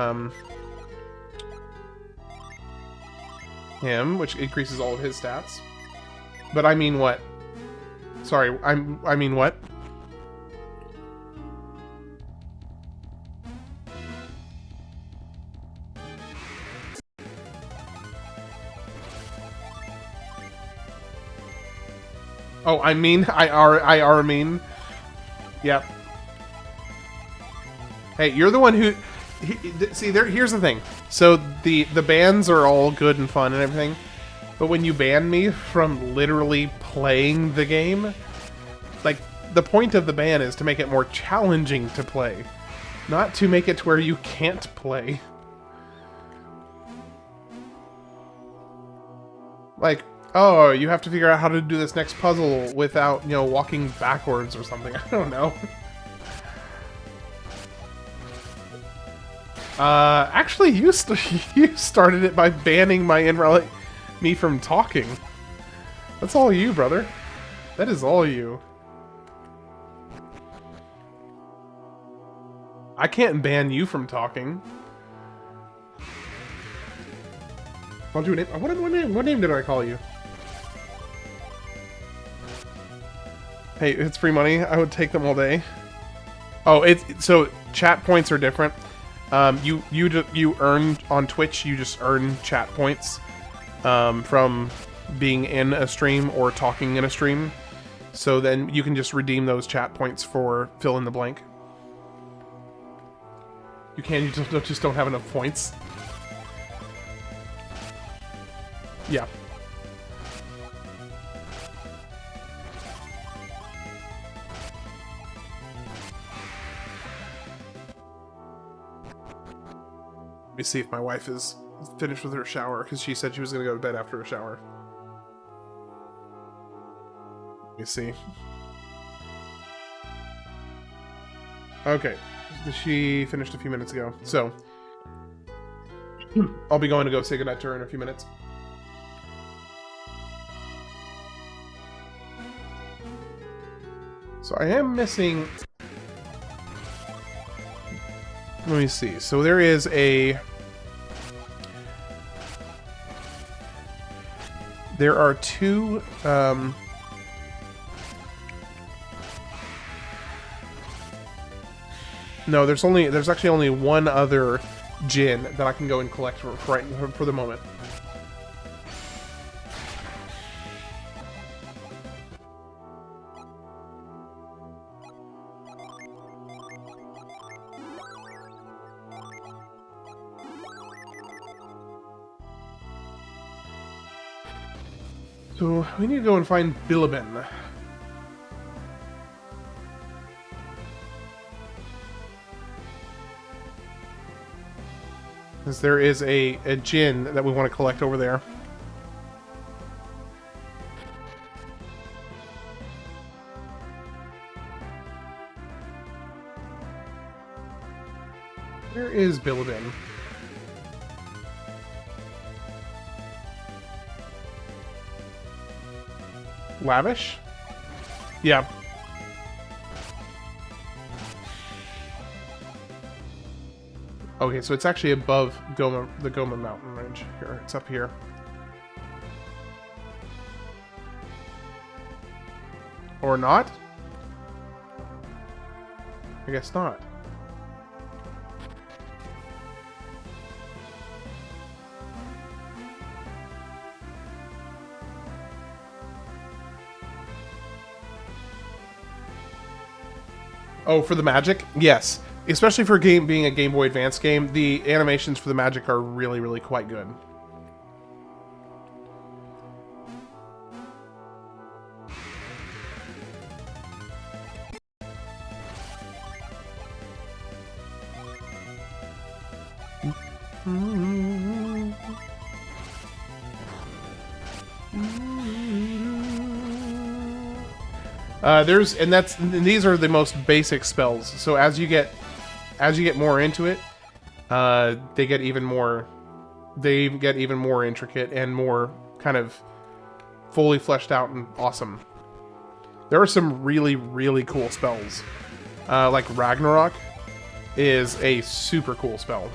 him, which increases all of his stats. But I mean what? Sorry, I mean what? Oh, I mean, I mean. Yep. Hey, you're the one who... see, here's the thing. So, the bans are all good and fun and everything, but when you ban me from literally playing the game, like, the point of the ban is to make it more challenging to play, not to make it to where you can't play. Like... oh, you have to figure out how to do this next puzzle without, walking backwards or something. I don't know. Actually, you started it by banning me from talking. That's all you, brother. That is all you. I can't ban you from talking. I'll do a name. What name did I call you? Hey, it's free money. I would take them all day. Oh, so chat points are different. You earn on Twitch. You just earn chat points from being in a stream or talking in a stream. So then you can just redeem those chat points for fill in the blank. You can. You just don't have enough points. Yeah. Let me see if my wife is finished with her shower, because she said she was going to go to bed after a shower. Let me see. Okay. She finished a few minutes ago. So, I'll be going to go say goodnight to her in a few minutes. So I am missing... let me see. So there is a... there are two... No, there's actually only one other Djinn that I can go and collect for the moment. So we need to go and find Bilibin. Because there is a Djinn that we want to collect over there. Where is Bilibin? Lavish? Yeah. Okay, so it's actually above the Goma mountain range. Here, it's up here. Or not? I guess not. Oh, for the magic? Yes. Especially for being a Game Boy Advance game, the animations for the magic are really, really quite good. These are the most basic spells. So as you get more into it, they get even more intricate and more kind of fully fleshed out and awesome. There are some really, really cool spells. Like Ragnarok is a super cool spell.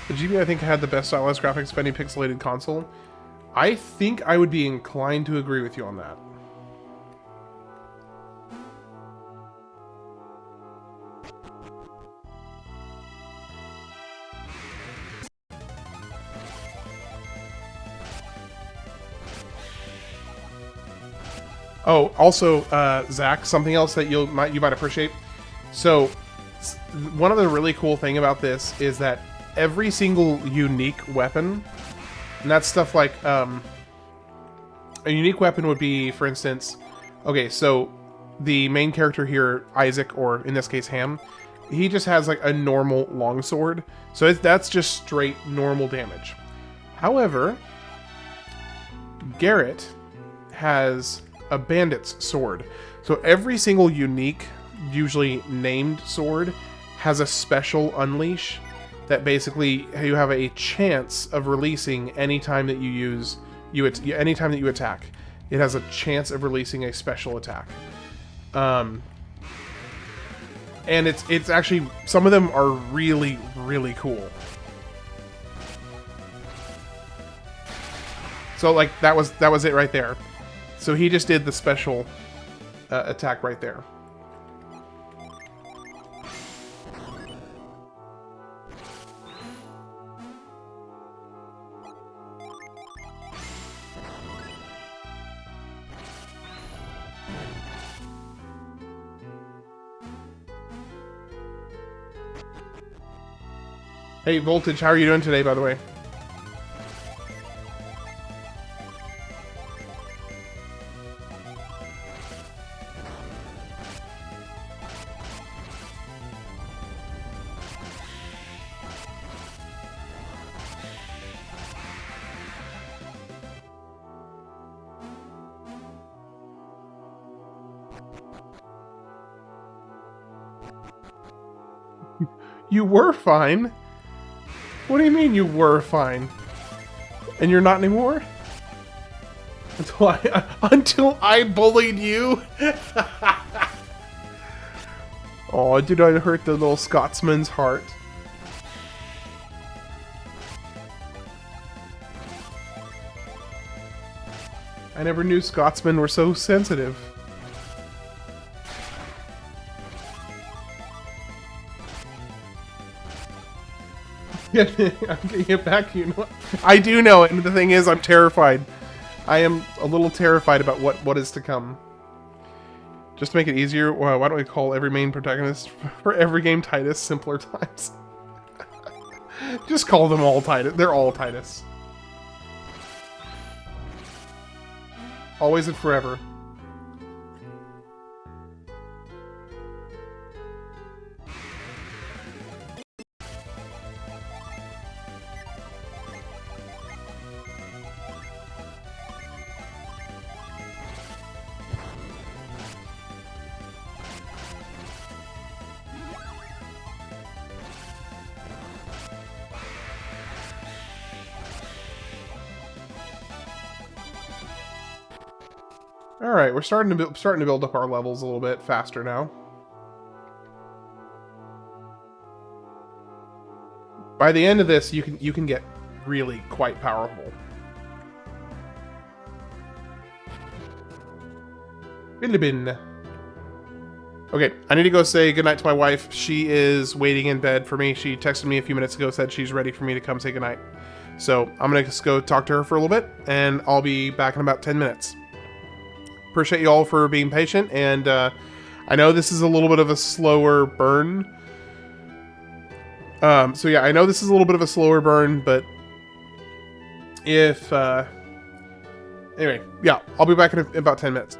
The GBA, I think, had the best stylized graphics of any pixelated console. I think I would be inclined to agree with you on that. Oh, also, Zach, something else that you might appreciate. So, one of the really cool thing about this is that every single unique weapon, and that's stuff like, a unique weapon would be, for instance, okay, so the main character here, Isaac, or in this case, Ham, he just has like a normal longsword, so that's just straight normal damage. However, Garrett has a bandit's sword, so every single unique, usually named sword has a special unleash that basically you have a chance of releasing anytime that anytime that you attack. It has a chance of releasing a special attack. And it's actually, some of them are really, really cool. So like that was it right there. So he just did the special attack right there. Hey, Voltage, how are you doing today, by the way? You were fine. What do you mean you were fine? And you're not anymore? Until I bullied you? Oh, did I hurt the little Scotsman's heart? I never knew Scotsmen were so sensitive. Yeah, I'm getting it back, you know. I do know it, and the thing is, I'm terrified. I am a little terrified about what is to come. Just to make it easier, why don't we call every main protagonist for every game Titus simpler times? Just call them all Titus. They're all Titus. Always and forever. All right, we're starting to build up our levels a little bit faster now. By the end of this, you can get really quite powerful. Bin. Okay, I need to go say goodnight to my wife. She is waiting in bed for me. She texted me a few minutes ago, said she's ready for me to come say goodnight. So I'm gonna just go talk to her for a little bit, and I'll be back in about 10 minutes. Appreciate you all for being patient, and I know this is a little bit of a slower burn. So yeah, I know this is a little bit of a slower burn, but if anyway, yeah, I'll be back in about 10 minutes.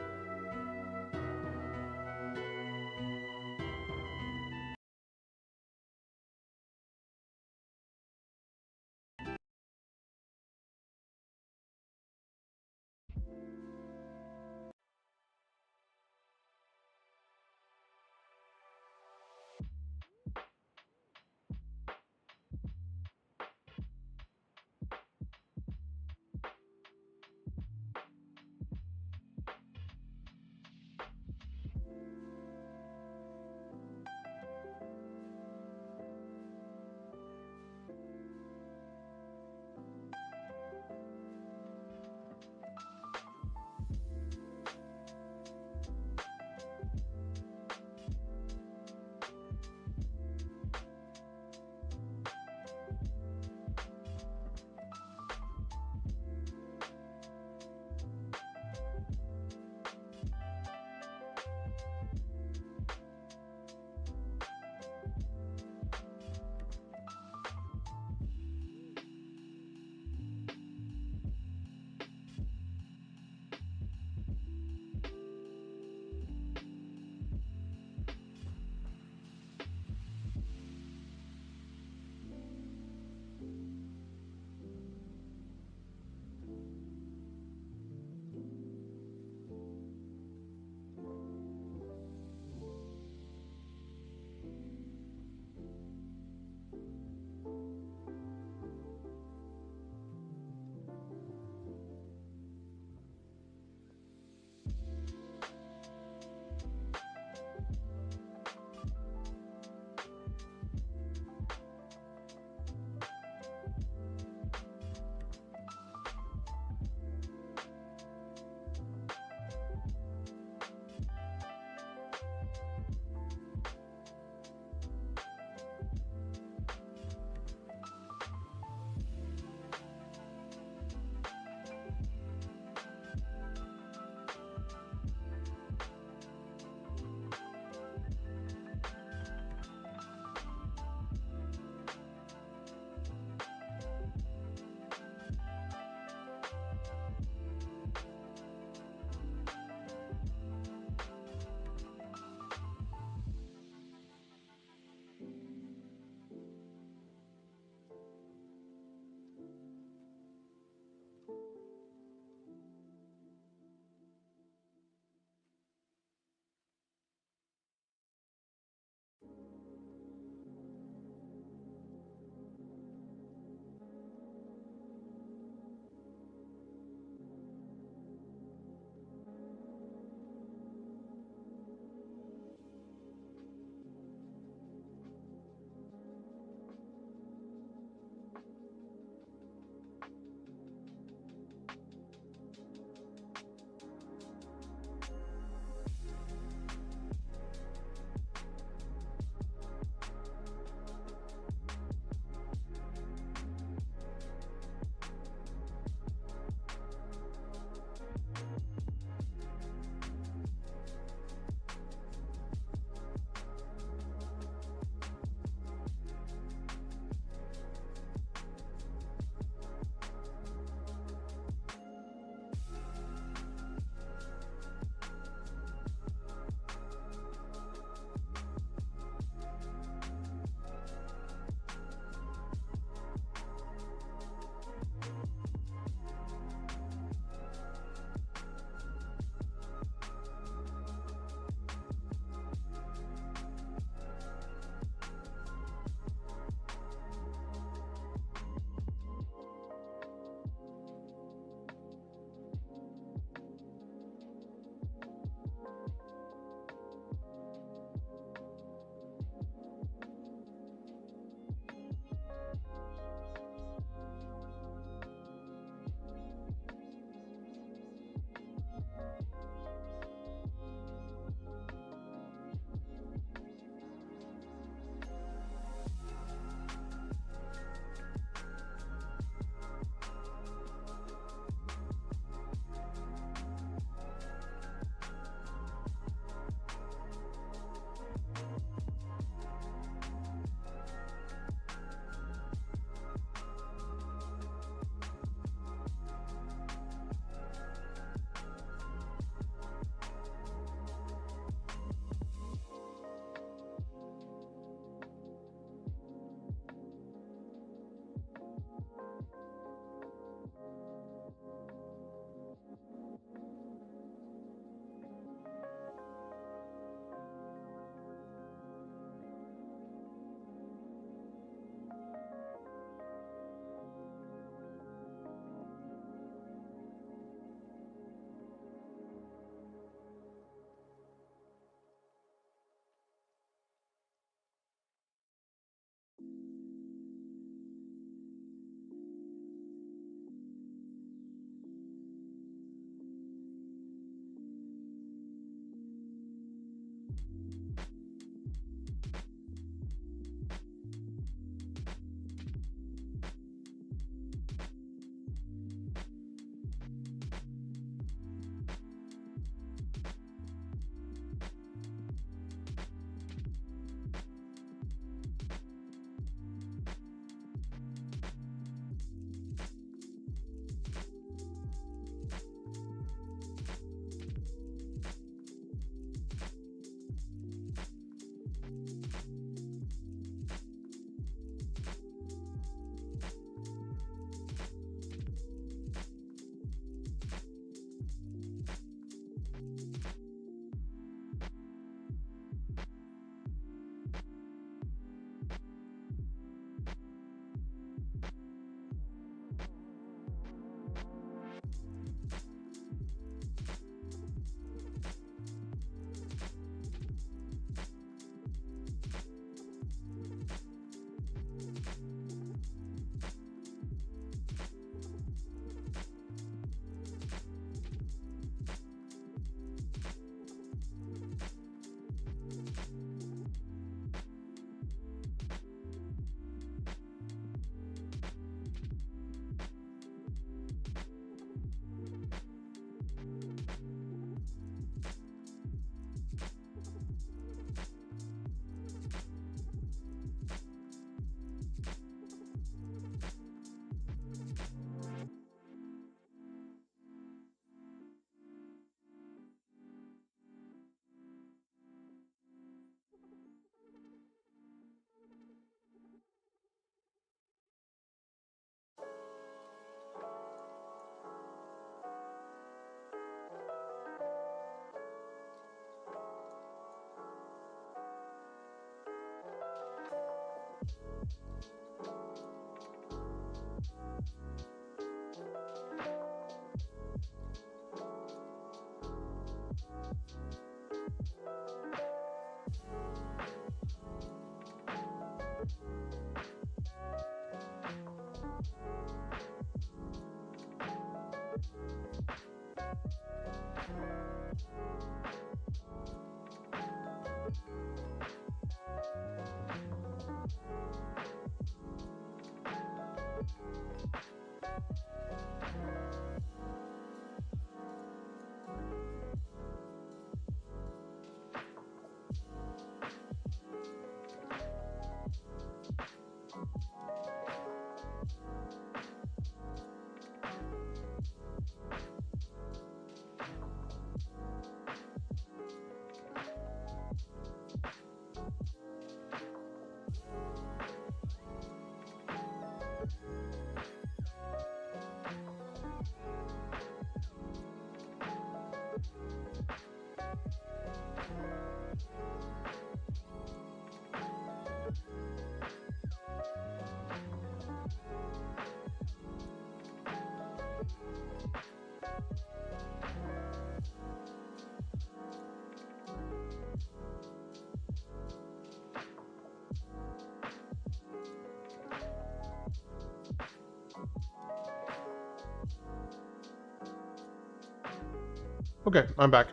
Okay, I'm back.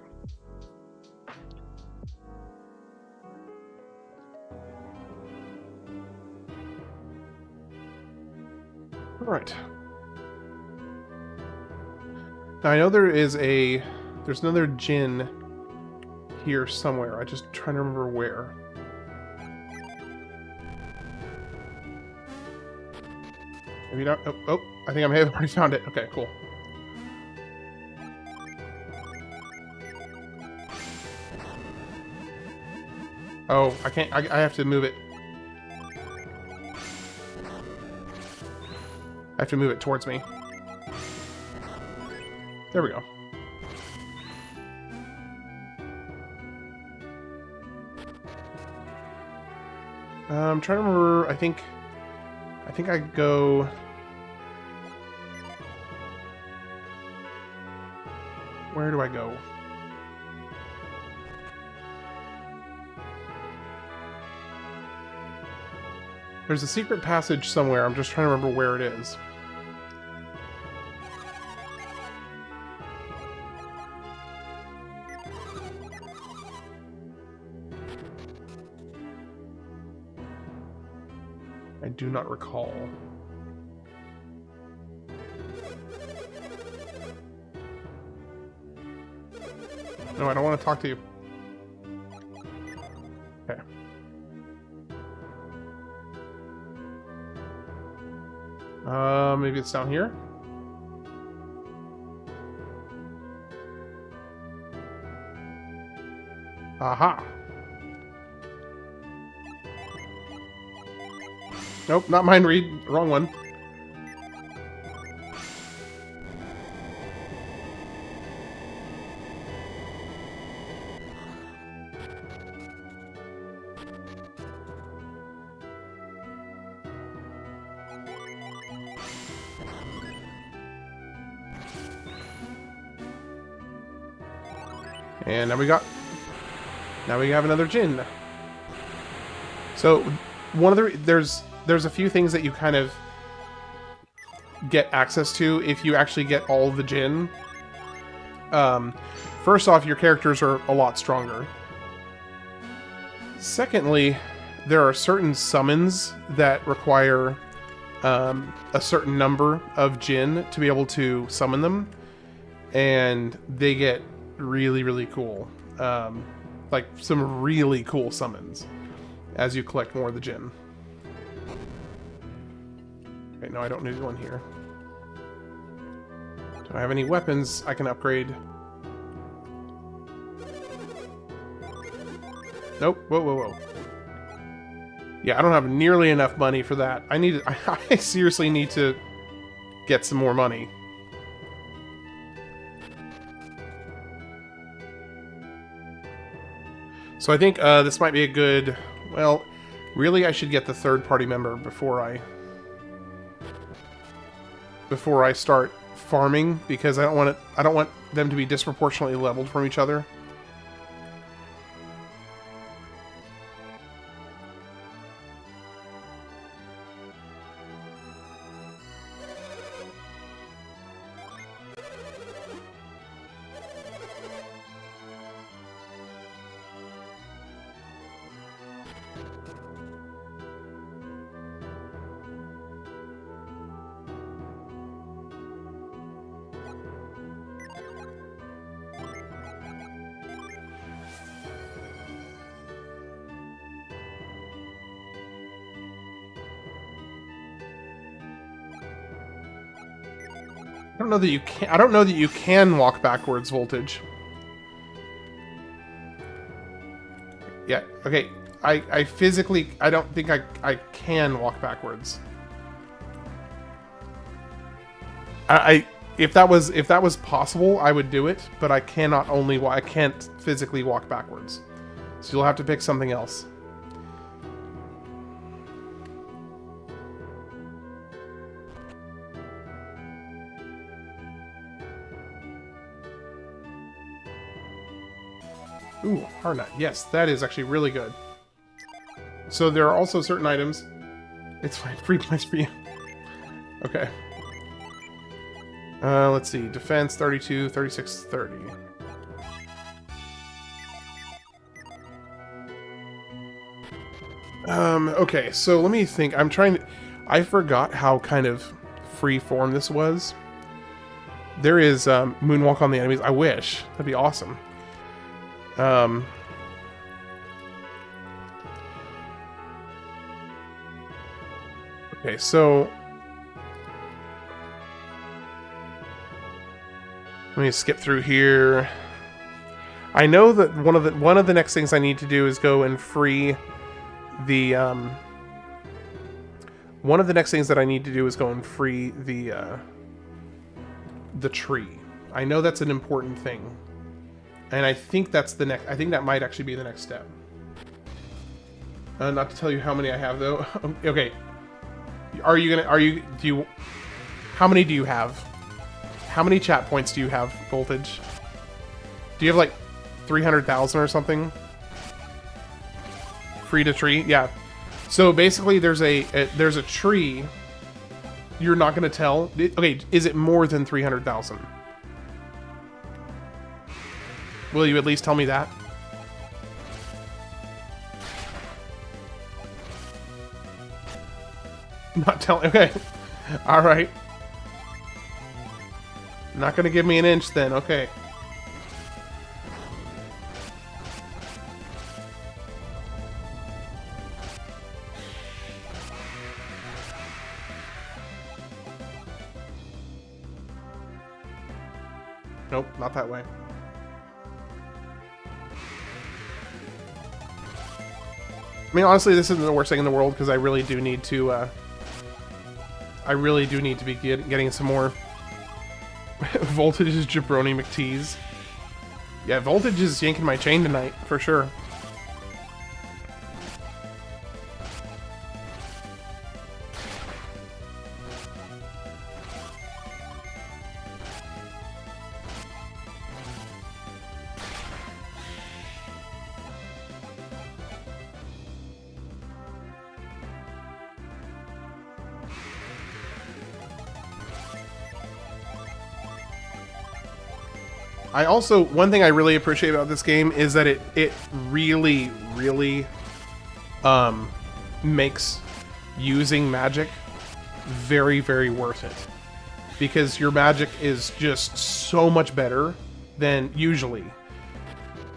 All right. Now I know there's another Djinn here somewhere. I just trying to remember where. Maybe not. Oh, I think I may have already found it. Okay, cool. Oh, I can't. I have to move it. I have to move it towards me. There we go. I'm trying to remember. I think I go. Where do I go? There's a secret passage somewhere. I'm just trying to remember where it is. do not recall. No, I don't want to talk to you. Okay. Maybe it's down here? Aha! Nope, not mind read. Wrong one. And now we have another Djinn. So one of the there's a few things that you kind of get access to if you actually get all of the Djinn. First off, your characters are a lot stronger. Secondly, there are certain summons that require a certain number of Djinn to be able to summon them, and they get really, really cool. Like some really cool summons as you collect more of the Djinn. Okay, no, I don't need one here. Do I have any weapons I can upgrade? Nope. Whoa, whoa, whoa. Yeah, I don't have nearly enough money for that. I seriously need to get some more money. So I think this might be a good... Well, really I should get the third-party member before I start farming, because I don't want them to be disproportionately leveled from each other. I don't know that you can walk backwards, Voltage. Yeah, okay. I physically, I don't think I can walk backwards. If that was possible, I would do it, but I can't physically walk backwards. So you'll have to pick something else. Ooh, hard nut. Yes, that is actually really good. So there are also certain items... It's fine. Free points for you. Okay. Let's see. Defense, 32, 36, 30. Okay, so let me think. I forgot how kind of free form this was. There is moonwalk on the enemies. I wish. That'd be awesome. Okay, so let me skip through here. I know that one of the next things I need to do is go and free the one of the next things that I need to do is go and free the tree. I know that's an important thing. And I think that's the next. I think that might actually be the next step. Not to tell you how many I have, though. Okay. How many do you have? How many chat points do you have, Voltage? Do you have like 300,000 or something? Free to tree? Yeah. So basically, there's a tree. You're not going to tell. Okay, is it more than 300,000? Will you at least tell me that? Not telling. Okay. All right. Not gonna give me an inch then. Okay. Nope, not that way. I mean, honestly, this isn't the worst thing in the world because I really do need to. Be getting some more Voltage's Jabroni McTees. Yeah, Voltage is yanking my chain tonight for sure. I also, one thing I really appreciate about this game is that it really, really makes using magic very, very worth it. Because your magic is just so much better than usually.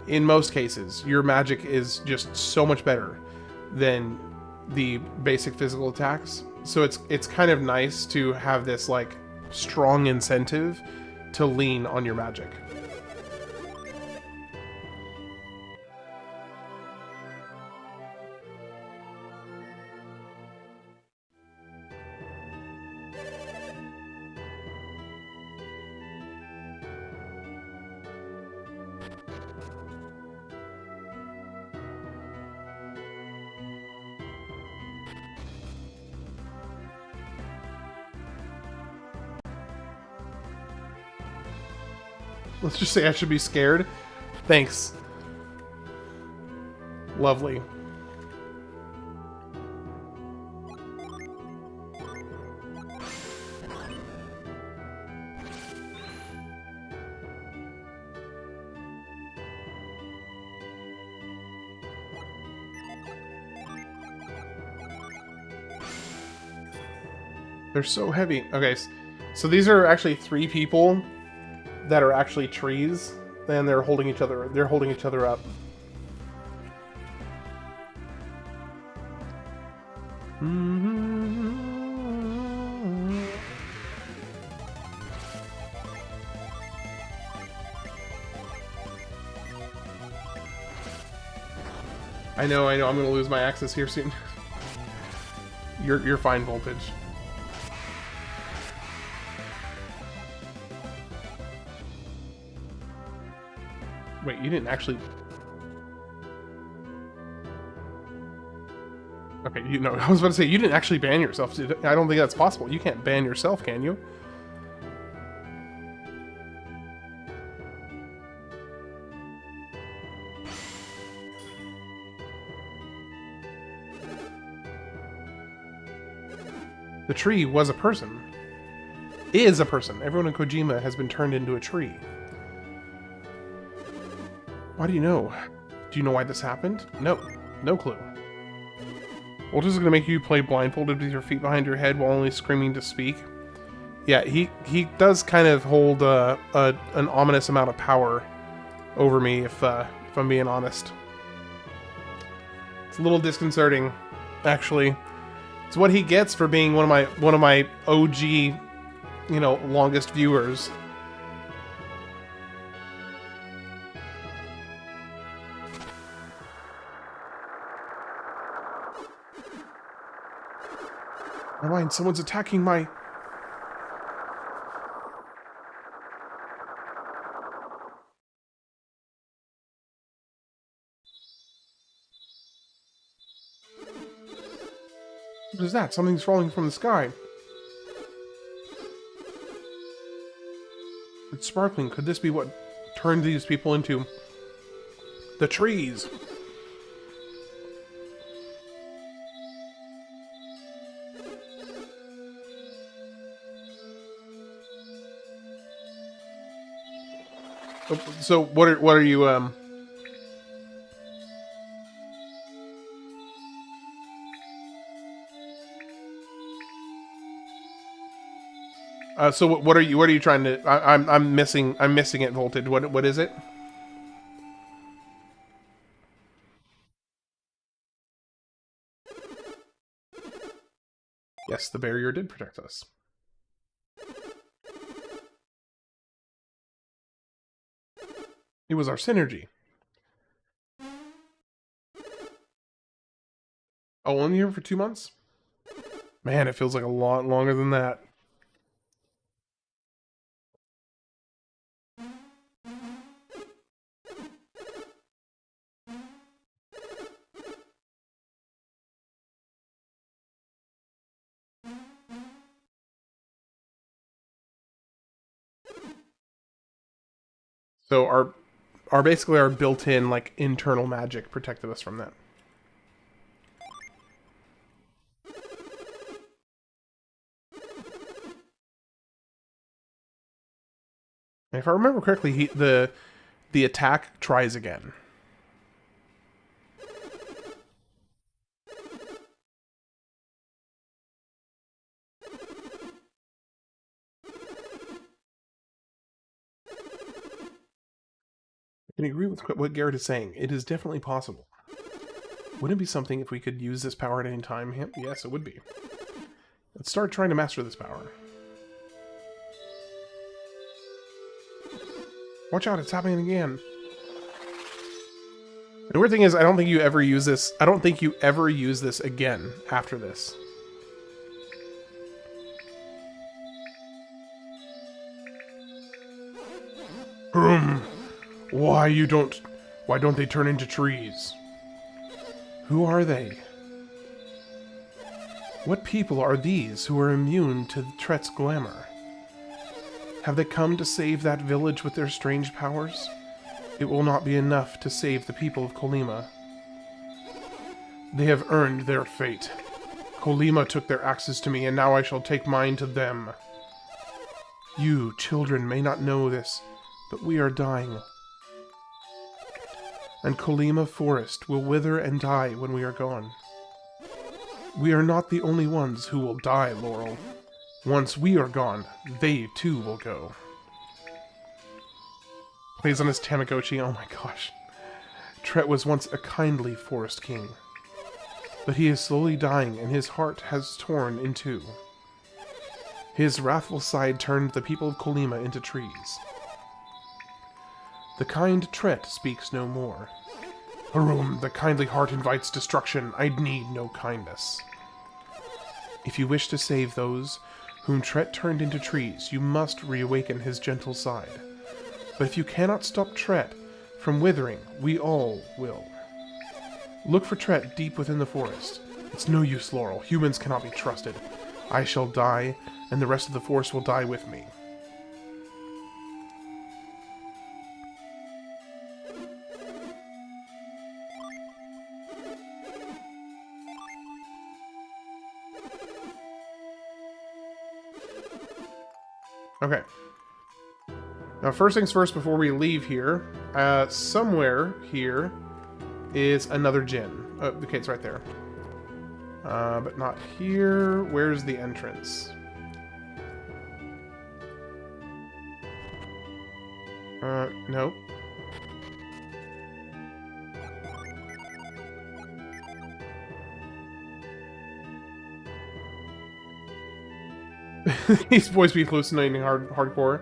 In most cases, your magic is just so much better than the basic physical attacks. So it's kind of nice to have this like strong incentive to lean on your magic. Let's just say I should be scared. Thanks. Lovely. They're so heavy. Okay, so these are actually 3 people that are actually trees, and they're holding each other. They're holding each other up. I know. I'm gonna lose my access here soon. You're fine, Voltage. Wait, you didn't actually... Okay, you know, I was about to say, you didn't actually ban yourself. I don't think that's possible. You can't ban yourself, can you? The tree was a person. Is a person. Everyone in Kojima has been turned into a tree. Why do you know? Do you know why this happened? No. No clue. Voltage is going to make you play blindfolded with your feet behind your head while only screaming to speak. Yeah, he does kind of hold an ominous amount of power over me, if I'm being honest. It's a little disconcerting, actually. It's what he gets for being one of my OG, you know, longest viewers. Never mind, someone's attacking my... What is that? Something's falling from the sky. It's sparkling. Could this be what turned these people into the trees? So what are you So what are you? What are you trying to? I'm missing. I'm missing it. Voltage. What is it? Yes, the barrier did protect us. It was our synergy. Oh, only here for 2 months? Man, it feels like a lot longer than that. So our basically our built-in like internal magic protected us from that. If I remember correctly, the attack tries again. I can agree with what Garrett is saying. It is definitely possible. Wouldn't it be something if we could use this power at any time? Yes, it would be. Let's start trying to master this power. Watch out, it's happening again. The weird thing is, I don't think you ever use this. I don't think you ever use this again after this. Why don't they turn into trees? Who are they? What people are these who are immune to Tret's glamour? Have they come to save that village with their strange powers? It will not be enough to save the people of Kolyma. They have earned their fate. Kolyma took their axes to me, and now I shall take mine to them. You, children, may not know this, but we are dying. And Kolyma Forest will wither and die when we are gone. We are not the only ones who will die, Laurel. Once we are gone, they too will go. Plays on his Tamagotchi. Oh my gosh. Tret was once a kindly forest king. But he is slowly dying, and his heart has torn in two. His wrathful side turned the people of Kolyma into trees. The kind Tret speaks no more. Harum, the kindly heart invites destruction. I need no kindness. If you wish to save those whom Tret turned into trees, you must reawaken his gentle side. But if you cannot stop Tret from withering, we all will. Look for Tret deep within the forest. It's no use, Laurel. Humans cannot be trusted. I shall die, and the rest of the forest will die with me. Okay. Now, first things first, before we leave here, somewhere here is another Djinn. Oh, okay, it's right there. But not here. Where's the entrance? Nope. These boys be hallucinating hardcore.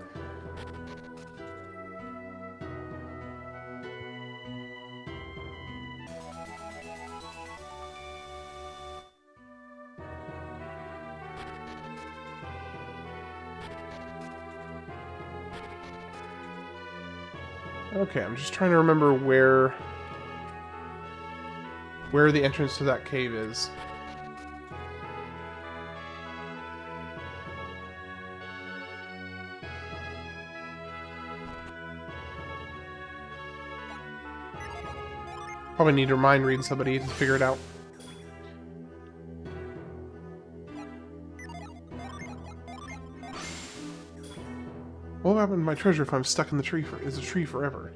Okay, I'm just trying to remember where the entrance to that cave is. Probably need to mind read somebody to figure it out. What will happen to my treasure if I'm stuck in the tree is a tree forever?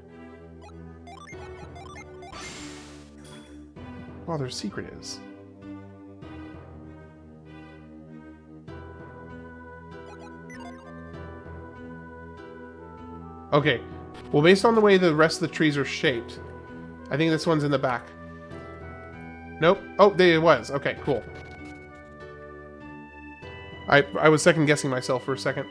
Well, their secret is. Okay. Well, based on the way the rest of the trees are shaped, I think this one's in the back. Nope. Oh, there it was. Okay, cool. I was second guessing myself for a second.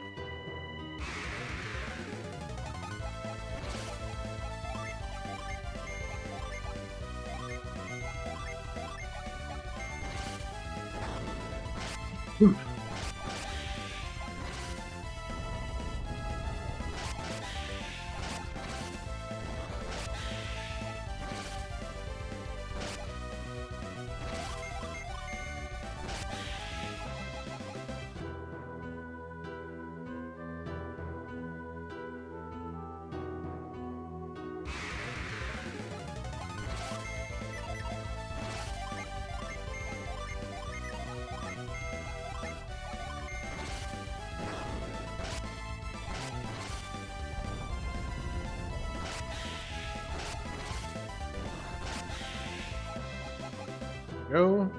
Go.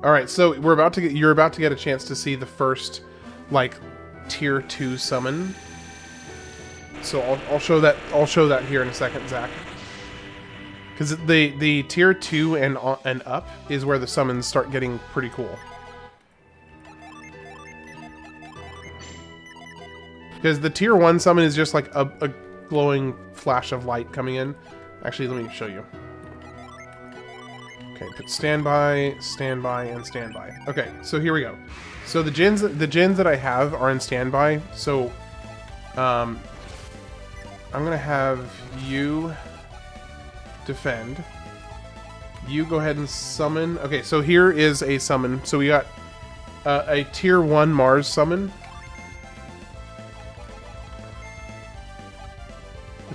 All right, so you're about to get a chance to see the first, like, tier 2 summon. So I'll show that here in a second, Zach. Because the tier 2 and up is where the summons start getting pretty cool. Because the tier 1 summon is just like a glowing flash of light coming in. Actually, let me show you. Okay, put standby, standby, and standby. Okay, so here we go. So the Djinns that I have are in standby. So I'm gonna have you defend. You go ahead and summon. Okay, so here is a summon. So we got a tier 1 Mars summon.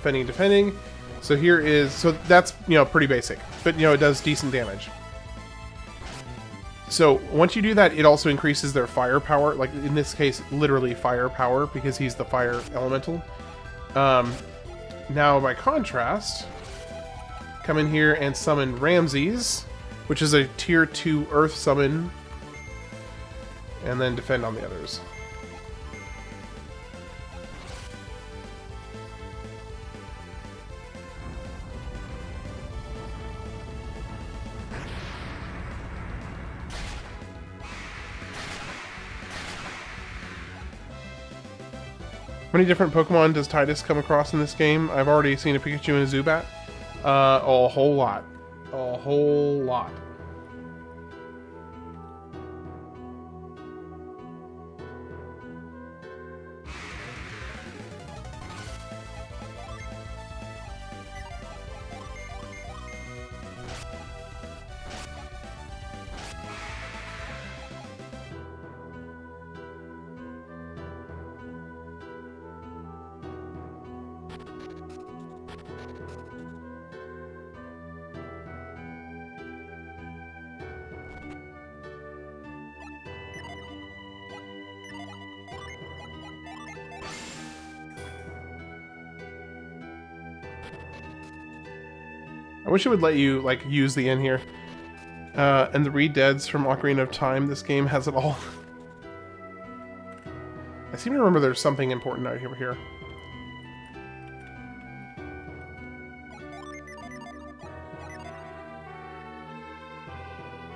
Defending. So here is, so that's, pretty basic, but it does decent damage. So once you do that, it also increases their firepower, like in this case, literally firepower, because he's the fire elemental. Now by contrast, come in here and summon Ramses, which is a tier 2 earth summon, and then defend on the others. How many different Pokemon does Tidus come across in this game? I've already seen a Pikachu and a Zubat. A whole lot. A whole lot. I wish it would let you, like, use the in here. And the Redeads from Ocarina of Time. This game has it all. I seem to remember there's something important out here.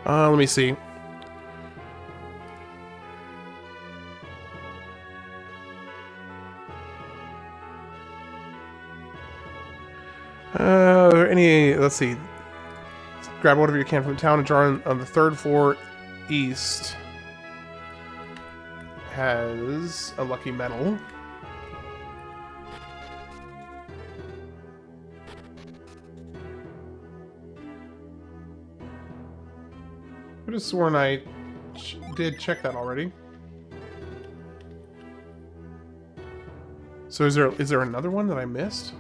Let me see. Let's see. Grab whatever you can from town. A jar on the 3rd floor east has a lucky medal. I could have sworn I did check that already. So is there another one that I missed?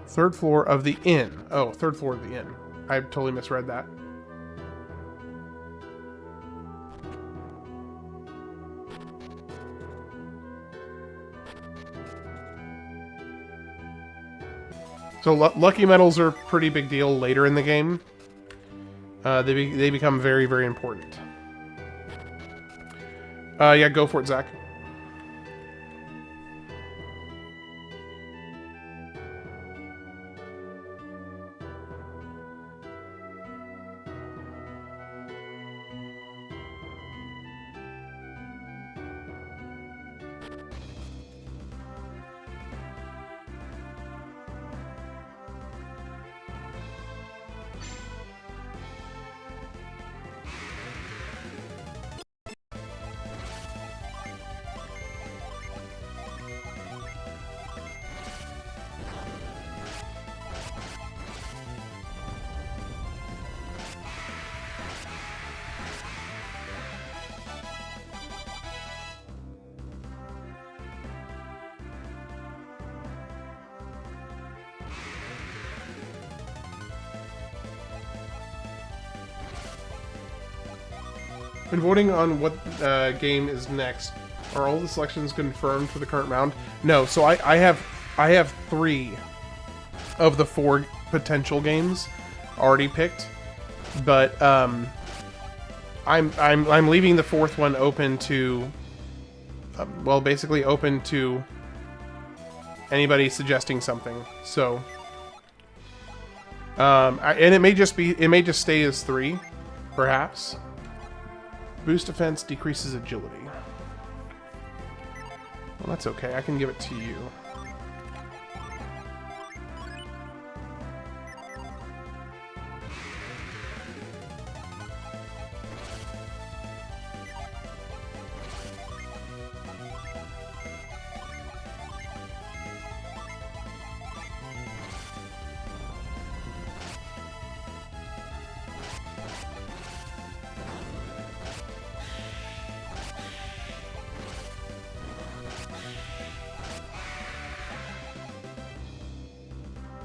3rd floor of the inn. Oh, 3rd floor of the inn. I totally misread that. So lucky medals are a pretty big deal later in the game. They become very, very important. Yeah, go for it, Zach. Been voting on what game is next. Are all the selections confirmed for the current round? No. So I have 3 of the 4 potential games already picked, but I'm leaving the 4th one open to, well, basically open to anybody suggesting something. So, and it may just stay as 3, perhaps. Boost defense, decreases agility. Well, that's okay. I can give it to you.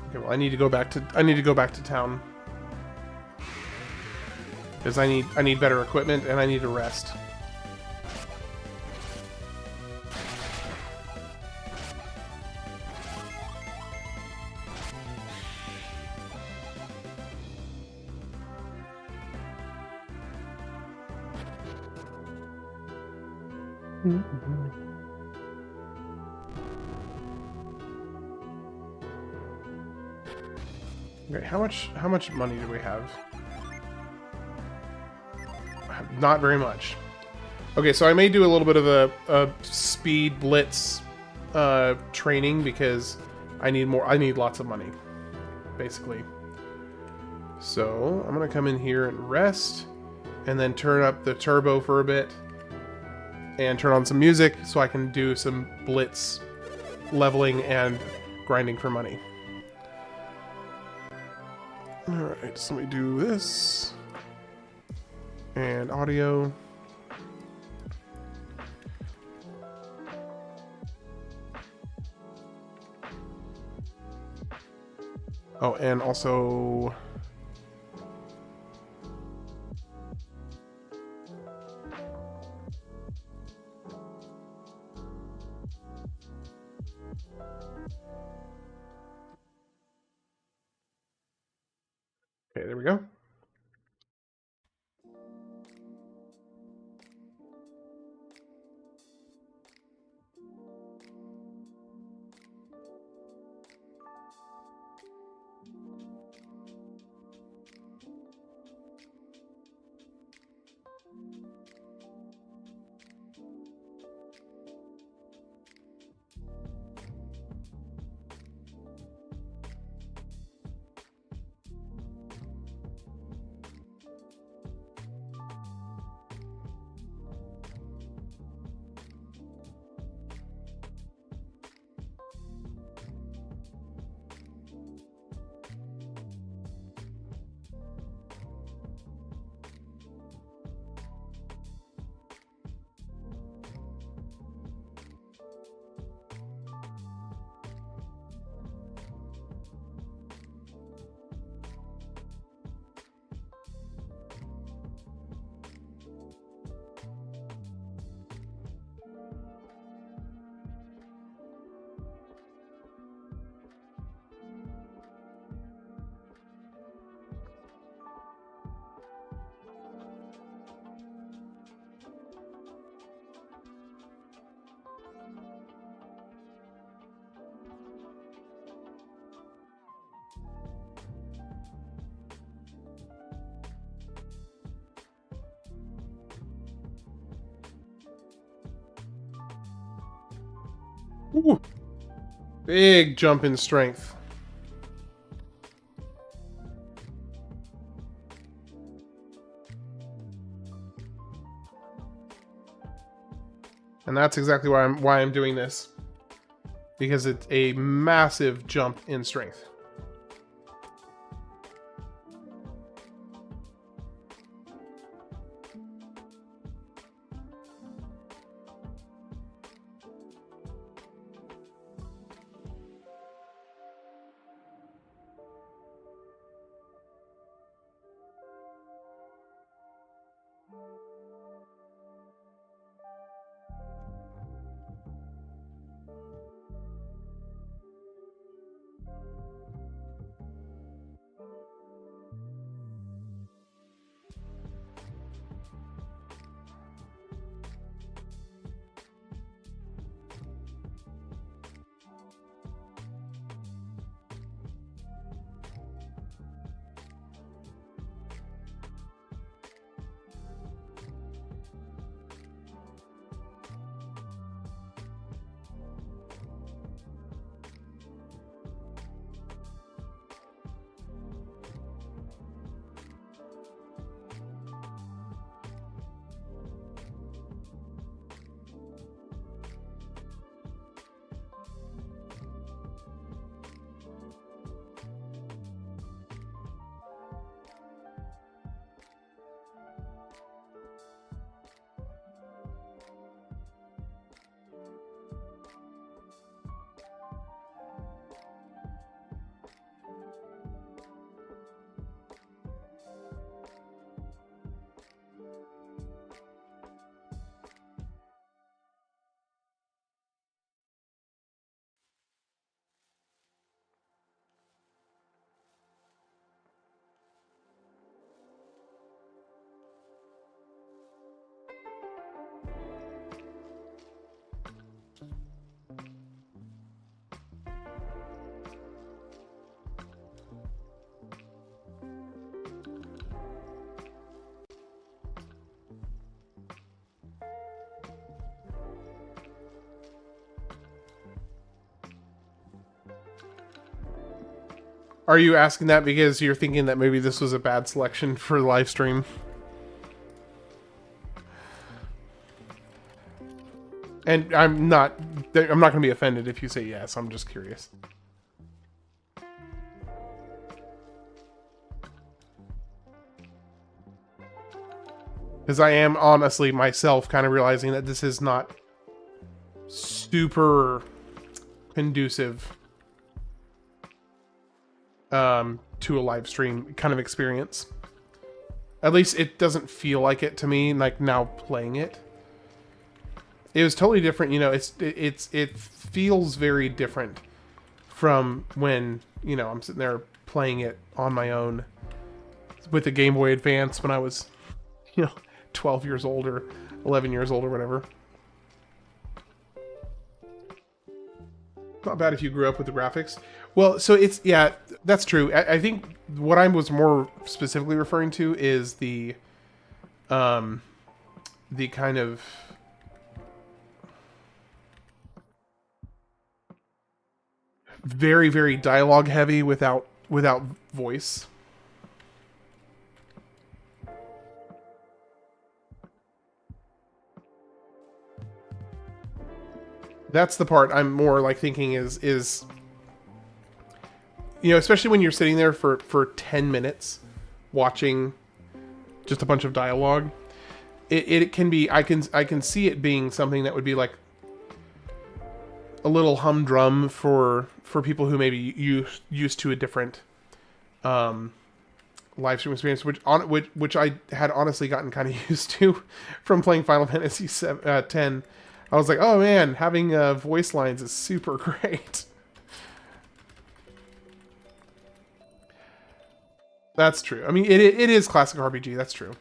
Okay, well, I need to go back to town because I need better equipment and I need to rest. Okay, how much money do we have? Not very much. Okay, so I may do a little bit of a speed blitz training because I need lots of money, basically. So I'm gonna come in here and rest, and then turn up the turbo for a bit, and turn on some music so I can do some blitz leveling and grinding for money. Alright, so let me do this. And audio. Oh, and also... Okay, there we go. Ooh, big jump in strength. And that's exactly why I'm doing this. Because it's a massive jump in strength. Are you asking that because you're thinking that maybe this was a bad selection for the live stream? And I'm not going to be offended if you say yes. I'm just curious. Because I am honestly myself kind of realizing that this is not super conducive to a live stream kind of experience. At least it doesn't feel like it to me, like now playing it. It was totally different, you know, it feels very different from when, you know, I'm sitting there playing it on my own with the Game Boy Advance when I was, you know, 12 years old or 11 years old or whatever. Not bad if you grew up with the graphics. Well, so it's, yeah, that's true. I think what I was more specifically referring to is the kind of very, very dialogue heavy without voice. That's the part I'm more like thinking is you know, especially when you're sitting there for 10 minutes watching just a bunch of dialogue, it can be, I can see it being something that would be like a little humdrum for people who maybe used to a different live stream experience, which I had honestly gotten kind of used to from playing Final Fantasy 10. I was like, oh man, having voice lines is super great. That's true. I mean, it is classic RPG. That's true.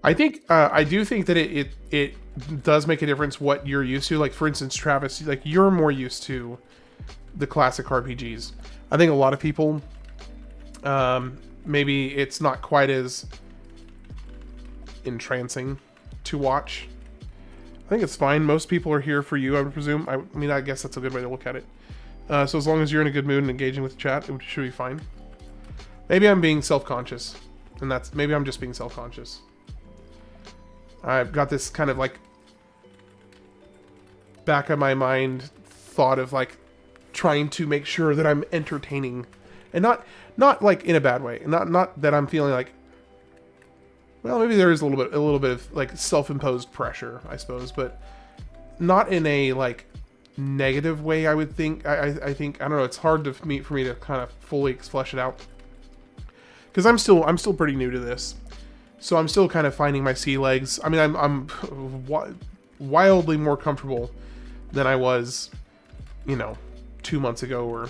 I think I do think that it does make a difference what you're used to. Like for instance, Travis, like you're more used to the classic RPGs. I think a lot of people, maybe it's not quite as entrancing to watch. I think it's fine. Most people are here for you, I would presume. I mean, I guess that's a good way to look at it. So as long as you're in a good mood and engaging with chat, it should be fine. Maybe I'm being self-conscious. And maybe I'm just being self-conscious. I've got this kind of like back of my mind thought of like trying to make sure that I'm entertaining. And not like in a bad way. Not that I'm feeling like, well, maybe there is a little bit of like self-imposed pressure, I suppose, but not in a like negative way. I would think. I think, I don't know. It's hard for me to kind of fully flesh it out because I'm still pretty new to this, so I'm still kind of finding my sea legs. I mean, I'm wildly more comfortable than I was, 2 months ago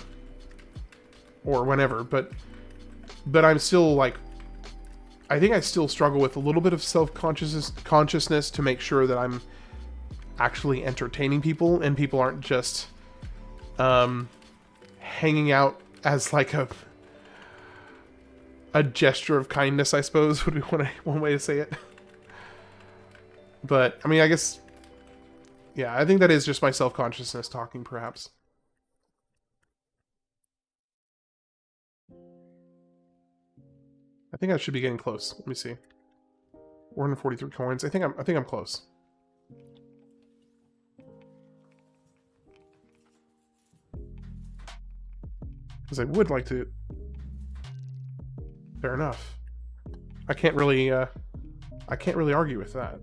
or whenever, but I'm still like, I think I still struggle with a little bit of consciousness to make sure that I'm actually entertaining people and people aren't just hanging out as like a gesture of kindness, I suppose, would be one way to say it. But I mean, I guess, yeah, I think that is just my self-consciousness talking, perhaps. I think I should be getting close. Let me see. 443 coins. I think I'm close. Because I would like to. Fair enough. I can't really argue with that.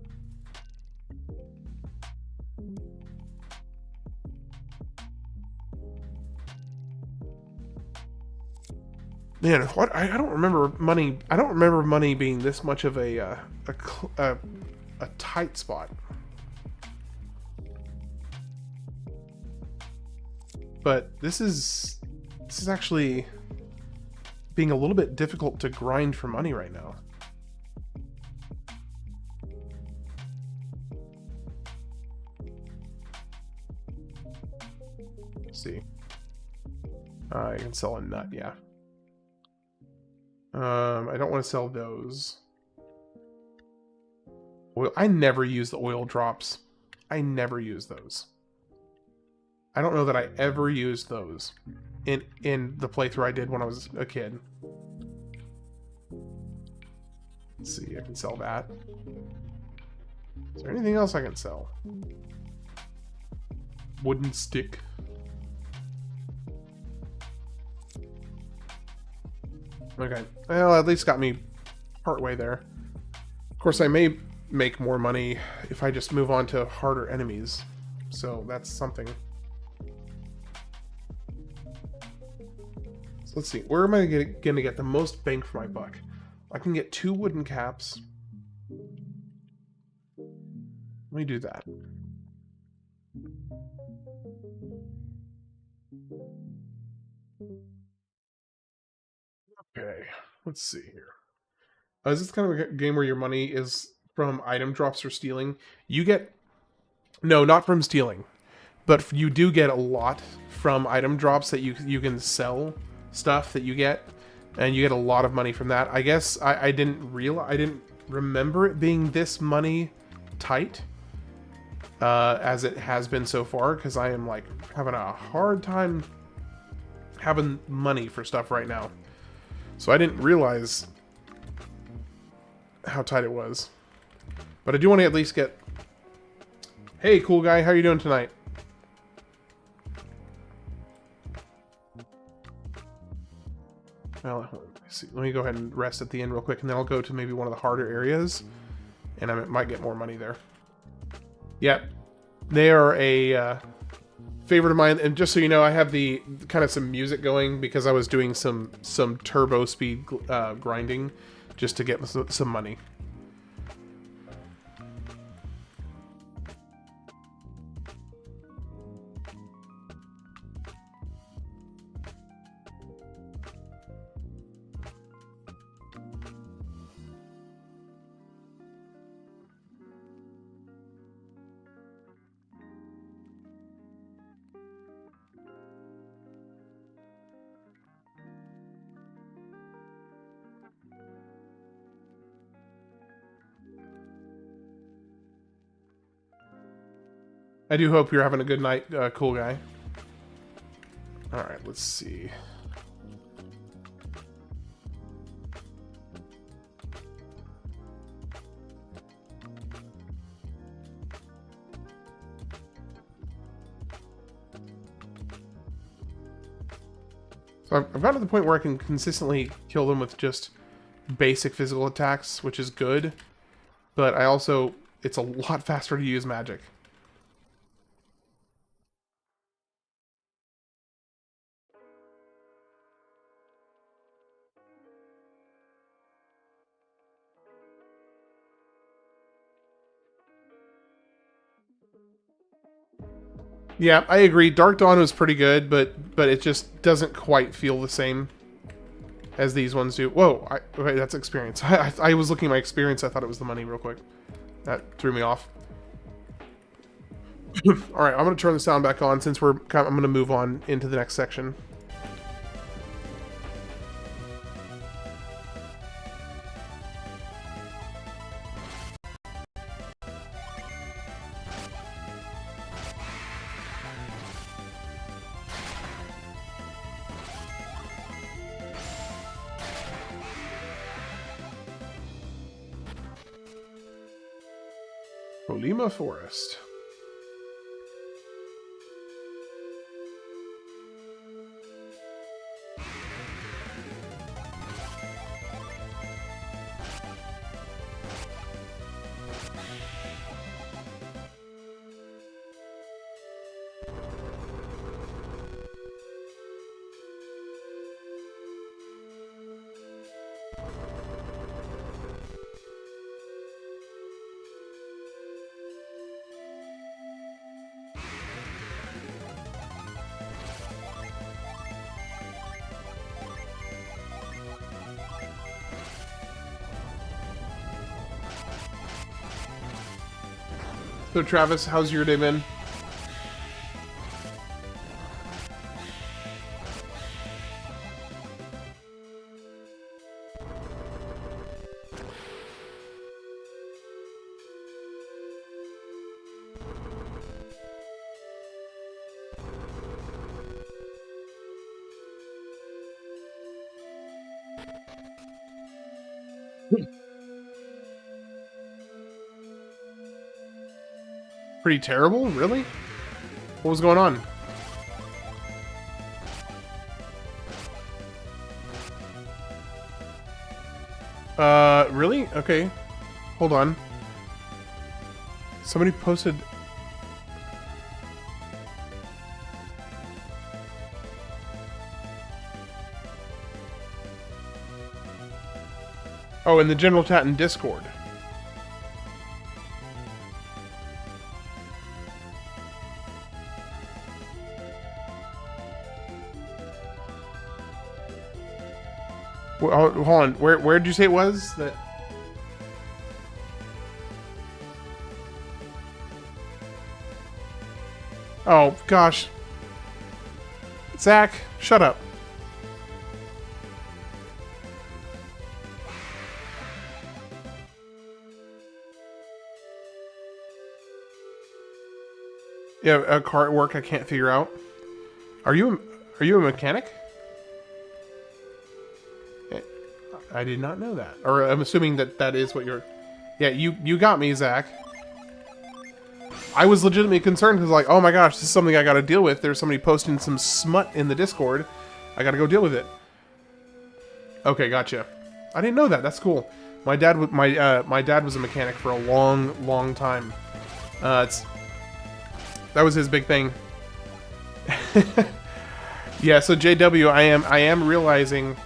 Man, what I don't remember money. I don't remember money being this much of a tight spot. But this is actually being a little bit difficult to grind for money right now. Let's see. I can sell a nut, yeah. I don't want to sell those. Oil. I never use the oil drops. I never use those. I don't know that I ever used those in the playthrough I did when I was a kid. Let's see, I can sell that. Is there anything else I can sell? Wooden stick. Okay, well, at least got me partway there. Of course, I may make more money if I just move on to harder enemies. So that's something. So let's see, where am I gonna get the most bang for my buck? I can get 2 wooden caps. Let me do that. Okay, let's see here. Is this kind of a game where your money is from item drops or stealing? You get... No, not from stealing. But you do get a lot from item drops that you can sell stuff that you get. And you get a lot of money from that. I guess I didn't remember it being this money tight. As it has been so far. Because I am like having a hard time having money for stuff right now. So I didn't realize how tight it was. But I do want to at least get... Hey, cool guy, how are you doing tonight? Well, let me see. Let me go ahead and rest at the end real quick, and then I'll go to maybe one of the harder areas, and I might get more money there. Yeah, they are a favorite of mine, and just so you know, I have the kind of some music going because I was doing some turbo speed grinding just to get some money. I do hope you're having a good night, cool guy. Alright, let's see. So I've gotten to the point where I can consistently kill them with just basic physical attacks, which is good. But I also... it's a lot faster to use magic. Yeah, I agree. Dark Dawn was pretty good, but it just doesn't quite feel the same as these ones do. Whoa, okay, that's experience. I was looking at my experience. I thought it was the money real quick. That threw me off. All right, I'm going to turn the sound back on since I'm going to move on into the next section. Olima Forest. So Travis, how's your day been? Pretty terrible? Really? What was going on? Really? Okay. Hold on. Somebody posted... Oh, in the general chat in Discord. Well, hold on. Where did you say it was? That. Oh gosh. Zach, shut up. Yeah, a car at work I can't figure out. Are you a mechanic? I did not know that. Or I'm assuming that is what you're... Yeah, you got me, Zach. I was legitimately concerned because, like, oh my gosh, this is something I gotta deal with. There's somebody posting some smut in the Discord. I gotta go deal with it. Okay, gotcha. I didn't know that. That's cool. My dad was a mechanic for a long time. That was his big thing. Yeah, so JW, I am realizing...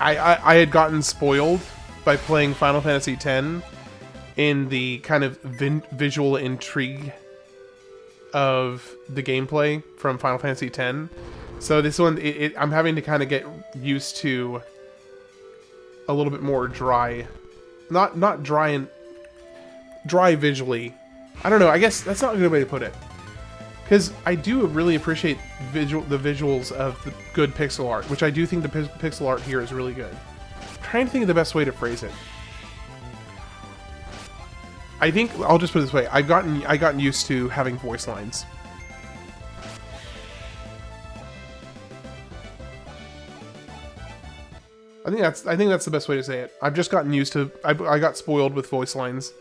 I had gotten spoiled by playing Final Fantasy X in the kind of visual intrigue of the gameplay from Final Fantasy X. So this one, I'm having to kind of get used to a little bit more dry, not dry and dry visually. I don't know. I guess that's not a good way to put it. Because I do really appreciate the visuals of the good pixel art, which I do think the pixel art here is really good. I'm trying to think of the best way to phrase it. I think I'll just put it this way: I gotten used to having voice lines. I think that's the best way to say it. I've just gotten used to. I got spoiled with voice lines.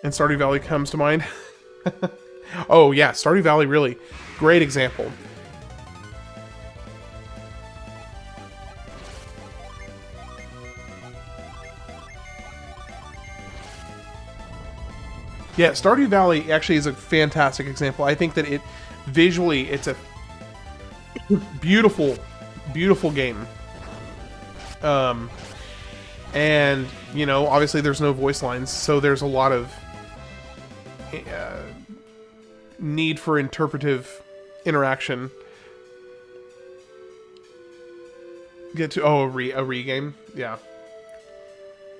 And Stardew Valley comes to mind. Oh yeah, Stardew Valley, really great example. Yeah, Stardew Valley actually is a fantastic example. I think that visually it's a beautiful, beautiful game. And you know, obviously there's no voice lines, so there's a lot of need for interpretive interaction. Get to a re-game, yeah.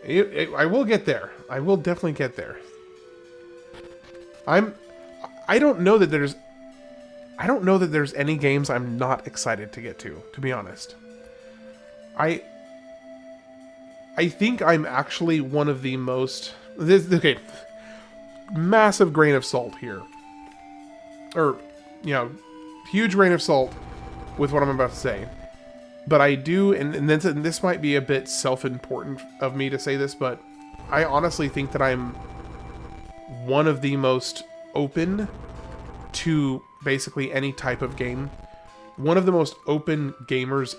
I will get there. I will definitely get there. I don't know that there's any games I'm not excited to get to be honest. I think I'm actually one of the most... Okay, massive grain of salt here. Or, you know, huge grain of salt with what I'm about to say. But I do, and this might be a bit self-important of me to say this, but I honestly think that I'm one of the most open to basically any type of game. One of the most open gamers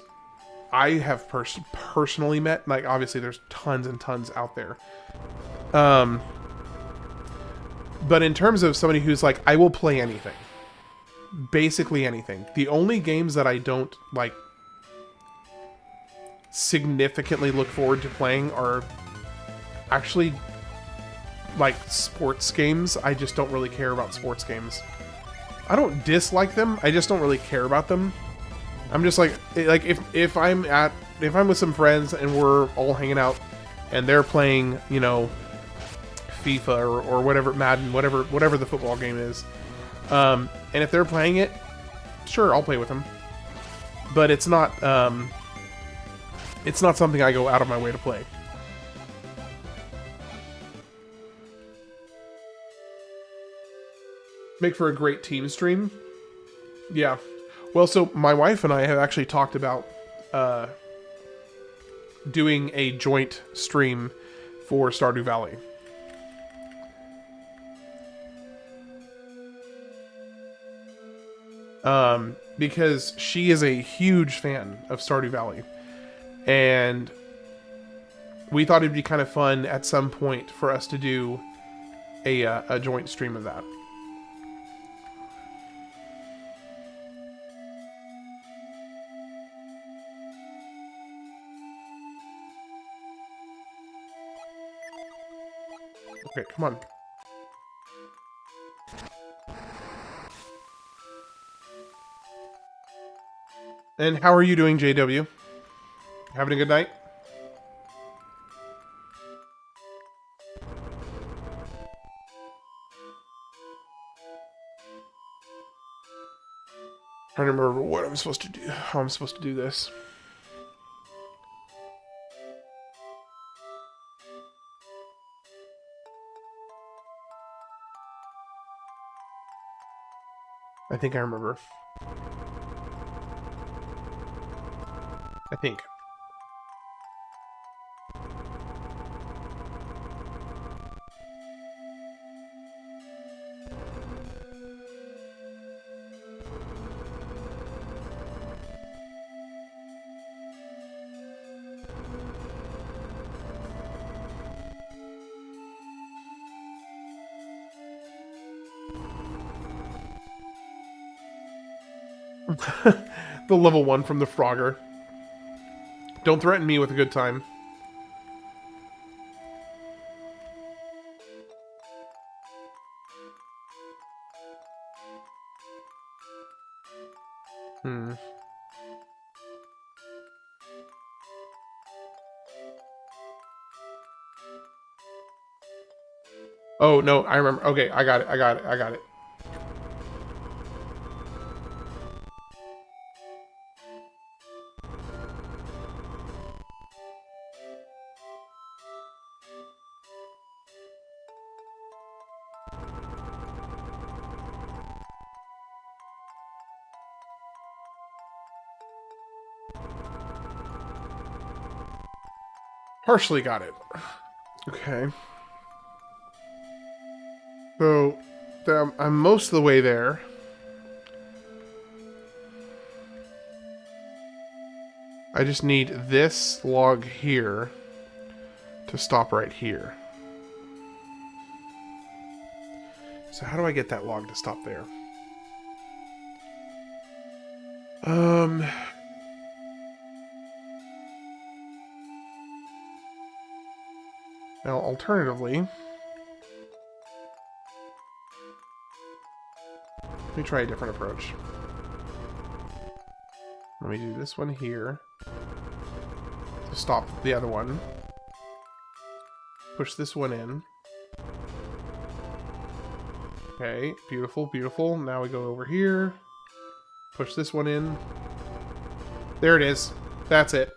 I have personally met. Like, obviously there's tons and tons out there. But in terms of somebody who's like, I will play anything. Basically anything. The only games that I don't, like, significantly look forward to playing are actually, like, sports games. I just don't really care about sports games. I don't dislike them, I just don't really care about them. I'm just like if I'm with some friends and we're all hanging out and they're playing, you know, FIFA or whatever, Madden, whatever the football game is, and if they're playing it, sure, I'll play with them. But it's not something I go out of my way to play. Make for a great team stream. Yeah. Well, so my wife and I have actually talked about doing a joint stream for Stardew Valley. Because she is a huge fan of Stardew Valley. And we thought it'd be kind of fun at some point for us to do a joint stream of that. Okay, come on. And how are you doing, JW? Having a good night? Trying to remember what I'm supposed to do, how I'm supposed to do this. I think I remember. I think. The level 1 from the Frogger. Don't threaten me with a good time. Oh, no, I remember. Okay, I got it. Partially got it. Okay. So, I'm most of the way there. I just need this log here to stop right here. So how do I get that log to stop there? Now, alternatively, let me try a different approach. Let me do this one here to stop the other one. Push this one in. Okay, beautiful, beautiful. Now we go over here. Push this one in. There it is. That's it.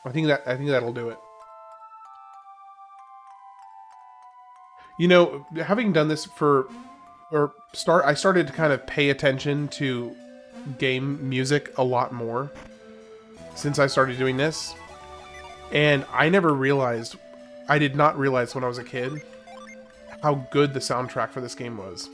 I think that'll do it. You know, having done this I started to kind of pay attention to game music a lot more since I started doing this. And I did not realize when I was a kid how good the soundtrack for this game was.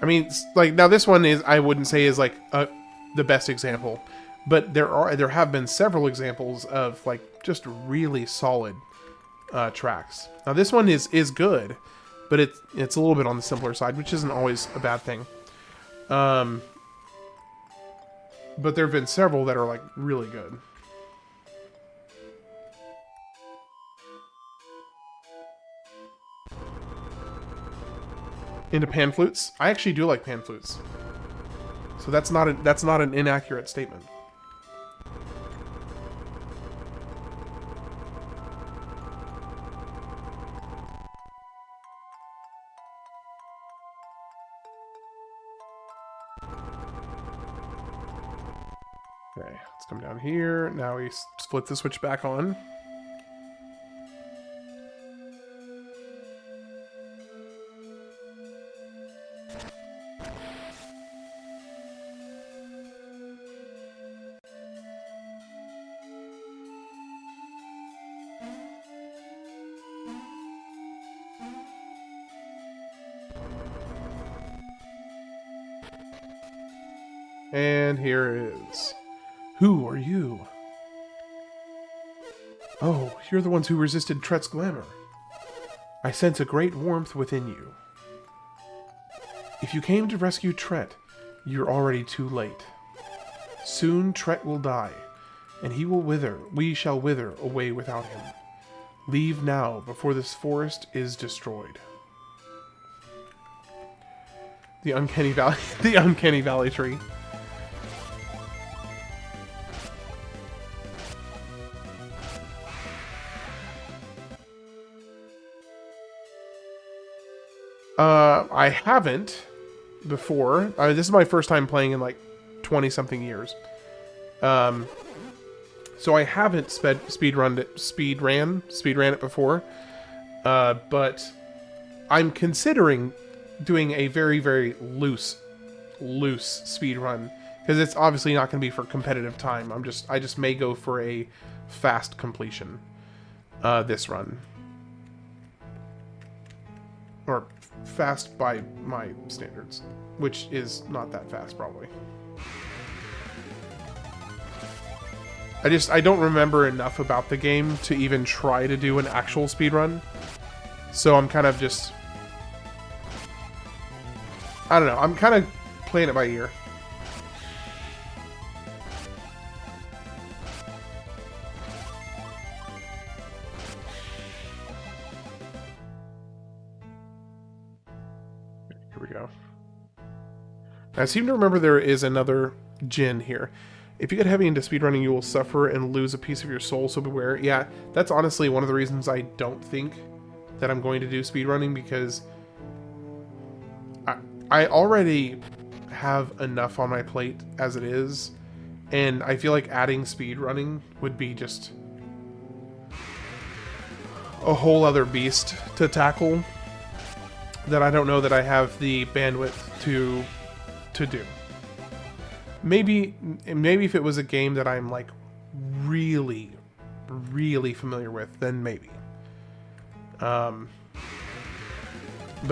I mean, like, now this one is, I wouldn't say is like the best example, but there have been several examples of like just really solid tracks. Now this one is good, but it's a little bit on the simpler side, which isn't always a bad thing. But there have been several that are like really good. Into pan flutes? I actually do like pan flutes. So that's not an inaccurate statement. Okay, let's come down here. Now we flip the switch back on. And here it is. Who are you? Oh, you're the ones who resisted Tret's glamour. I sense a great warmth within you. If you came to rescue Tret, you're already too late. Soon Tret will die, and he will wither. We shall wither away without him. Leave now before this forest is destroyed. The Uncanny Valley, the Uncanny Valley tree. I haven't before. This is my first time playing in like 20-something years. So I haven't speedran it before. But I'm considering doing a very, very loose speedrun, because it's obviously not going to be for competitive time. I just may go for a fast completion this run. Or fast by my standards, which is not that fast, probably. I don't remember enough about the game to even try to do an actual speedrun. So I'm kind of just... I don't know, I'm kind of playing it by ear. Here we go. I seem to remember there is another Djinn here. If you get heavy into speedrunning, you will suffer and lose a piece of your soul, so beware. Yeah, that's honestly one of the reasons I don't think that I'm going to do speedrunning, because I already have enough on my plate as it is, and I feel like adding speedrunning would be just a whole other beast to tackle that I don't know that I have the bandwidth to do. Maybe if it was a game that I'm like really, really familiar with, then maybe. But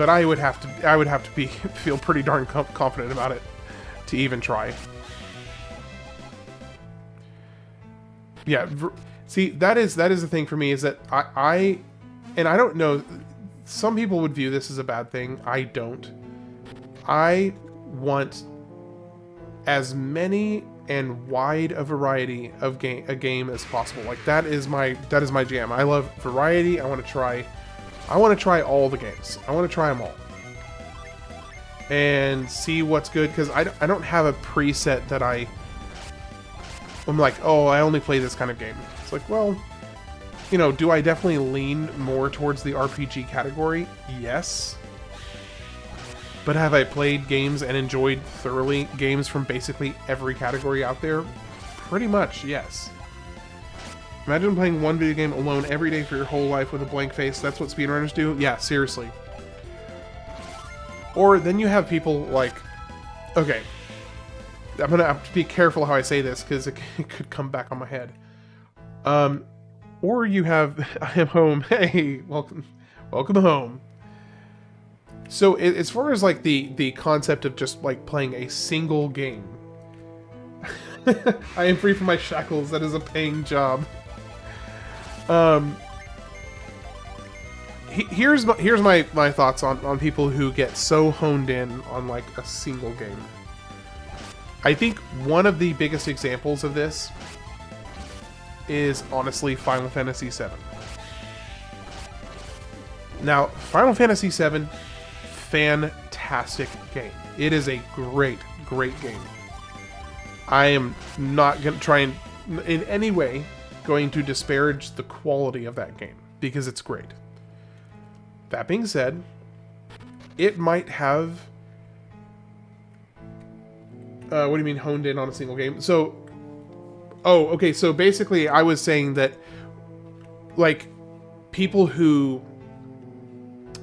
I would have to feel pretty darn confident about it to even try. Yeah, see, that is the thing for me, is that I don't know, some people would view this as a bad thing. I don't. I want as many and wide a variety of a game as possible. Like that is my jam. I love variety. I want to try all the games. I want to try them all and see what's good, because I don't have a preset that I'm like, oh, I only play this kind of game. It's like, well, you know, do I definitely lean more towards the RPG category? Yes. But have I played games and enjoyed thoroughly games from basically every category out there? Pretty much, yes. Imagine playing one video game alone every day for your whole life with a blank face. That's what speedrunners do? Yeah, seriously. Or then you have people like... Okay. I'm going to have to be careful how I say this, because it could come back on my head. Or you have... I am home. Hey, welcome home. So as far as like the concept of just like playing a single game, I am free from my shackles. That is a paying job. Here's my thoughts on people who get so honed in on like a single game. I think one of the biggest examples of this is honestly Final Fantasy VII. Now, Final Fantasy VII, fantastic game. It is a great game. I am not going to try and in any way going to disparage the quality of that game, because it's great. That being said, it might have... what do you mean honed in on a single game? So... Oh, okay, so basically I was saying that, like, people who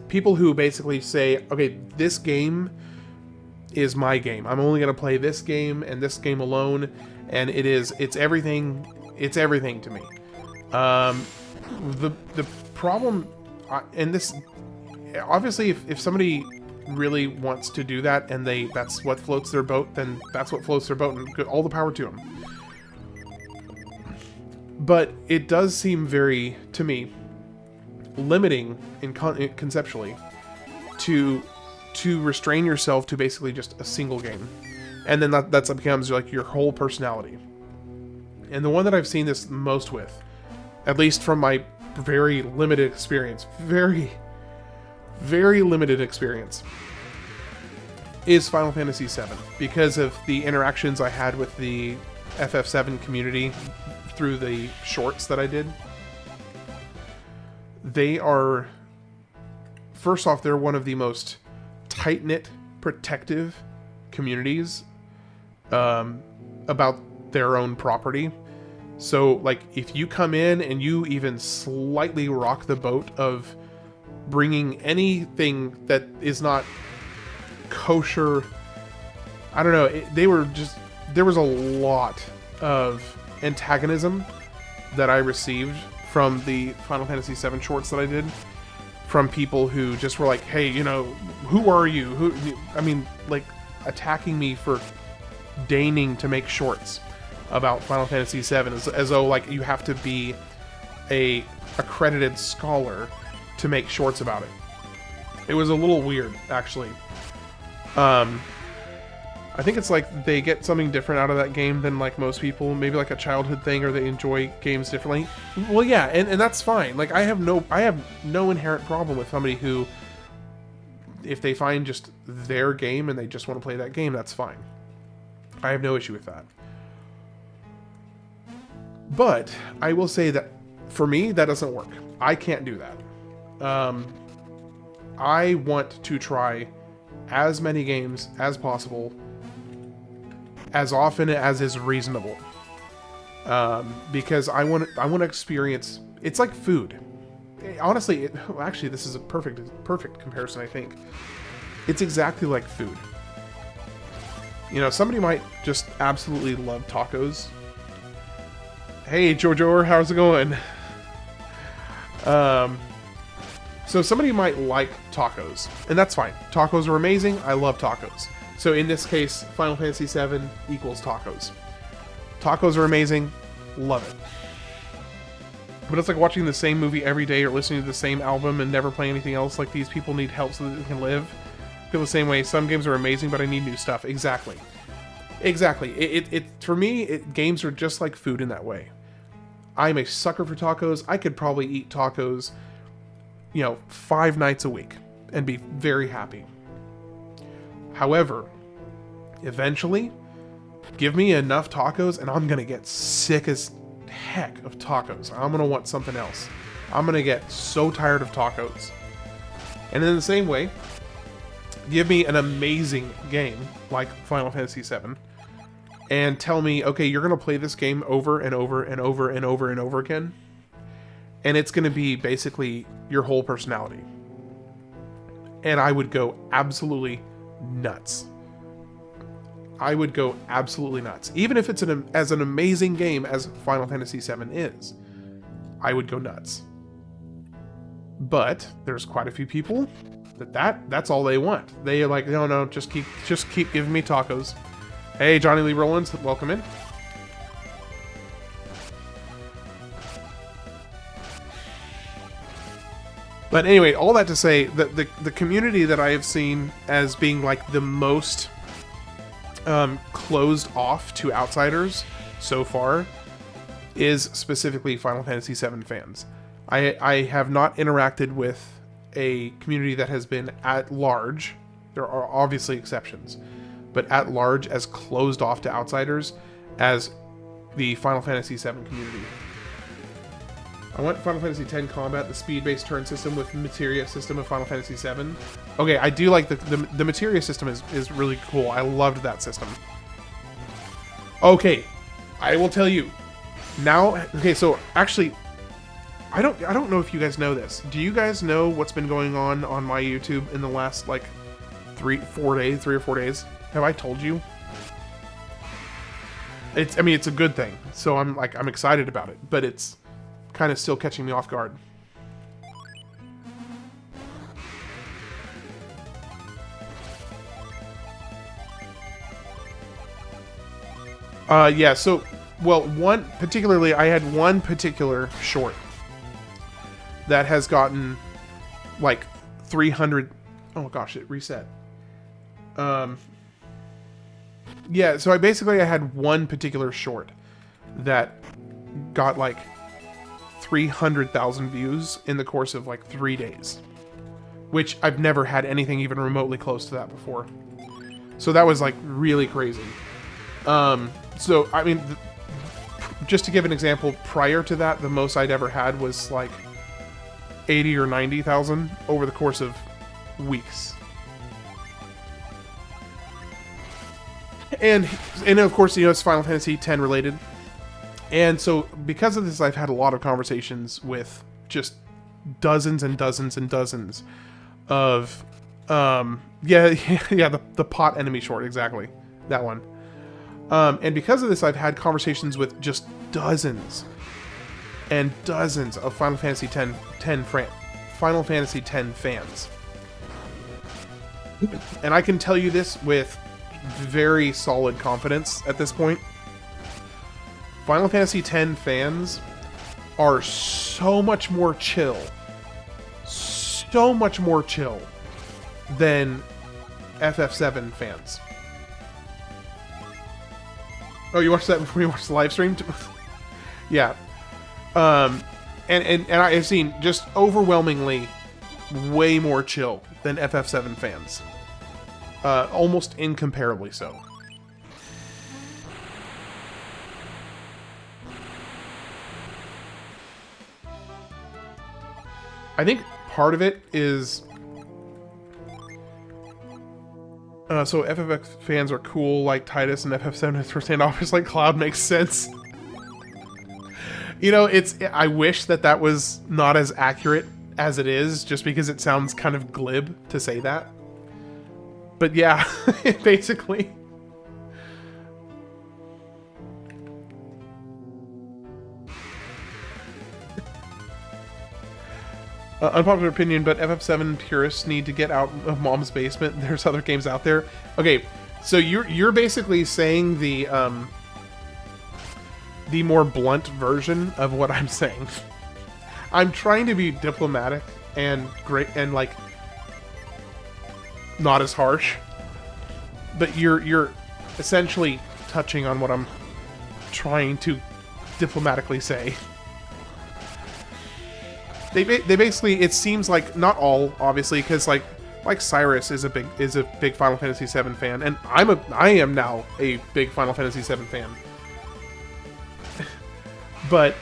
basically say, okay, this game is my game. I'm only going to play this game and this game alone, and it's everything to me. The problem, and this, obviously if somebody really wants to do that and that's what floats their boat, then that's what floats their boat, and all the power to them. But it does seem very, to me, limiting conceptually to restrain yourself to basically just a single game, and then that becomes like your whole personality. And the one that I've seen this most with, at least from my very limited experience, very limited experience, is Final Fantasy VII, because of the interactions I had with the FF7 community through the shorts that I did. They are, first off, they're one of the most tight-knit, protective communities about their own property. So, like, if you come in and you even slightly rock the boat of bringing anything that is not kosher, I don't know, there was a lot of antagonism that I received from the Final Fantasy VII shorts that I did, from people who just were like, hey, you know, who are you? I mean, like, attacking me for deigning to make shorts about Final Fantasy VII, as though, like, you have to be a accredited scholar to make shorts about it. It was a little weird, actually. I think it's like they get something different out of that game than like most people, maybe like a childhood thing, or they enjoy games differently. Well, yeah, and that's fine. Like, I have no inherent problem with somebody who, if they find just their game and they just want to play that game, that's fine. I have no issue with that. But I will say that for me, that doesn't work. I can't do that. I want to try as many games as possible as often as is reasonable. Because I want to experience. It's like food. Honestly, actually, this is a perfect comparison. I think it's exactly like food. You know, somebody might just absolutely love tacos. Hey, Jojo, how's it going? So somebody might like tacos, and that's fine. Tacos are amazing. I love tacos. So in this case, Final Fantasy VII equals tacos. Tacos are amazing. Love it. But it's like watching the same movie every day or listening to the same album and never playing anything else. Like, these people need help so that they can live. I feel the same way. Some games are amazing, but I need new stuff. Exactly. Exactly. For me, games are just like food in that way. I'm a sucker for tacos. I could probably eat tacos, 5 nights a week and be very happy. However, eventually, give me enough tacos and I'm going to get sick as heck of tacos. I'm going to want something else. I'm going to get so tired of tacos. And in the same way, give me an amazing game like Final Fantasy VII and tell me, okay, you're going to play this game over and over and over and over and over again. And it's going to be basically your whole personality. And I would go absolutely nuts. I would go absolutely nuts. Even if it's as an amazing game as Final Fantasy VII is, I would go nuts. But there's quite a few people that's all they want. They are like, no, just keep giving me tacos. Hey, Johnny Lee Rollins, welcome in. But anyway, all that to say that the community that I have seen as being like the most closed off to outsiders so far is specifically Final Fantasy VII fans. I have not interacted with a community that has been at large. There are obviously exceptions, but at large as closed off to outsiders as the Final Fantasy VII community. I want Final Fantasy X combat, the speed-based turn system with materia system of Final Fantasy VII. Okay, I do like the materia system is really cool. I loved that system. Okay, I will tell you. Now, okay, so actually, I don't know if you guys know this. Do you guys know what's been going on my YouTube in the last like 3 or 4 days? Have I told you? It's a good thing. So I'm excited about it, but it's kind of still catching me off guard. Yeah, so, well, I had one particular short that has gotten, like, 300, oh gosh, it reset. Yeah, so I had one particular short that got, like, 300,000 views in the course of, like, 3 days. Which I've never had anything even remotely close to that before. So that was, like, really crazy. So, I mean, just to give an example, prior to that, the most I'd ever had was, like, 80 or 90,000 over the course of weeks. And of course, it's Final Fantasy X related. And so, because of this, I've had a lot of conversations with just dozens and dozens and dozens of, the pot enemy short, exactly. That one. And because of this, I've had conversations with just dozens and dozens of Final Fantasy X fans. And I can tell you this with very solid confidence at this point. Final Fantasy X fans are so much more chill than FF7 fans. Oh, you watched that before you watched the live stream? Yeah. And I've seen just overwhelmingly way more chill than FF7 fans. Almost incomparably so. I think part of it is So FFX fans are cool like Titus, and FF7 for standoffers like Cloud makes sense. You know, I wish that was not as accurate as it is, just because it sounds kind of glib to say that. But yeah, basically. Unpopular opinion, but FF7 purists need to get out of mom's basement. There's other games out there. Okay, so you're basically saying the more blunt version of what I'm saying. I'm trying to be diplomatic and great and like not as harsh, but you're essentially touching on what I'm trying to diplomatically say. They basically, it seems like, not all, obviously, because like Cyrus is a big Final Fantasy VII fan, and I am now a big Final Fantasy VII fan. But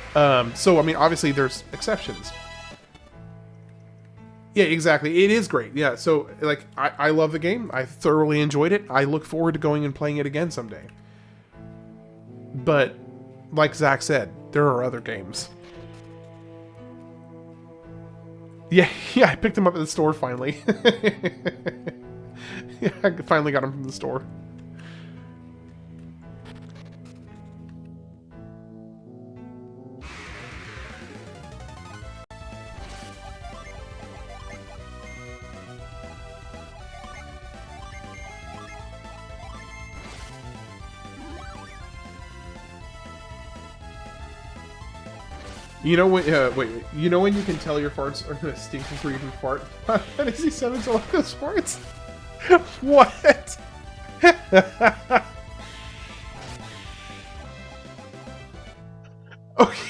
so I mean, obviously there's exceptions. Yeah, exactly. It is great. Yeah, so like I love the game. I thoroughly enjoyed it. I look forward to going and playing it again someday. But like Zach said, there are other games. Yeah, I picked him up at the store finally. Yeah, I finally got him from the store. You know when? Wait. You know when you can tell your farts are gonna stink before you even fart? Fantasy 7's are like those farts. What? Okay.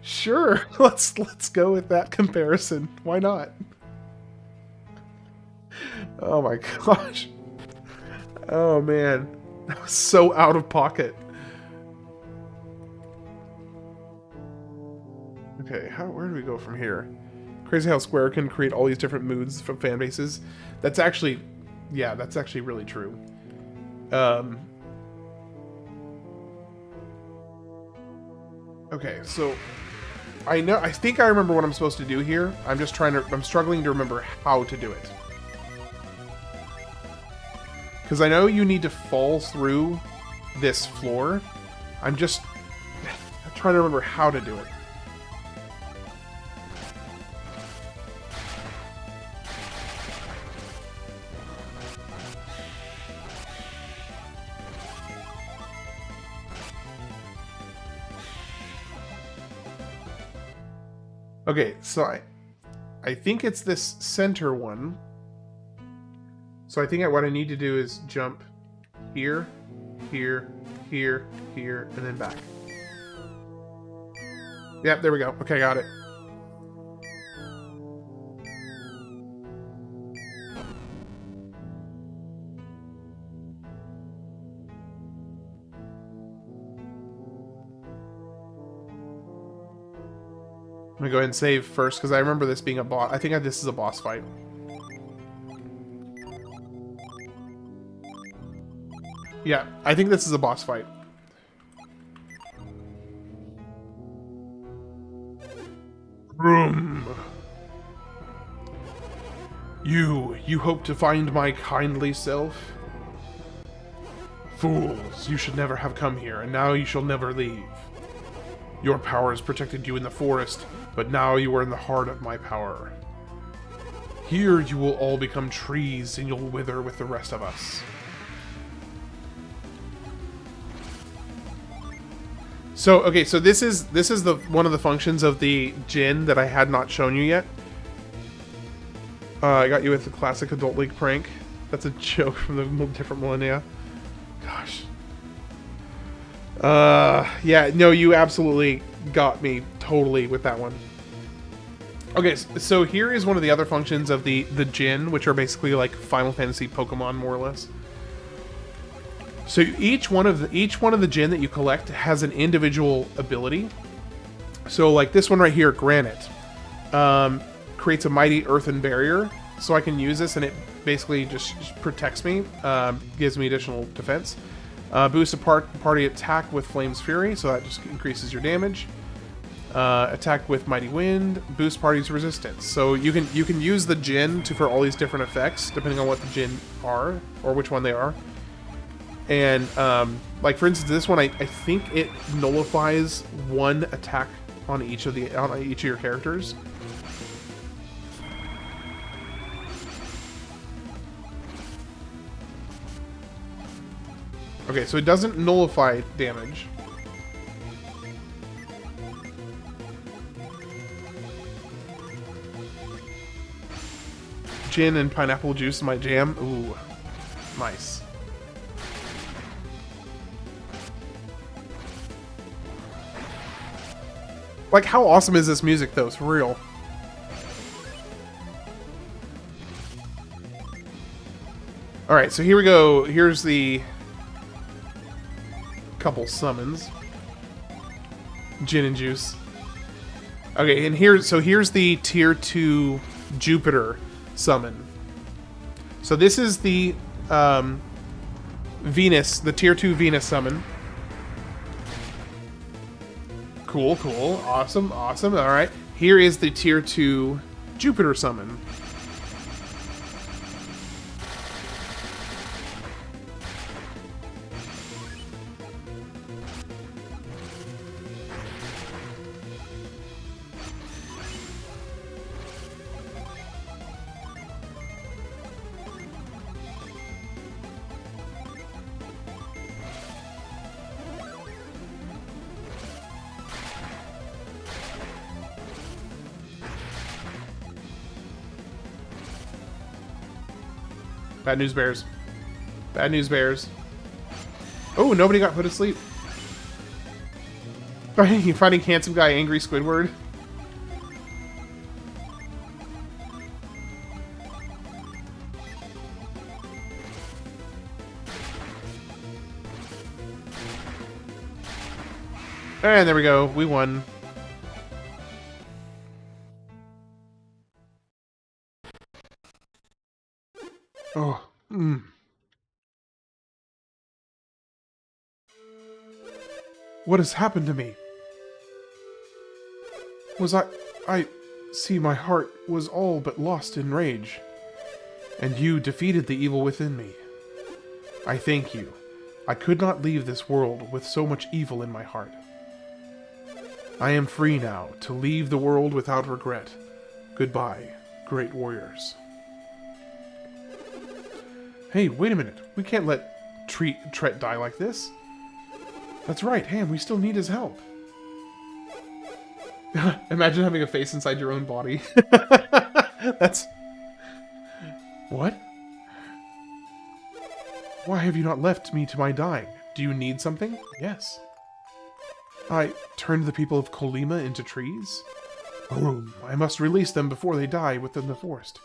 Sure. Let's go with that comparison. Why not? Oh my gosh. Oh man, that was so out of pocket. Okay, where do we go from here? Crazy how Square can create all these different moods from fan bases. That's actually, yeah, that's actually really true. Okay, so I think I remember what I'm supposed to do here. I'm struggling to remember how to do it. Because I know you need to fall through this floor. I'm trying to remember how to do it. Okay, so I think it's this center one. So I think what I need to do is jump here, here, here, here, and then back. Yep, there we go. Okay, got it. I'm gonna go ahead and save first, because I remember this being a boss. I think this is a boss fight. Yeah, I think this is a boss fight. Room. You hope to find my kindly self? Fools, you should never have come here, and now you shall never leave. Your powers protected you in the forest, but now you are in the heart of my power. Here you will all become trees, and you'll wither with the rest of us. So, okay, so this is one of the functions of the Djinn that I had not shown you yet. I got you with the classic Adult League prank. That's a joke from the different millennia. Gosh. Yeah, no, you absolutely got me totally with that one. Okay, so here is one of the other functions of the Djinn, which are basically like Final Fantasy Pokemon, more or less. So each one of the Djinn that you collect has an individual ability. So like this one right here, Granite, creates a mighty earthen barrier. So I can use this, and basically just protects me, gives me additional defense. Boost a party attack with Flame's Fury, so that just increases your damage. Attack with Mighty Wind, boost party's resistance. So you can use the Djinn for all these different effects, depending on what the Djinn are, or which one they are. And, like for instance, this one, I think it nullifies one attack on each of your characters. Okay, so it doesn't nullify damage. Djinn and pineapple juice in my jam. Ooh, nice. Like, how awesome is this music, though? It's real. Alright, so here we go. Here's the couple summons. Djinn and juice. Okay, and here's the tier 2 Jupiter summon. So this is the Venus, the tier 2 Venus summon. Cool, cool. Awesome, awesome. Alright. Here is the tier 2 Jupiter summon. Bad news bears. Bad news bears. Oh, nobody got put to sleep. You finding handsome guy angry Squidward? And there we go. We won. Oh. What has happened to me? Was I see my heart was all but lost in rage. And you defeated the evil within me. I thank you. I could not leave this world with so much evil in my heart. I am free now to leave the world without regret. Goodbye, great warriors. Hey, wait a minute. We can't let Tret die like this. That's right, Ham, we still need his help. Imagine having a face inside your own body. That's... What? Why have you not left me to my dying? Do you need something? Yes. I turned the people of Colima into trees? Oh, I must release them before they die within the forest.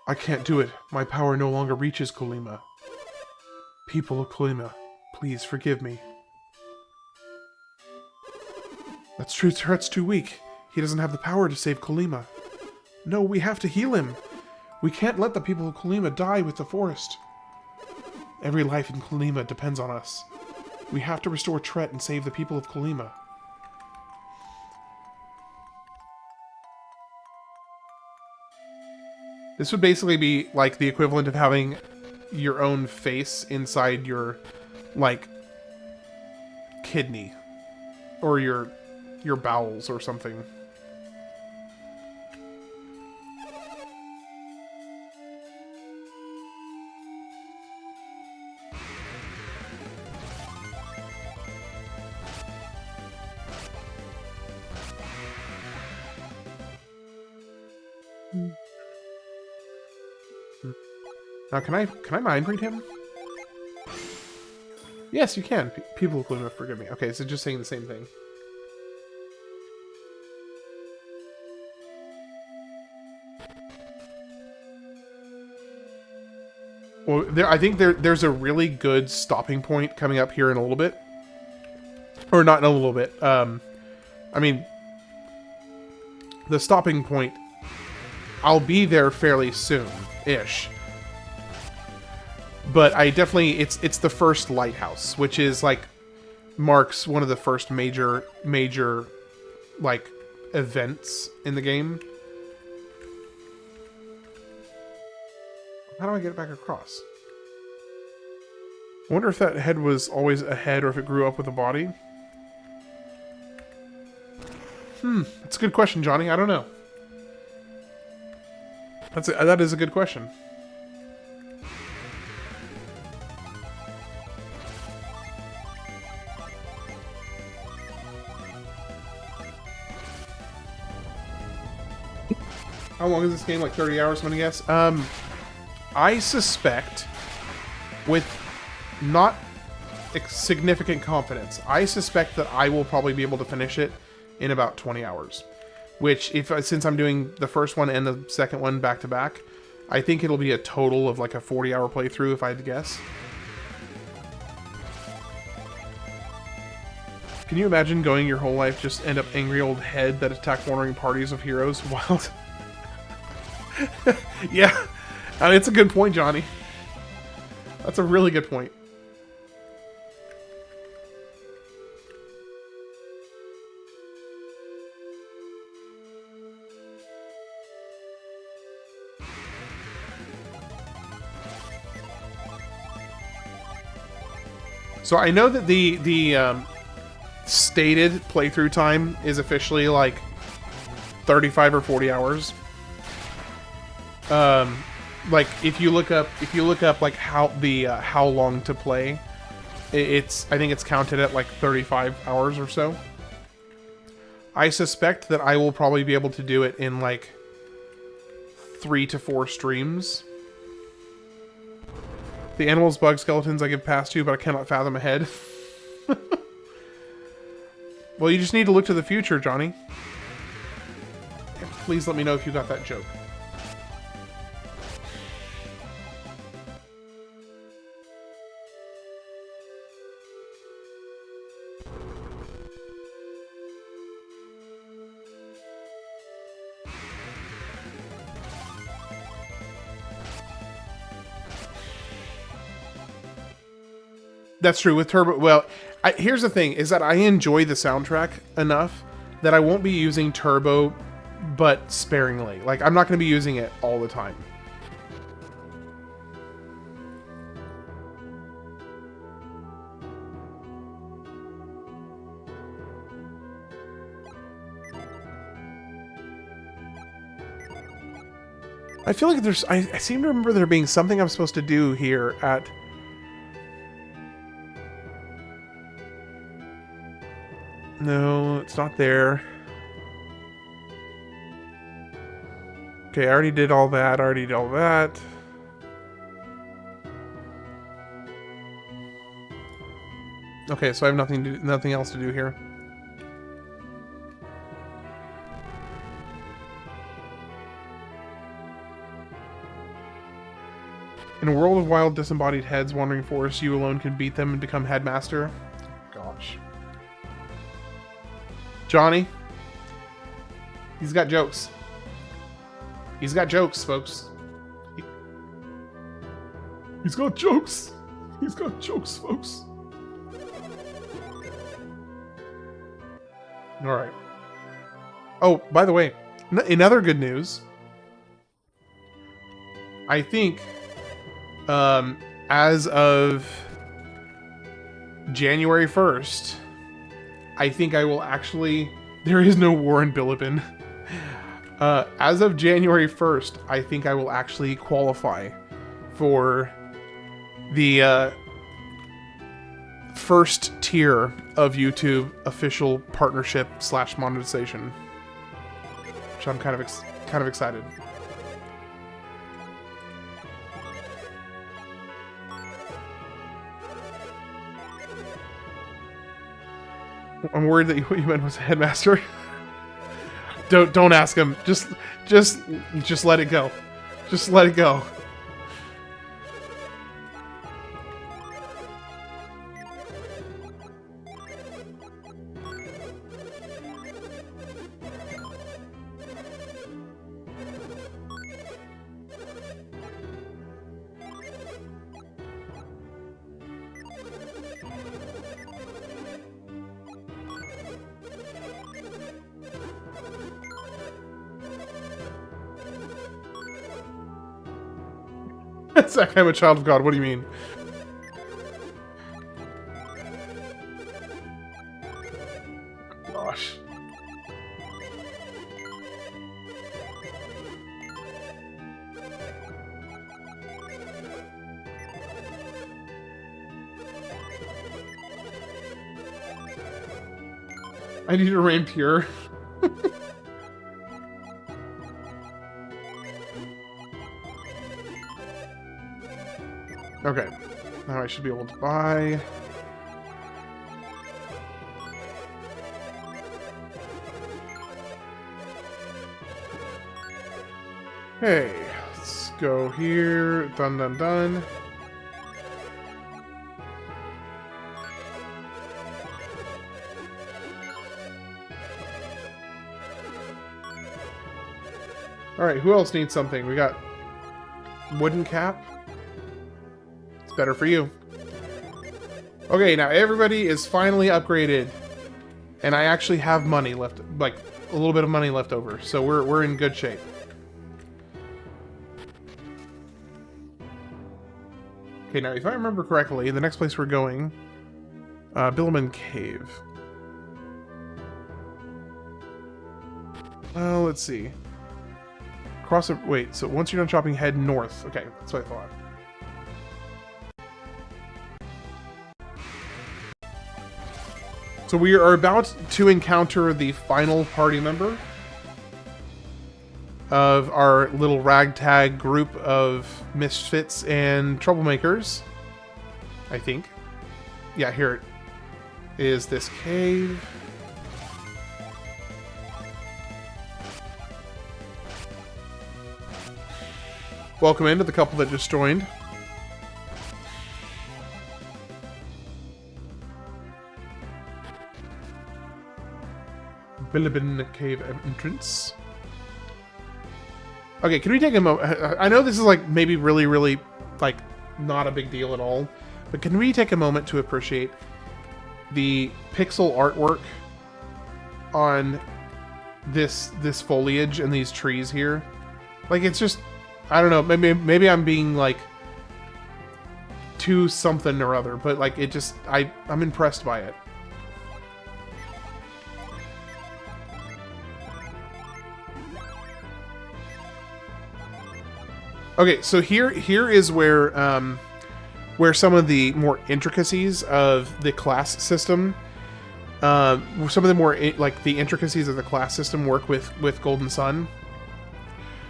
I can't do it. My power no longer reaches Colima. People of Colima, please forgive me. That's true, Tret's too weak. He doesn't have the power to save Colima. No, we have to heal him. We can't let the people of Colima die with the forest. Every life in Colima depends on us. We have to restore Tret and save the people of Colima. This would basically be like the equivalent of having your own face inside your, like, kidney. Or your bowels or something. Now, can I mind read him? Yes, you can. People will forgive me. Okay, so just saying the same thing. Well, I think there's a really good stopping point coming up here in a little bit. Or not in a little bit. I mean, the stopping point, I'll be there fairly soon-ish. But I definitely, it's the first lighthouse, which is like, marks one of the first major, like, events in the game. How do I get it back across? I wonder if that head was always a head or if it grew up with a body. That's a good question, Johnny. I don't know. That is a good question. How long is this game? Like 30 hours, I'm gonna guess. I suspect, with not significant confidence, I suspect that I will probably be able to finish it in about 20 hours. Which, since I'm doing the first one and the second one back to back, I think it'll be a total of like a 40-hour playthrough, if I had to guess. Can you imagine going your whole life just end up angry old head that attack wandering parties of heroes? Wild. Yeah, I mean, it's a good point, Johnny. That's a really good point. So I know that the stated playthrough time is officially like 35 or 40 hours. Like if you look up like how long to play, I think it's counted at like 35 hours or so. I suspect that I will probably be able to do it in like 3 to 4 streams. The animals, bug skeletons I give pass to, but I cannot fathom ahead. Well, you just need to look to the future, Johnny. Please let me know if you got that joke. That's true with Turbo. Well, here's the thing, is that I enjoy the soundtrack enough that I won't be using Turbo, but sparingly. Like, I'm not going to be using it all the time. I feel like there's... I seem to remember there being something I'm supposed to do here at... No, it's not there. Okay, I already did all that. Okay, so I have nothing else to do here. In a world of wild, disembodied heads wandering forests, you alone can beat them and become headmaster. Gosh. Johnny, he's got jokes. He's got jokes, folks. He's got jokes. He's got jokes, folks. All right. Oh, by the way, in other good news, I think as of January 1st, I think I will actually... There is no war in Bilibin. As of January 1st, I think I will actually qualify for the first tier of YouTube official partnership / monetization, which I'm kind of excited. I'm worried that what you meant was a headmaster. Don't ask him. Just let it go. Just let it go. Zach, I'm a child of God. What do you mean? Gosh. I need to remain pure. Okay. Now I should be able to buy. Okay. Let's go here. Done, done, done. Alright, who else needs something? We got wooden cap. It's better for you. Okay, now everybody is finally upgraded. And I actually have money left, like a little bit of money left over. So we're in good shape. Okay, now if I remember correctly, the next place we're going, Billiman Cave. Let's see. Cross it. Wait, so once you're done shopping, head north. Okay, that's what I thought. So we are about to encounter the final party member of our little ragtag group of misfits and troublemakers. I think. Yeah, here it is, this cave. Welcome in to the couple that just joined. Bilibin Cave entrance. Okay, can we take a moment? I know this is like maybe really like not a big deal at all, but can we take a moment to appreciate the pixel artwork on this foliage and these trees here? Like, it's just, I don't know, maybe I'm being like too something or other, but like it just, I'm impressed by it. Okay, so here is where some of the more intricacies of the class system, some of the more like the intricacies of the class system work with Golden Sun.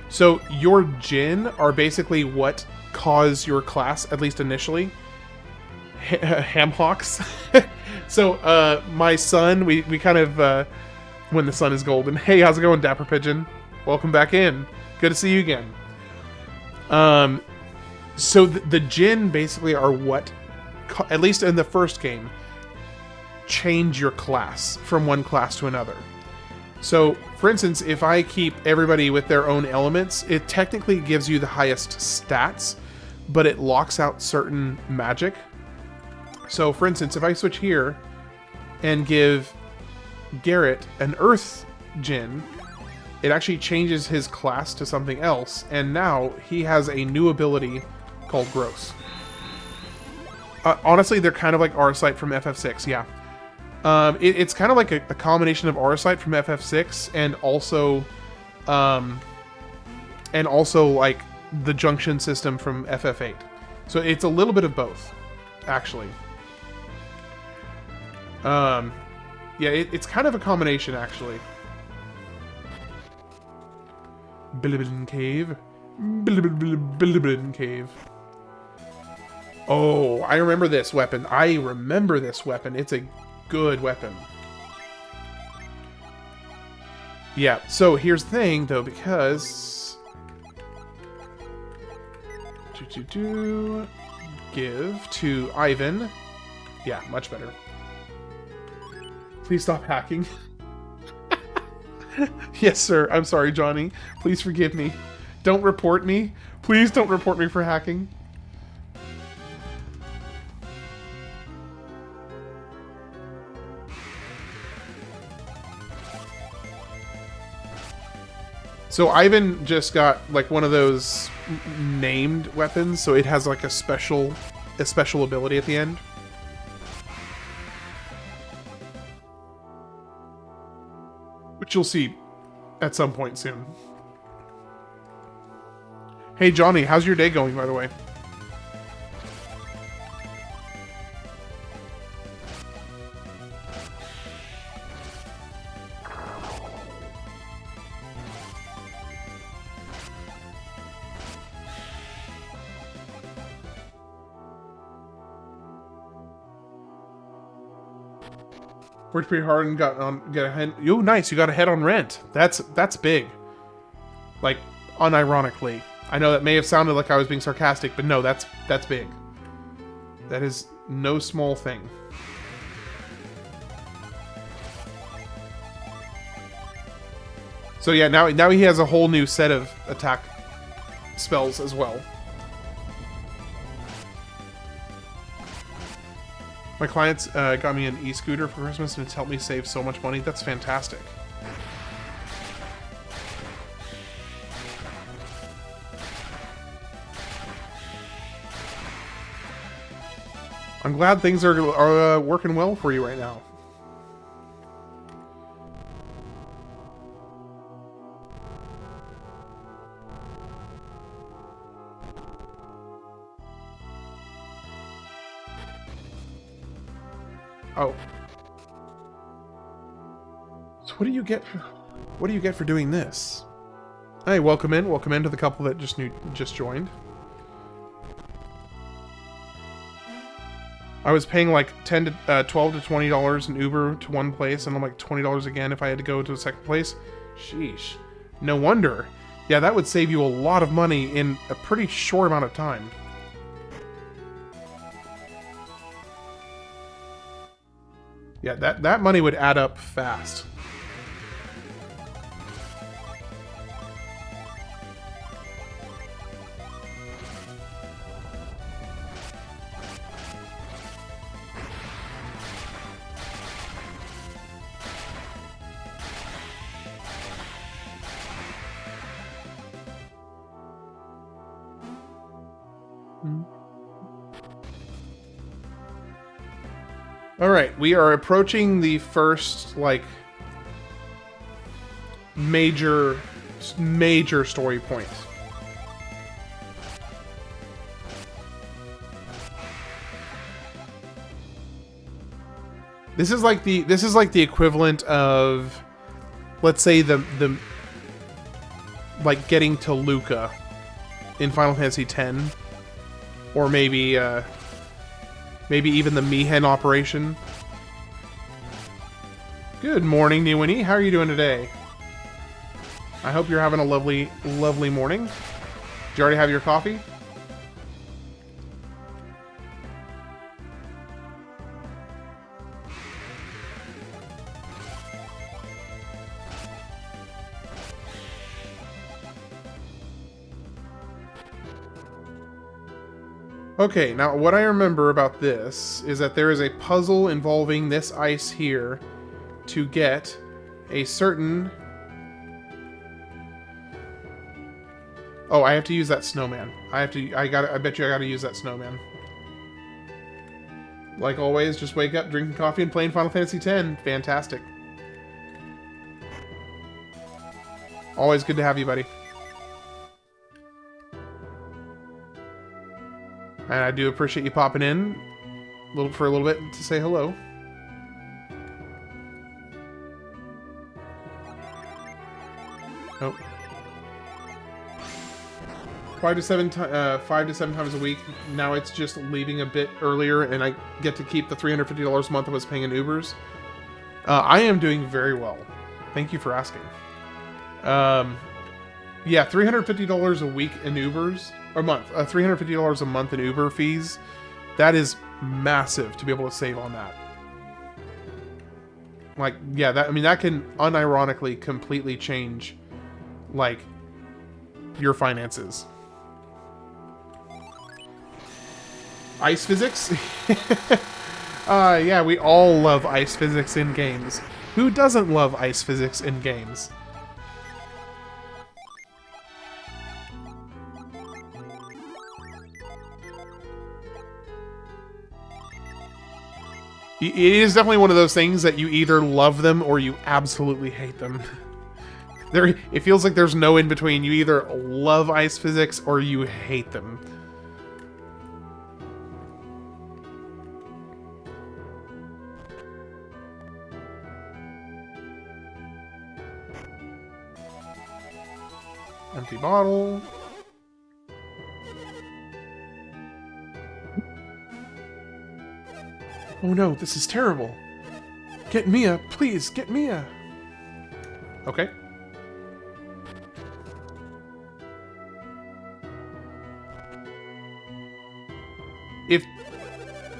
So your Djinn are basically what cause your class, at least initially, hamhocks. So my son, we kind of when the sun is golden. Hey, how's it going, Dapper Pigeon? Welcome back in. Good to see you again. So the Djinn basically are what, at least in the first game, change your class from one class to another. So, for instance, if I keep everybody with their own elements, it technically gives you the highest stats, but it locks out certain magic. So, for instance, if I switch here and give Garrett an Earth Djinn, it actually changes his class to something else, and now he has a new ability called Gross. Honestly, they're kind of like Arcite from FF6, yeah. It's kind of like a combination of Arcite from FF6 and also like the junction system from FF8. So it's a little bit of both, actually. Yeah, it's kind of a combination, actually. Bilibin Cave. Bilibin Cave. Oh, I remember this weapon. It's a good weapon. Yeah, so here's the thing, though, because... Give to Ivan. Yeah, much better. Please stop hacking. Yes, sir. I'm sorry, Johnny. Please forgive me. Don't report me. Please don't report me for hacking. So Ivan just got like one of those named weapons, so it has like a special ability at the end. Which you'll see at some point soon. Hey Johnny, how's your day going, by the way? Worked pretty hard and got ahead. Oh, nice! You got ahead on rent. That's big. Like, unironically. I know that may have sounded like I was being sarcastic, but no, that's big. That is no small thing. So yeah, now he has a whole new set of attack spells as well. My clients got me an e-scooter for Christmas, and it's helped me save so much money. That's fantastic. I'm glad things are working well for you right now. Oh. So what do you get for doing this? Hey, welcome into the couple that just joined. I was paying like $12 to $20 in Uber to one place, and I'm like $20 again if I had to go to a second place. Sheesh. No wonder. Yeah, that would save you a lot of money in a pretty short amount of time. Yeah, that money would add up fast. Alright, we are approaching the first, like, major story point. This is like the equivalent of, let's say, the like getting to Luca in Final Fantasy X, or maybe even the Mihen operation. Good morning, Newinnie. How are you doing today? I hope you're having a lovely, lovely morning. Did you already have your coffee? Okay, now what I remember about this is that there is a puzzle involving this ice here to get a certain... Oh, I have to use that snowman. I bet you I gotta use that snowman. Like always, just wake up, drinking coffee, and playing Final Fantasy X. Fantastic. Always good to have you, buddy. And I do appreciate you popping in for a little bit to say hello. Oh. 5 to 7 times a week. Now it's just leaving a bit earlier, and I get to keep the $350 a month I was paying in Ubers. I am doing very well. Thank you for asking. Yeah, $350 a week in Ubers. Or month. $350 a month in Uber fees. That is massive to be able to save on that. Like, yeah, that can unironically completely change, like, your finances. Ice physics? Yeah, we all love ice physics in games. Who doesn't love ice physics in games? It is definitely one of those things that you either love them or you absolutely hate them. It feels like there's no in between. You either love ice physics or you hate them. Empty bottle. Oh no, this is terrible. Get Mia, please, get Mia. Okay. If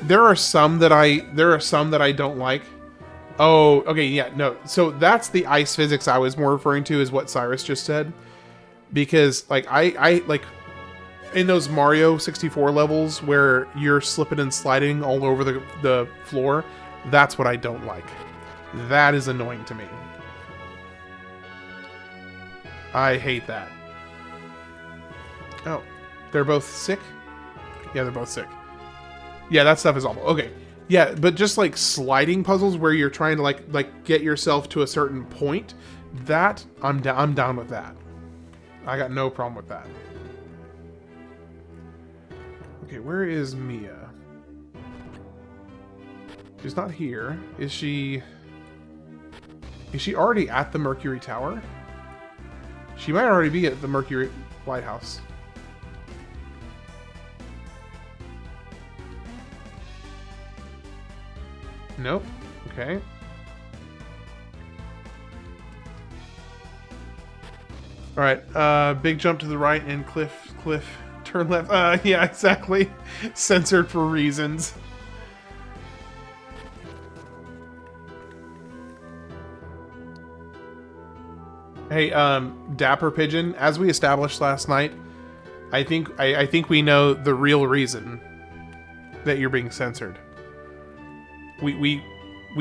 there are some that I don't like. Oh, okay, yeah, no. So that's the ice physics I was more referring to, is what Cyrus just said. Because like I like in those Mario 64 levels where you're slipping and sliding all over the floor, that's what I don't like. That is annoying to me. I hate that. Oh, they're both sick? Yeah, they're both sick. Yeah, that stuff is awful. Okay. Yeah, but just like sliding puzzles where you're trying to like get yourself to a certain point, that I'm down with that. I got no problem with that. Okay, where is Mia? She's not here. Is she already at the Mercury Tower? She might already be at the Mercury Lighthouse. Nope. Okay. Alright, big jump to the right and cliff, turn left. Yeah, exactly. Censored for reasons. Hey, Dapper Pigeon, as we established last night, I think we know the real reason that you're being censored. We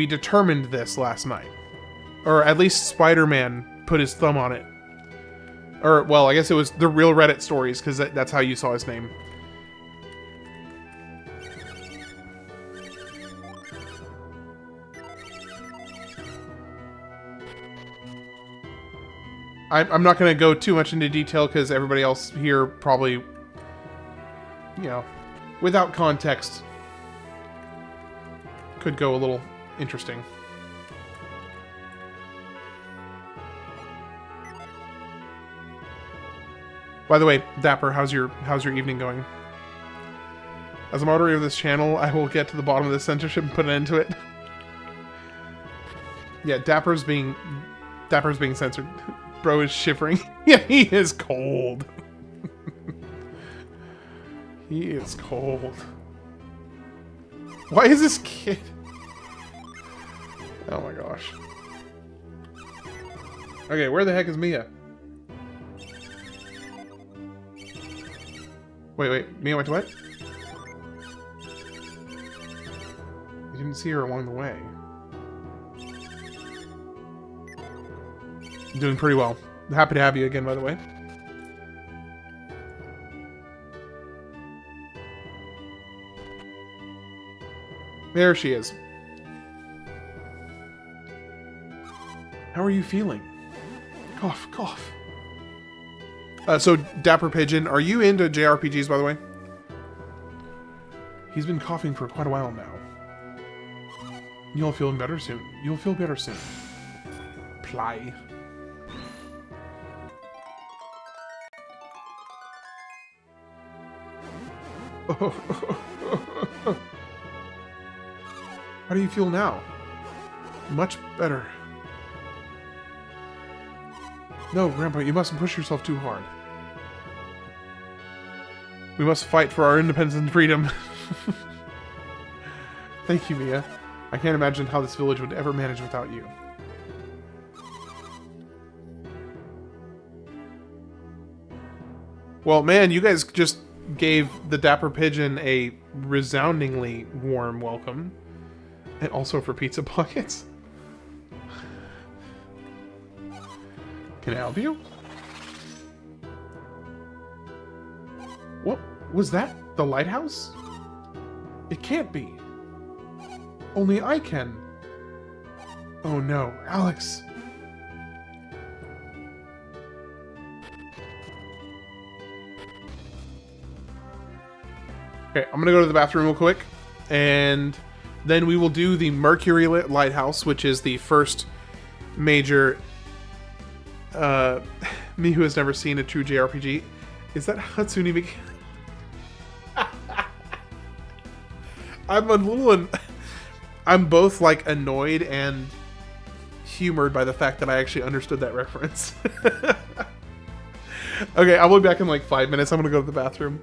determined this last night. Or at least Spider-Man put his thumb on it. Or, well, I guess it was the real Reddit stories, because that's how you saw his name. I'm not going to go too much into detail, because everybody else here probably, you know, without context, could go a little interesting. By the way, Dapper, how's your evening going? As a moderator of this channel, I will get to the bottom of this censorship and put an end to it. Yeah, Dapper's being censored. Bro is shivering. Yeah, he is cold. He is cold. Why is this kid? Oh my gosh. Okay, where the heck is Mia? Wait, Mia went to what? You didn't see her along the way. I'm doing pretty well. Happy to have you again, by the way. There she is. How are you feeling? Cough, cough. So, Dapper Pigeon, are you into JRPGs, by the way? He's been coughing for quite a while now. You'll feel better soon. You'll feel better soon. Ply. How do you feel now? Much better. No, Grandpa, you mustn't push yourself too hard. We must fight for our independence and freedom. Thank you, Mia. I can't imagine how this village would ever manage without you. Well, man, you guys just gave the Dapper Pigeon a resoundingly warm welcome. And also for pizza pockets. Can I help you? What was that? The lighthouse? It can't be. Only I can. Oh no, Alex. Okay, I'm gonna go to the bathroom real quick, and then we will do the Mercury Lighthouse, which is the first major... me who has never seen a true JRPG. Is that Hatsune Miku? I'm a little... I'm both, like, annoyed and humored by the fact that I actually understood that reference. Okay, I'll be back in, like, 5 minutes. I'm gonna go to the bathroom.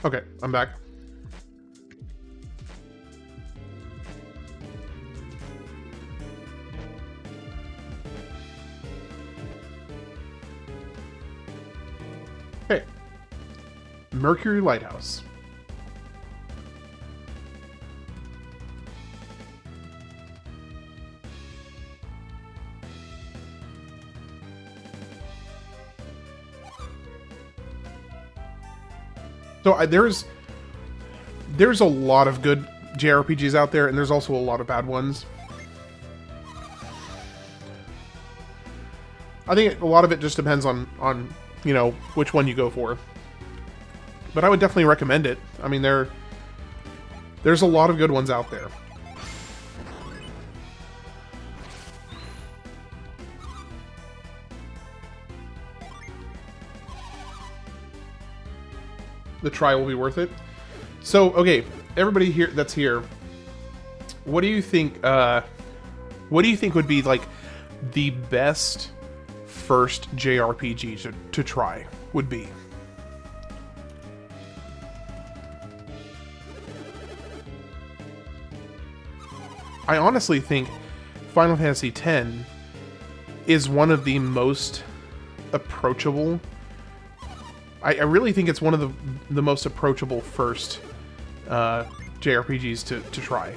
Okay, I'm back. Okay. Mercury Lighthouse. So there's a lot of good JRPGs out there, and there's also a lot of bad ones. I think a lot of it just depends on you know, which one you go for. But I would definitely recommend it. I mean, there's a lot of good ones out there. The try will be worth it. So, okay, everybody here that's here, what do you think? What do you think would be like the best first JRPG to try? Would be? I honestly think Final Fantasy X is one of the most approachable. I really think it's one of the most approachable first JRPGs to try.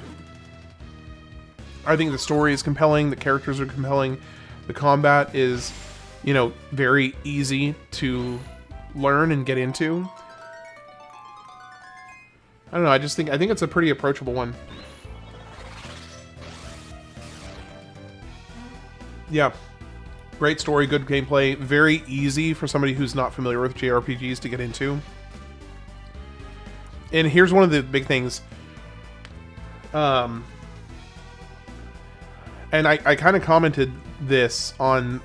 I think the story is compelling, the characters are compelling, the combat is, you know, very easy to learn and get into. I don't know, I think it's a pretty approachable one. Yeah. Great story, good gameplay, very easy for somebody who's not familiar with JRPGs to get into. And here's one of the big things. And I kind of commented this on...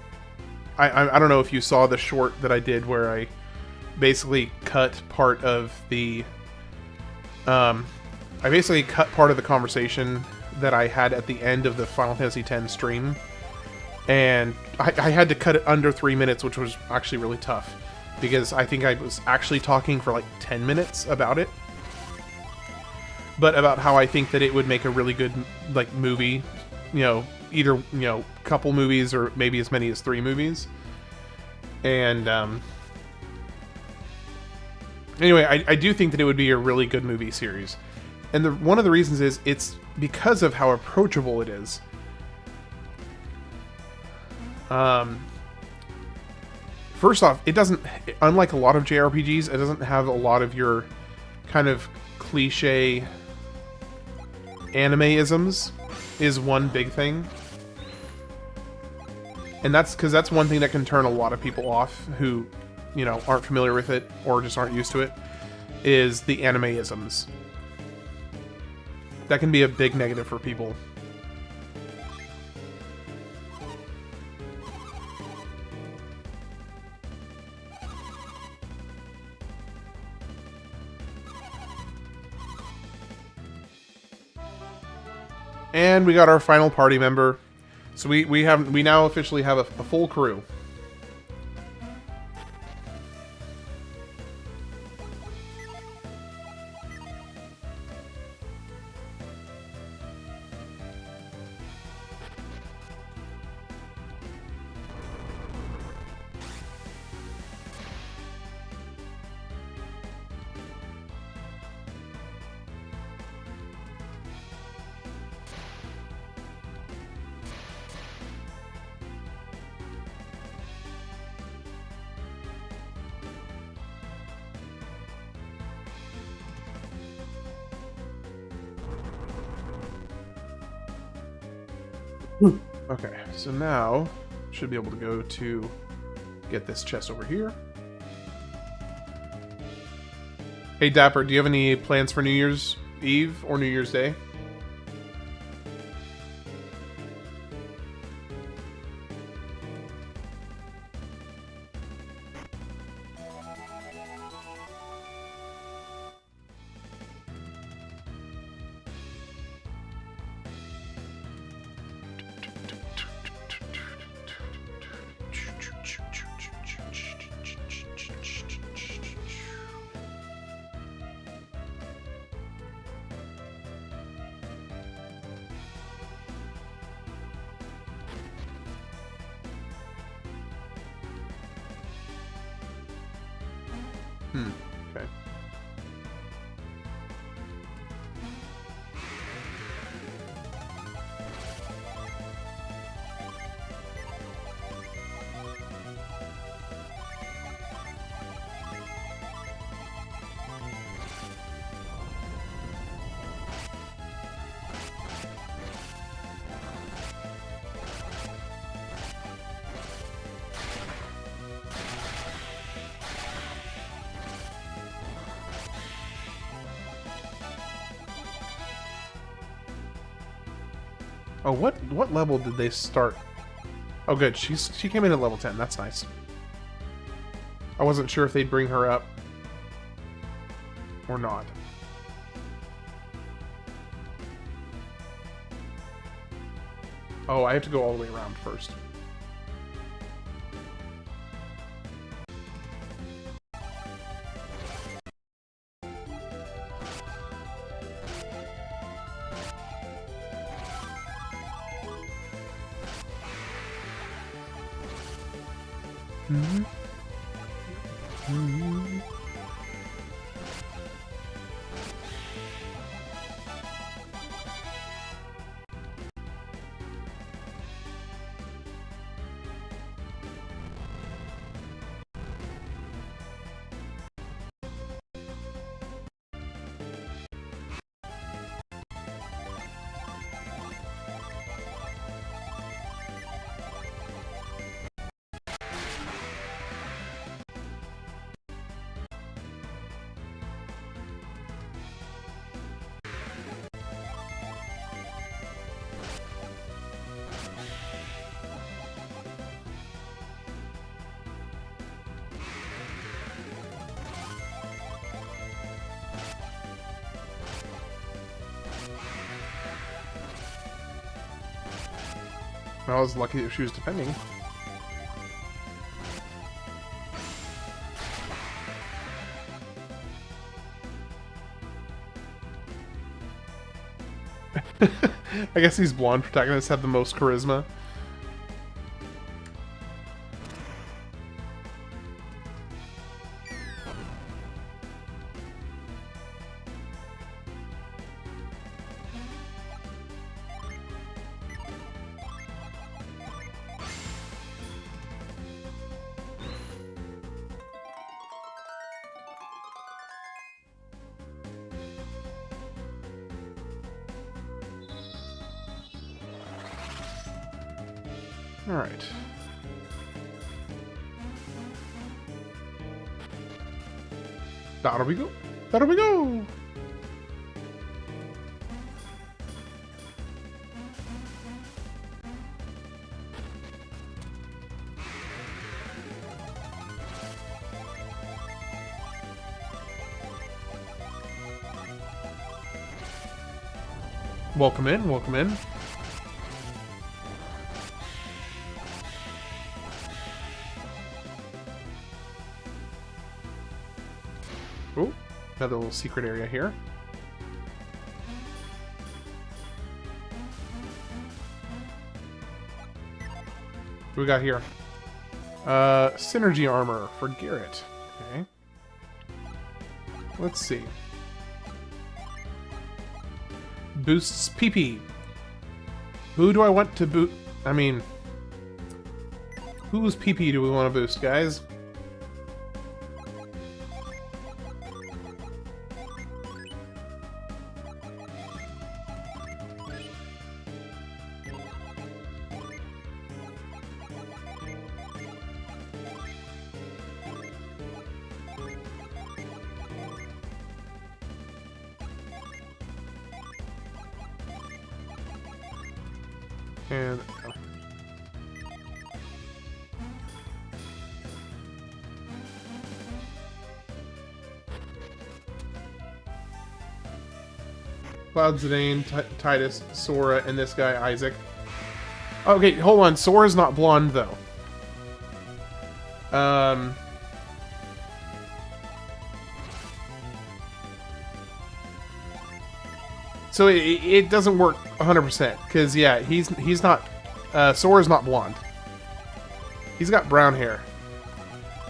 I don't know if you saw the short that I did where I basically cut part of the... I basically cut part of the conversation that I had at the end of the Final Fantasy X stream. And I had to cut it under 3 minutes, which was actually really tough. Because I think I was actually talking for like 10 minutes about it. But about how I think that it would make a really good, like, movie. You know, either, you know, couple movies or maybe as many as 3 movies. And, anyway, I do think that it would be a really good movie series. And one of the reasons is it's because of how approachable it is. First off, it doesn't, unlike a lot of JRPGs, it doesn't have a lot of your kind of cliche anime-isms is one big thing. And that's because that's one thing that can turn a lot of people off who, you know, aren't familiar with it or just aren't used to it, is the anime-isms. That can be a big negative for people. And we got our final party member. So we now officially have a full crew. Okay, so now should be able to go to get this chest over here. Hey Dapper, do you have any plans for New Year's Eve or New Year's Day? Okay. Oh, what level did they start? Oh, good. She came in at level 10. That's nice. I wasn't sure if they'd bring her up or not. Oh, I have to go all the way around first. I was lucky that she was defending. I guess these blonde protagonists have the most charisma. Alright. That'll we go. That'll we go. Welcome in, welcome in. Oh, another little secret area here. What we got here? Psynergy armor for Garrett. Okay. Let's see. Boosts PP. Who do I want to boot? I mean, whose PP do we want to boost, guys? And Cloud, Zidane, Titus, Sora, and this guy, Isaac. Okay, hold on. Sora's not blonde, though. So it doesn't work 100%, because, yeah, he's not... Sora's not blonde. He's got brown hair.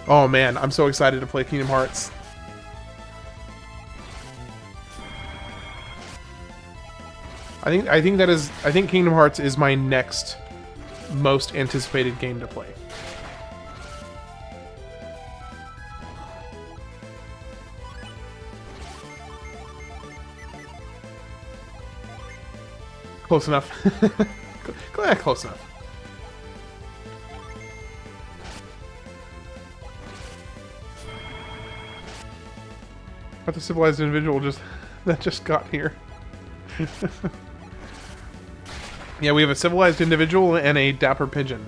Oh, man, I'm so excited to play Kingdom Hearts. I think Kingdom Hearts is my next most anticipated game to play. Close enough. Close enough. But the civilized individual just got here. Yeah, we have a civilized individual and a dapper pigeon.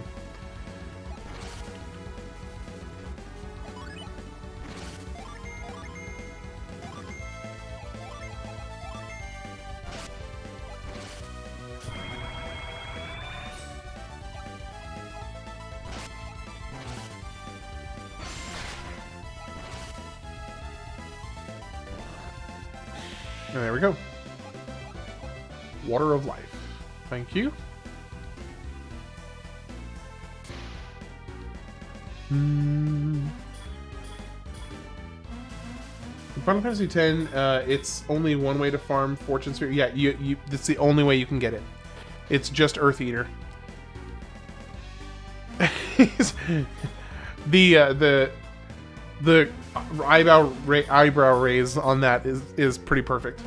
And there we go. Water of life. Thank you. In Final Fantasy X, it's only one way to farm Fortune Sphere. Yeah, that's the only way you can get it. It's just Earth Eater. The eyebrow raise on that is pretty perfect.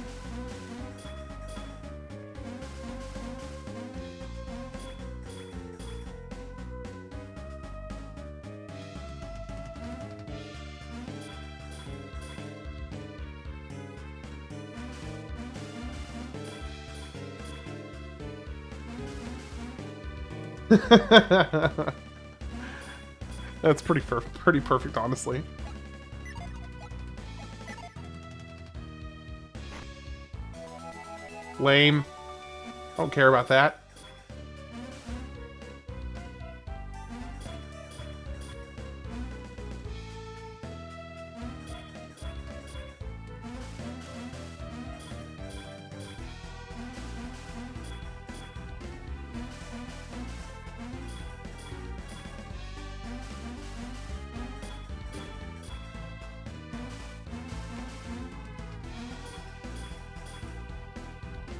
That's pretty perfect, honestly. Lame. Don't care about that.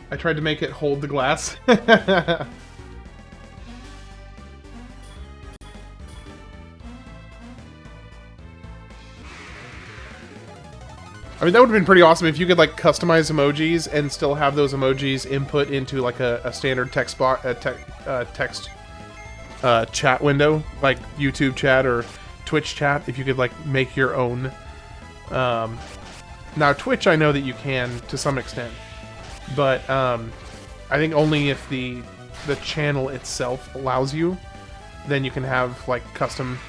I tried to make it hold the glass. I mean, that would have been pretty awesome if you could, like, customize emojis and still have those emojis input into, like, a standard text chat window, like YouTube chat or Twitch chat, if you could, like, make your own. Now, Twitch, I know that you can to some extent. But I think only if the channel itself allows you, then you can have like custom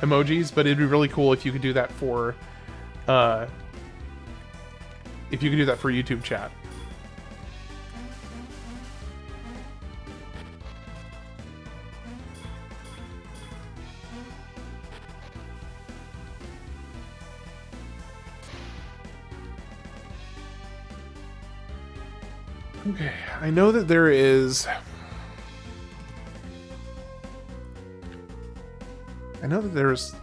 emojis. But it'd be really cool if you could do that for YouTube chat. Okay, I know that there is... I know that there's...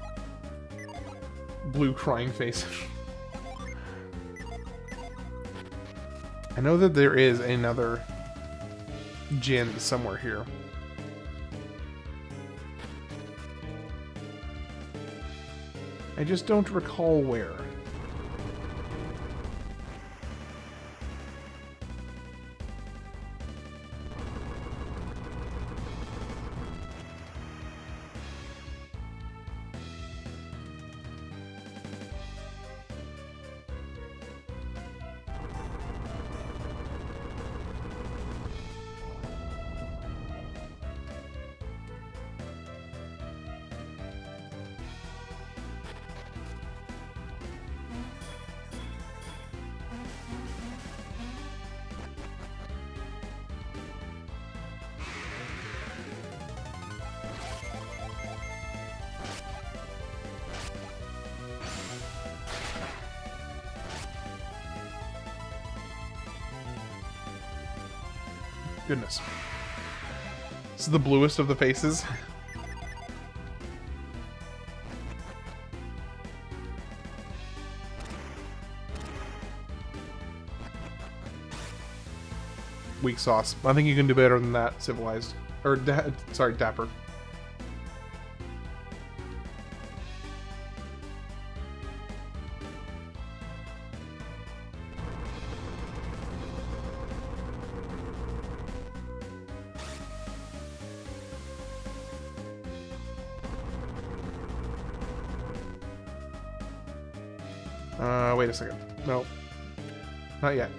Blue crying face. I know that there is another Djinn somewhere here. I just don't recall where. goodness. This is the bluest of the faces. Weak sauce. I think you can do better than that, civilized. Or, sorry, dapper. Wait a second. No. Not yet.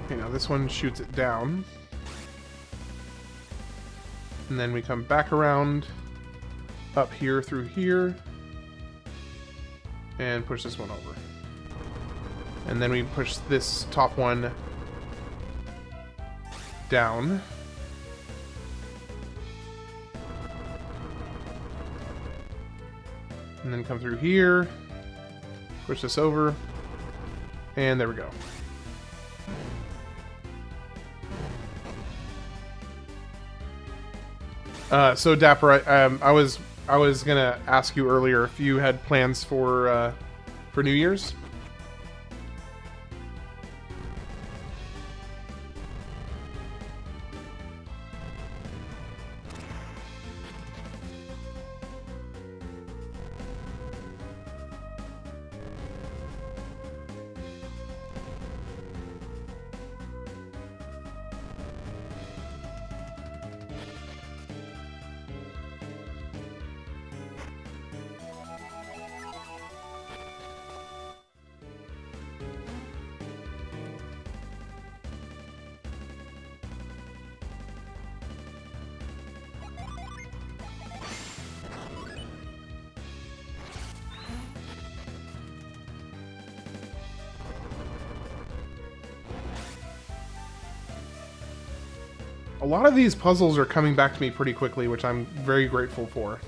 Okay, now this one shoots it down. And then we come back around up here through here and push this one over. And then we push this top one down. And then come through here, push this over, and there we go. So Dapper, I was gonna ask you earlier if you had plans for New Year's. A lot of these puzzles are coming back to me pretty quickly, which I'm very grateful for.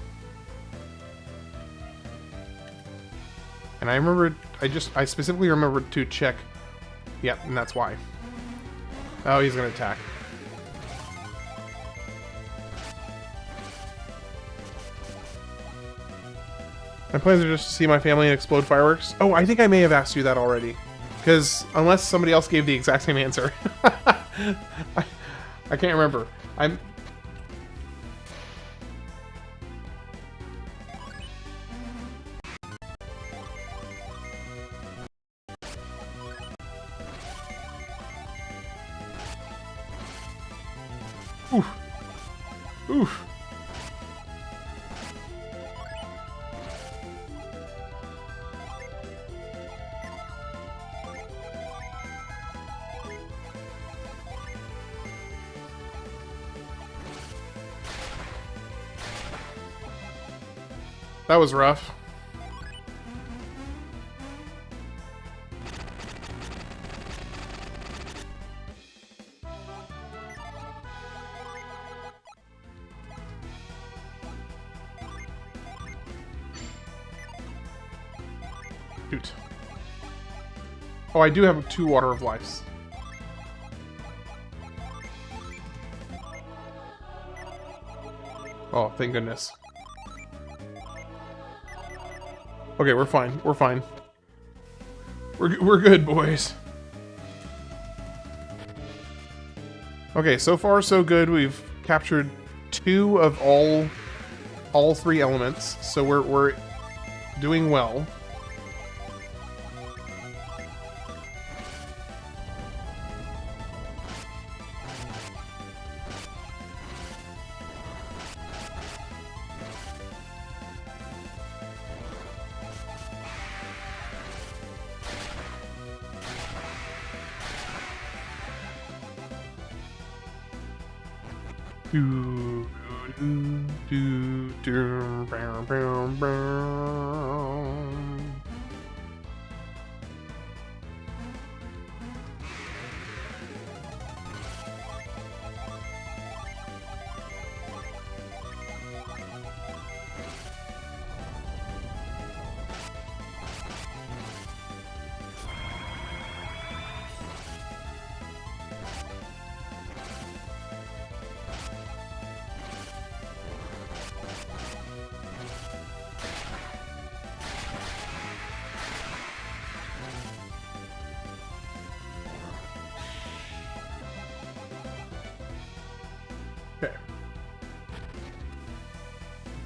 And I remembered, I specifically remembered to check. Yep, and that's why. Oh, he's gonna attack. My plans are just to see my family and explode fireworks. Oh, I think I may have asked you that already. Because unless somebody else gave the exact same answer. I can't remember. Oof. Oof. That was rough. Shoot. Oh, I do have 2 Water of Lives. Oh, thank goodness. Okay, we're fine. We're fine. We're good, boys. Okay, so far so good. We've captured 2 of all 3 elements, so we're doing well.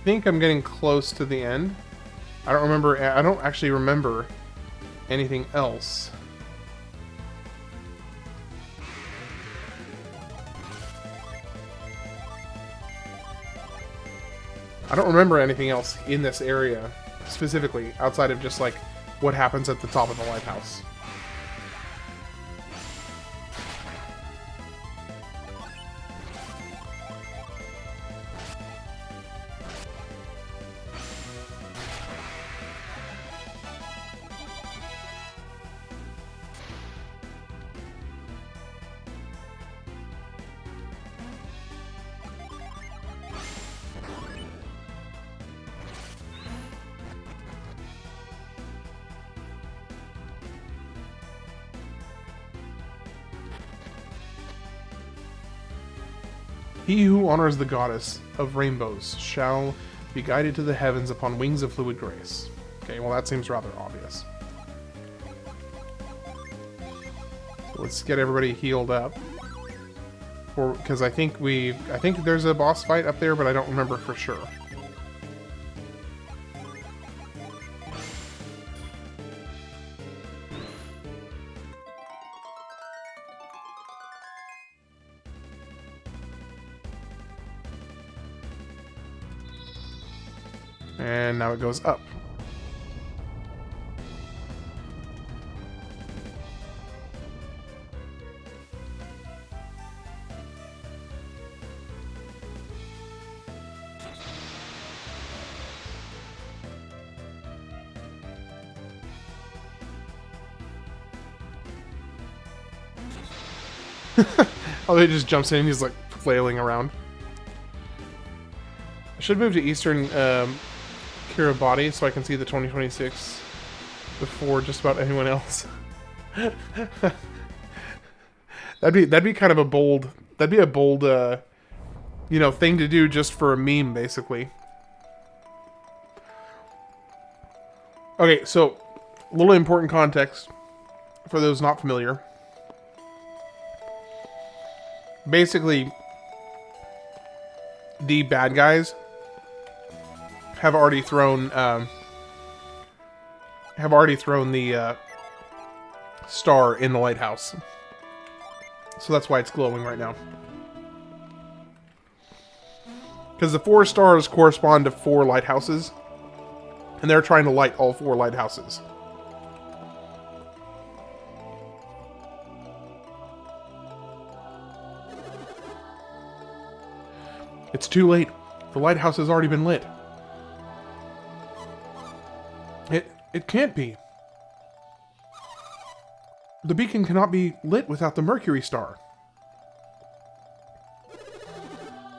think I'm getting close to the end. I don't remember. I don't actually remember anything else. I don't remember anything else in this area specifically, outside of just like what happens at the top of the lighthouse. He who honors the goddess of rainbows shall be guided to the heavens upon wings of fluid grace. Okay, well that seems rather obvious. So let's get everybody healed up. Because I think there's a boss fight up there, but I don't remember for sure. And now it goes up. Oh, he just jumps in and he's like flailing around. I should move to Eastern Kiribati so I can see the 2026 before just about anyone else. that'd be kind of a bold you know, thing to do just for a meme, basically. Okay, so a little important context for those not familiar. Basically, the bad guys have already thrown the star in the lighthouse. So that's why it's glowing right now. Because the 4 stars correspond to 4 lighthouses, and they're trying to light all 4 lighthouses. It's too late. The lighthouse has already been lit. It can't be. The beacon cannot be lit without the Mercury star.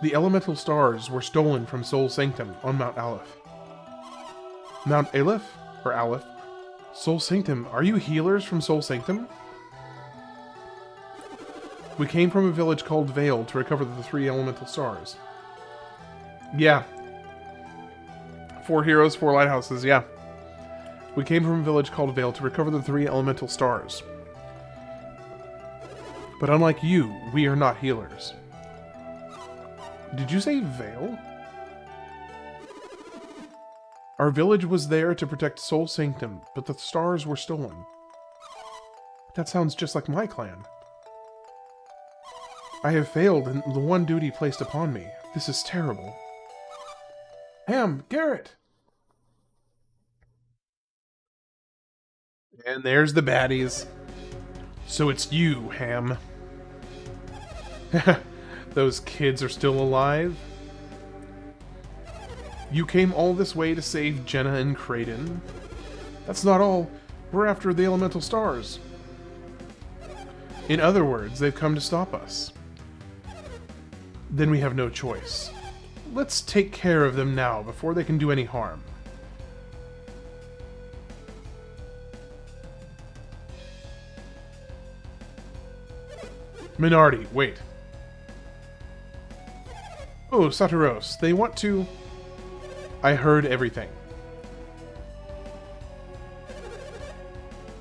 The elemental stars were stolen from Sol Sanctum on Mount Aleph. Mount Aleph? Or Aleph? Sol Sanctum, are you healers from Sol Sanctum? We came from a village called Vale to recover the 3 elemental stars. Yeah. 4 heroes, 4 lighthouses, yeah. We came from a village called Vale to recover the 3 elemental stars. But unlike you, we are not healers. Did you say Vale? Our village was there to protect Sol Sanctum, but the stars were stolen. That sounds just like my clan. I have failed in the one duty placed upon me. This is terrible. Ham, Garrett! And there's the baddies. So it's you, Ham. Those kids are still alive? You came all this way to save Jenna and Kraden? That's not all. We're after the elemental stars. In other words, they've come to stop us. Then we have no choice. Let's take care of them now before they can do any harm. Minardi, wait. Oh, Saturos, they want to... I heard everything.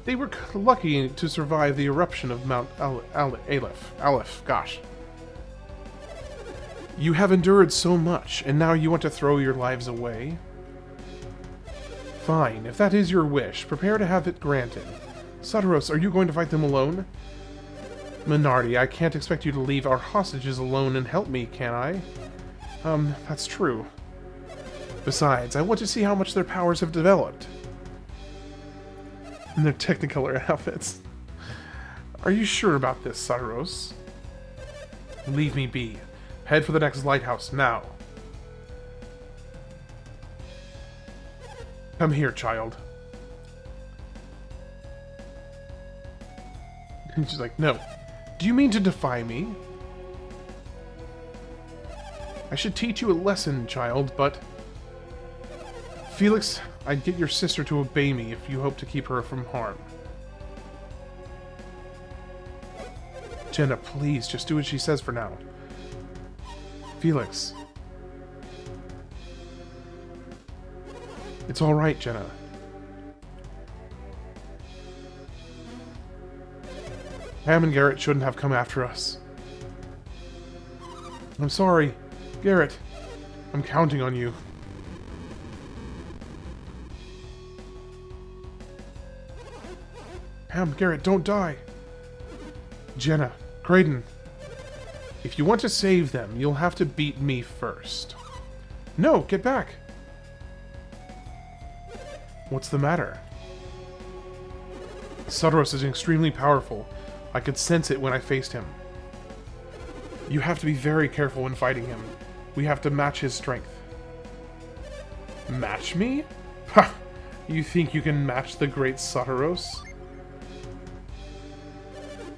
They were lucky to survive the eruption of Mount Aleph. Gosh. You have endured so much, and now you want to throw your lives away? Fine, if that is your wish, prepare to have it granted. Saturos, are you going to fight them alone? Minardi, I can't expect you to leave our hostages alone and help me, can I? That's true. Besides, I want to see how much their powers have developed. In their Technicolor outfits. Are you sure about this, Saturos? Leave me be. Head for the next lighthouse, now. Come here, child. And she's like, no. Do you mean to defy me? I should teach you a lesson, child, but... Felix, I'd get your sister to obey me if you hope to keep her from harm. Jenna, please, just do what she says for now. Felix. It's all right, Jenna. Pam and Garrett shouldn't have come after us. I'm sorry. Garrett, I'm counting on you. Pam, Garrett, don't die. Jenna, Graydon. If you want to save them, you'll have to beat me first. No, get back. What's the matter? Saturos is extremely powerful. I could sense it when I faced him. You have to be very careful when fighting him. We have to match his strength. Match me? Ha! You think you can match the great Saturos?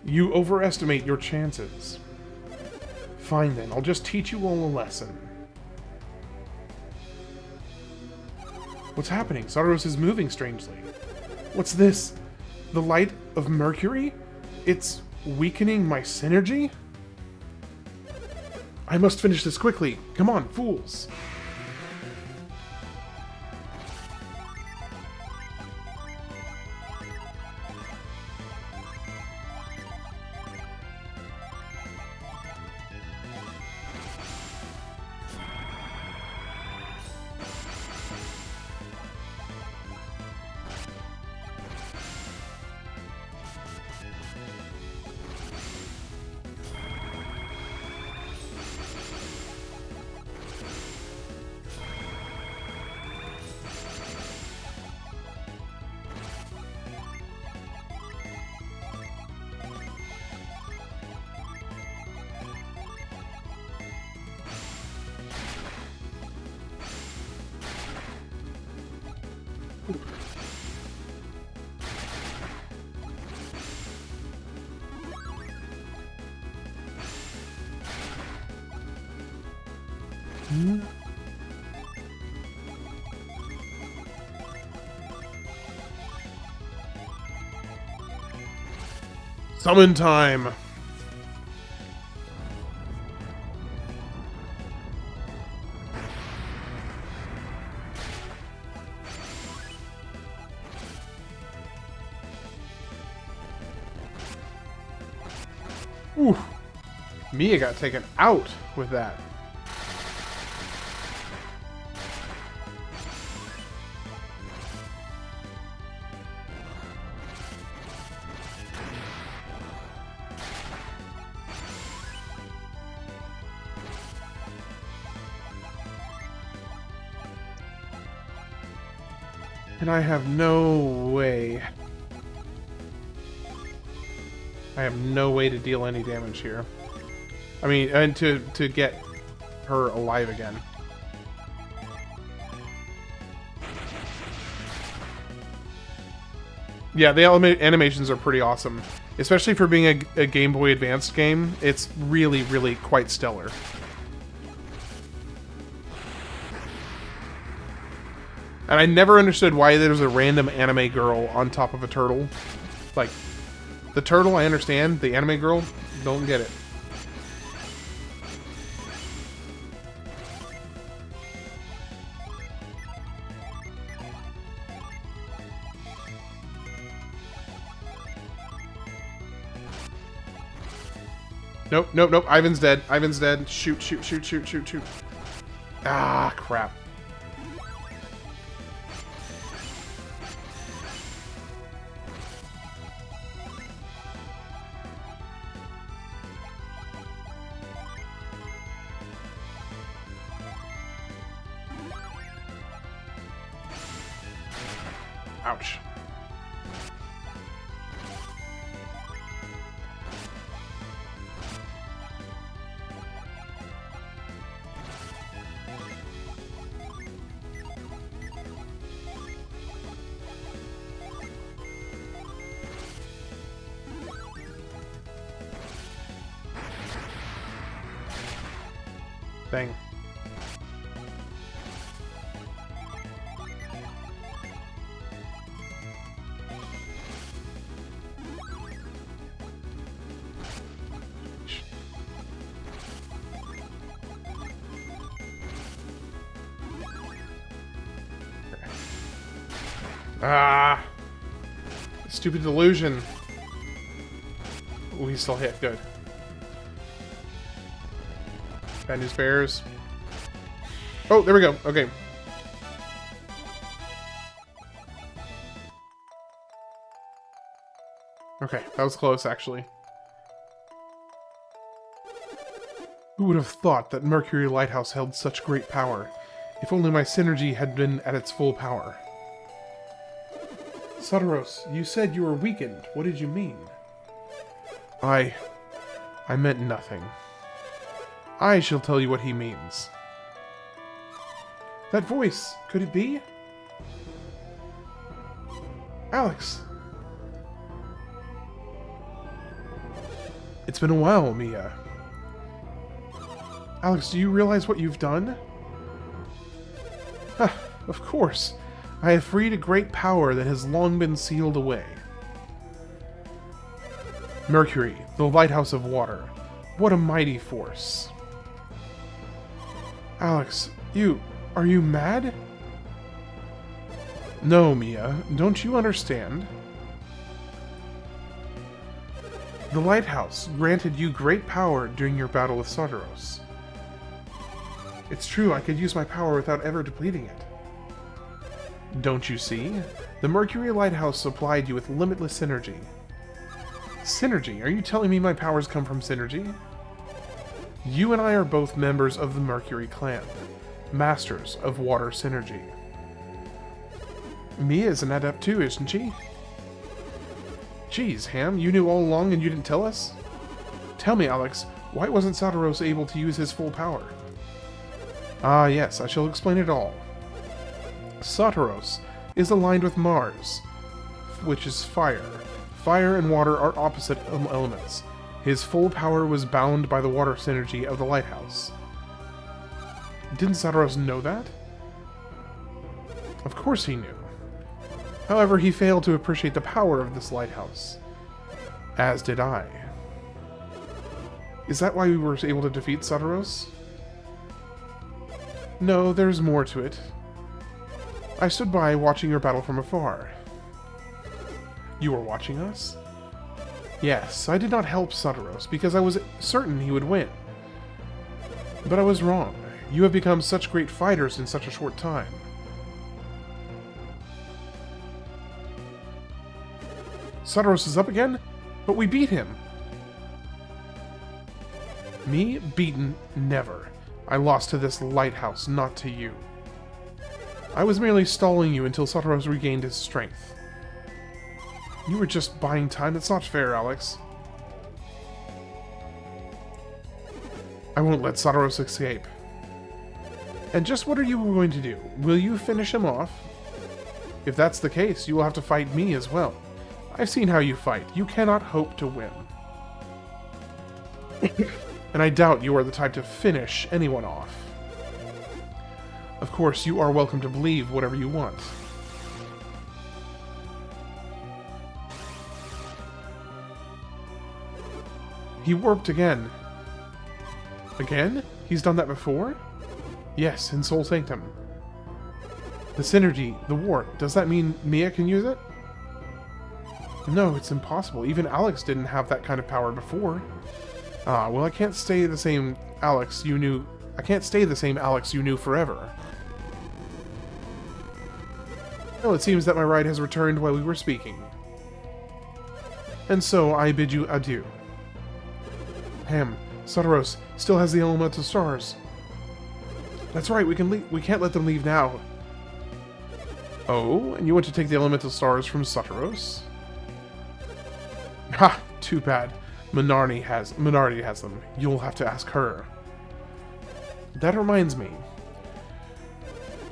You overestimate your chances. Fine then, I'll just teach you all a lesson. What's happening? Saturos is moving strangely. What's this? The light of Mercury? It's weakening my synergy? I must finish this quickly. Come on, fools. Summon time! Ooh. Mia got taken out with that. And I have no way. I have no way to deal any damage here. I mean, and to get her alive again. Yeah, the animations are pretty awesome. Especially for being a Game Boy Advance game, it's really, really quite stellar. And I never understood why there's a random anime girl on top of a turtle. Like, the turtle I understand, the anime girl, don't get it. Nope, nope, nope. Ivan's dead. Ivan's dead. Shoot, shoot, shoot, shoot, shoot, shoot. Ah, crap. Ouch. Dang. Ah! Stupid delusion. Oh, he's still hit. Good. Bad news bears. Oh, there we go. Okay. Okay, that was close, actually. Who would have thought that Mercury Lighthouse held such great power? If only my Psynergy had been at its full power. Sadaros, you said you were weakened. What did you mean? I meant nothing. I shall tell you what he means. That voice, could it be? Alex! It's been a while, Mia. Alex, do you realize what you've done? Huh, of course. I have freed a great power that has long been sealed away. Mercury, the lighthouse of water. What a mighty force. Alex, are you mad? No, Mia, don't you understand? The lighthouse granted you great power during your battle with Sadaros. It's true, I could use my power without ever depleting it. Don't you see? The Mercury Lighthouse supplied you with limitless Psynergy. Psynergy? Are you telling me my powers come from Psynergy? You and I are both members of the Mercury clan, masters of water Psynergy. Mia is an adept too, isn't she? Geez, Ham, you knew all along and you didn't tell us? Tell me, Alex, why wasn't Sadaros able to use his full power? Ah, yes, I shall explain it all. Sadaros is aligned with Mars, which is fire. Fire and water are opposite elements. His full power was bound by the water Psynergy of the lighthouse. Didn't Sadaros know that? Of course he knew. However, he failed to appreciate the power of this lighthouse. As did I. Is that why we were able to defeat Sadaros? No, there's more to it. I stood by watching your battle from afar. You were watching us? Yes, I did not help Sadaros because I was certain he would win. But I was wrong. You have become such great fighters in such a short time. Sadaros is up again? But we beat him! Me? Beaten? Never. I lost to this lighthouse, not to you. I was merely stalling you until Sadaros regained his strength. You were just buying time. That's not fair, Alex. I won't let Sadaros escape. And just what are you going to do? Will you finish him off? If that's the case, you will have to fight me as well. I've seen how you fight. You cannot hope to win. And I doubt you are the type to finish anyone off. Of course, you are welcome to believe whatever you want. He warped again. Again? He's done that before? Yes, in Soul Sanctum. The Psynergy, the warp, does that mean Mia can use it? No, it's impossible. Even Alex didn't have that kind of power before. Ah, well, I can't stay the same Alex you knew. I can't stay the same Alex you knew forever. Well, it seems that my ride has returned while we were speaking. And so I bid you adieu. Sutaros still has the elemental stars. That's right, we can't let them leave now. Oh, and you want to take the elemental stars from Sutaros? Ha! Too bad. Minardi has them. You'll have to ask her. That reminds me.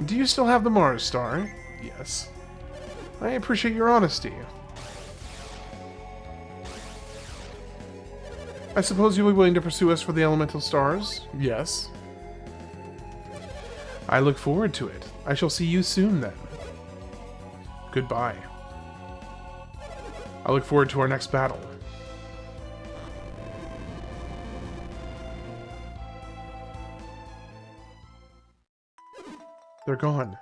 Do you still have the Mars star? Yes. I appreciate your honesty. I suppose you'll be willing to pursue us for the elemental stars? Yes. I look forward to it. I shall see you soon then. Goodbye. I look forward to our next battle. They're gone.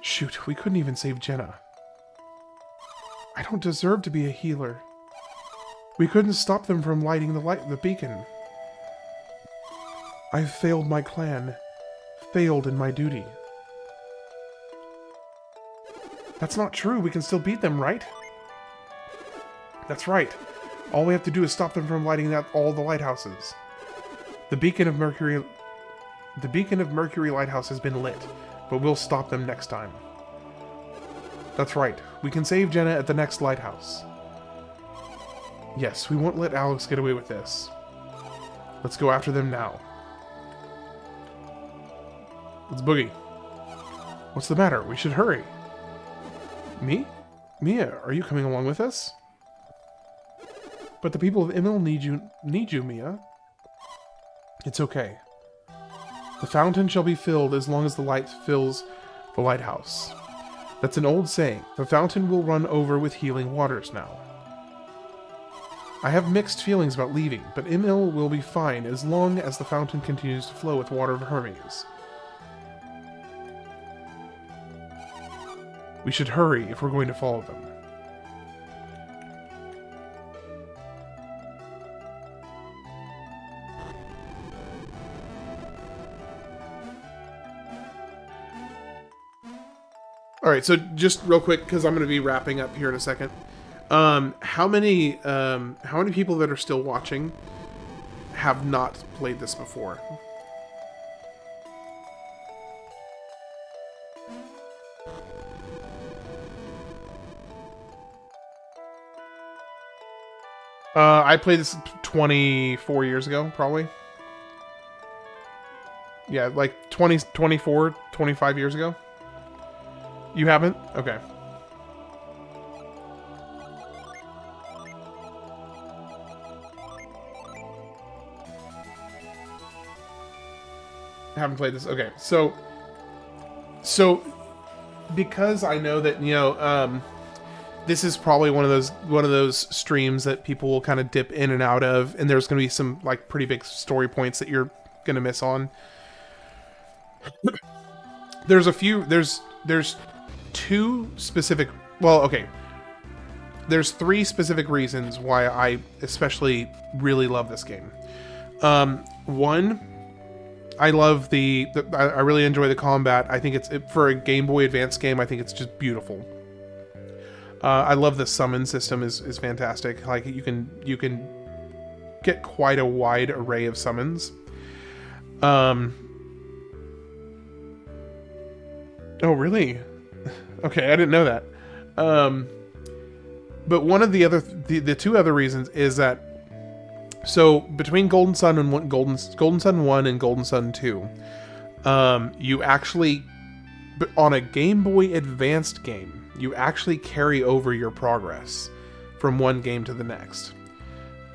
Shoot, we couldn't even save Jenna. I don't deserve to be a healer. We couldn't stop them from lighting the beacon. I've failed my clan. Failed in my duty. That's not true. We can still beat them, right? That's right. All we have to do is stop them from lighting all the lighthouses. The beacon of Mercury Lighthouse has been lit, but we'll stop them next time. That's right. We can save Jenna at the next lighthouse. Yes, we won't let Alex get away with this. Let's go after them now. Let's boogie. What's the matter? We should hurry. Me? Mia, are you coming along with us? But the people of Imil need you, Mia. It's okay. The fountain shall be filled as long as the light fills the lighthouse. That's an old saying. The fountain will run over with healing waters now. I have mixed feelings about leaving, but Imil will be fine as long as the fountain continues to flow with water of Hermes. We should hurry if we're going to follow them. Alright, so just real quick, because I'm going to be wrapping up here in a second. How many people that are still watching have not played this before? I played this 24 years ago, probably. Yeah, like 24, 25 years ago. You haven't? Okay. I haven't played this. Okay, so because I know that, you know, this is probably one of those streams that people will kind of dip in and out of, and there's going to be some like pretty big story points that you're going to miss on. There's two specific, well, okay. There's three specific reasons why I especially really love this game. One, I love I really enjoy the combat. I think for a Game Boy Advance game, I think it's just beautiful. I love the summon system is fantastic. Like you can get quite a wide array of summons. Oh really? Okay, I didn't know that. But one of the two other reasons is that, so between Golden Sun and Golden Sun 1 and Golden Sun 2, you actually, on a Game Boy Advanced game, you actually carry over your progress from one game to the next.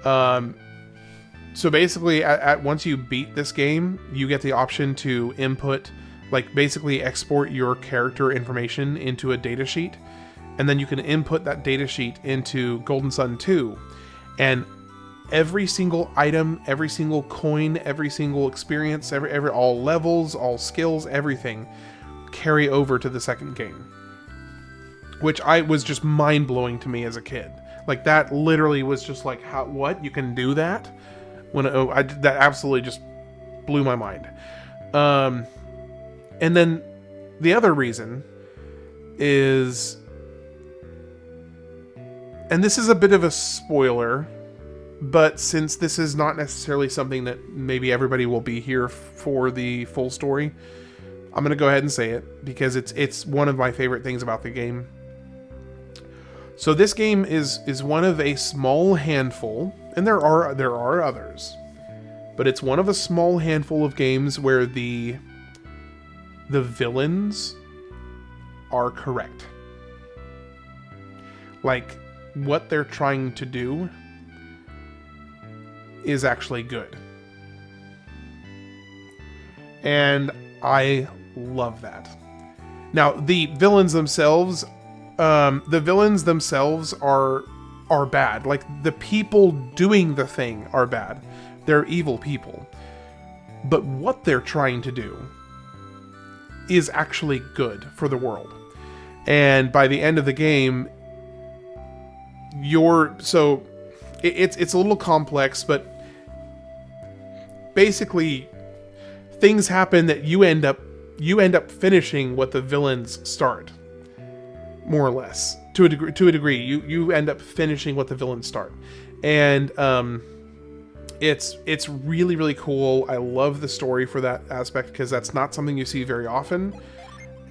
So basically, once you beat this game, you get the option to input, like basically export your character information into a datasheet, and then you can input that datasheet into Golden Sun 2, and every single item, every single coin, every single experience, all levels, all skills, everything carry over to the second game. Which was just mind-blowing to me as a kid. Like, that literally was just like, how, what? You can do that? That absolutely just blew my mind. And then the other reason is, and this is a bit of a spoiler, but since this is not necessarily something that maybe everybody will be here for the full story, I'm going to go ahead and say it because it's one of my favorite things about the game. So this game is one of a small handful, and there are others, but it's one of a small handful of games where the villains are correct. Like, what they're trying to do is actually good. And I love that. Now, the villains themselves are bad. Like, the people doing the thing are bad. They're evil people. But what they're trying to do is actually good for the world. And by the end of the game, it's a little complex, but basically things happen that you end up finishing what the villains start, more or less. To a degree, you end up finishing what the villains start, and it's really, really cool. I love the story for that aspect because that's not something you see very often,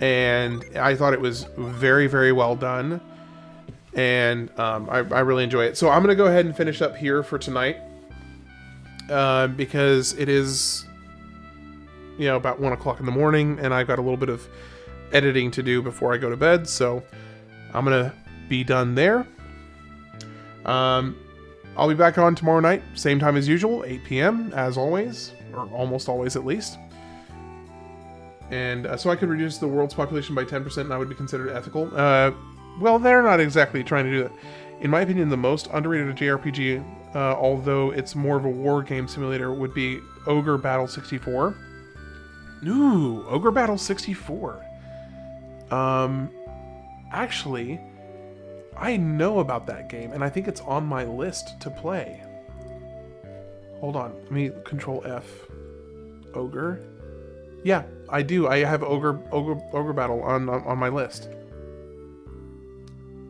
and I thought it was very, very well done, and I really enjoy it. So I'm gonna go ahead and finish up here for tonight, because it is, about 1 o'clock in the morning, and I've got a little bit of editing to do before I go to bed, so I'm gonna be done there. I'll be back on tomorrow night, same time as usual, 8 p.m. as always, or almost always at least. And so I could reduce the world's population by 10% and I would be considered ethical. Well, they're not exactly trying to do that. In my opinion, the most underrated JRPG, although it's more of a war game simulator, would be Ogre Battle 64. Ooh, Ogre Battle 64. Actually, I know about that game, and I think it's on my list to play. Hold on, let me Control F. Ogre? Yeah, I do. I have Ogre Battle on my list.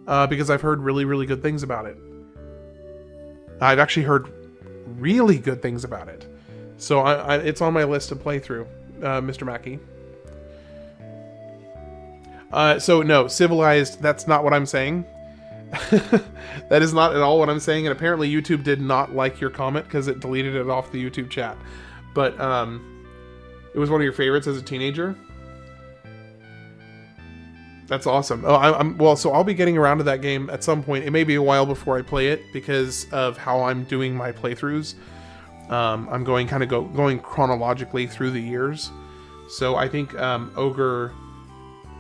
Because I've heard really, really good things about it. I've actually heard really good things about it. So it's on my list to play through, Mr. Mackey. So no, Civilized, that's not what I'm saying. That is not at all what I'm saying, and apparently YouTube did not like your comment because it deleted it off the YouTube chat. But it was one of your favorites as a teenager. That's awesome. Oh, well, so I'll be getting around to that game at some point. It may be a while before I play it because of how I'm doing my playthroughs. I'm going going chronologically through the years. So I think Ogre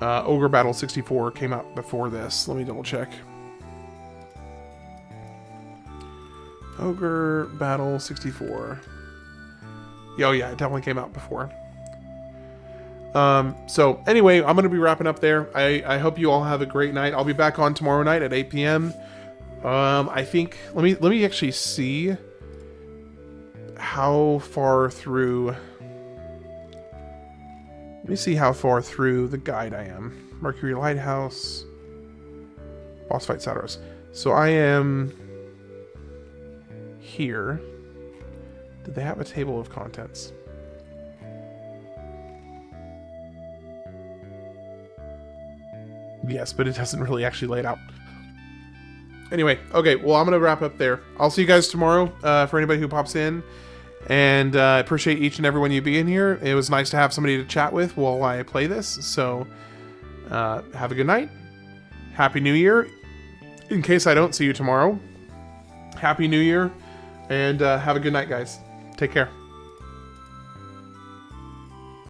Battle 64 came out before this. Let me double check. Ogre Battle 64. Oh yeah, it definitely came out before. So anyway, I'm going to be wrapping up there. I hope you all have a great night. I'll be back on tomorrow night at 8 p.m. I think, let me actually see how far through, the guide I am. Mercury Lighthouse, boss fight Satyros. So I am here. Did they have a table of contents? Yes, but it doesn't really actually lay it out. Anyway, okay, well, I'm going to wrap up there. I'll see you guys tomorrow, for anybody who pops in. And I appreciate each and every one of you being here. It was nice to have somebody to chat with while I play this. So, have a good night. Happy New Year. In case I don't see you tomorrow, Happy New Year. And have a good night, guys. Take care.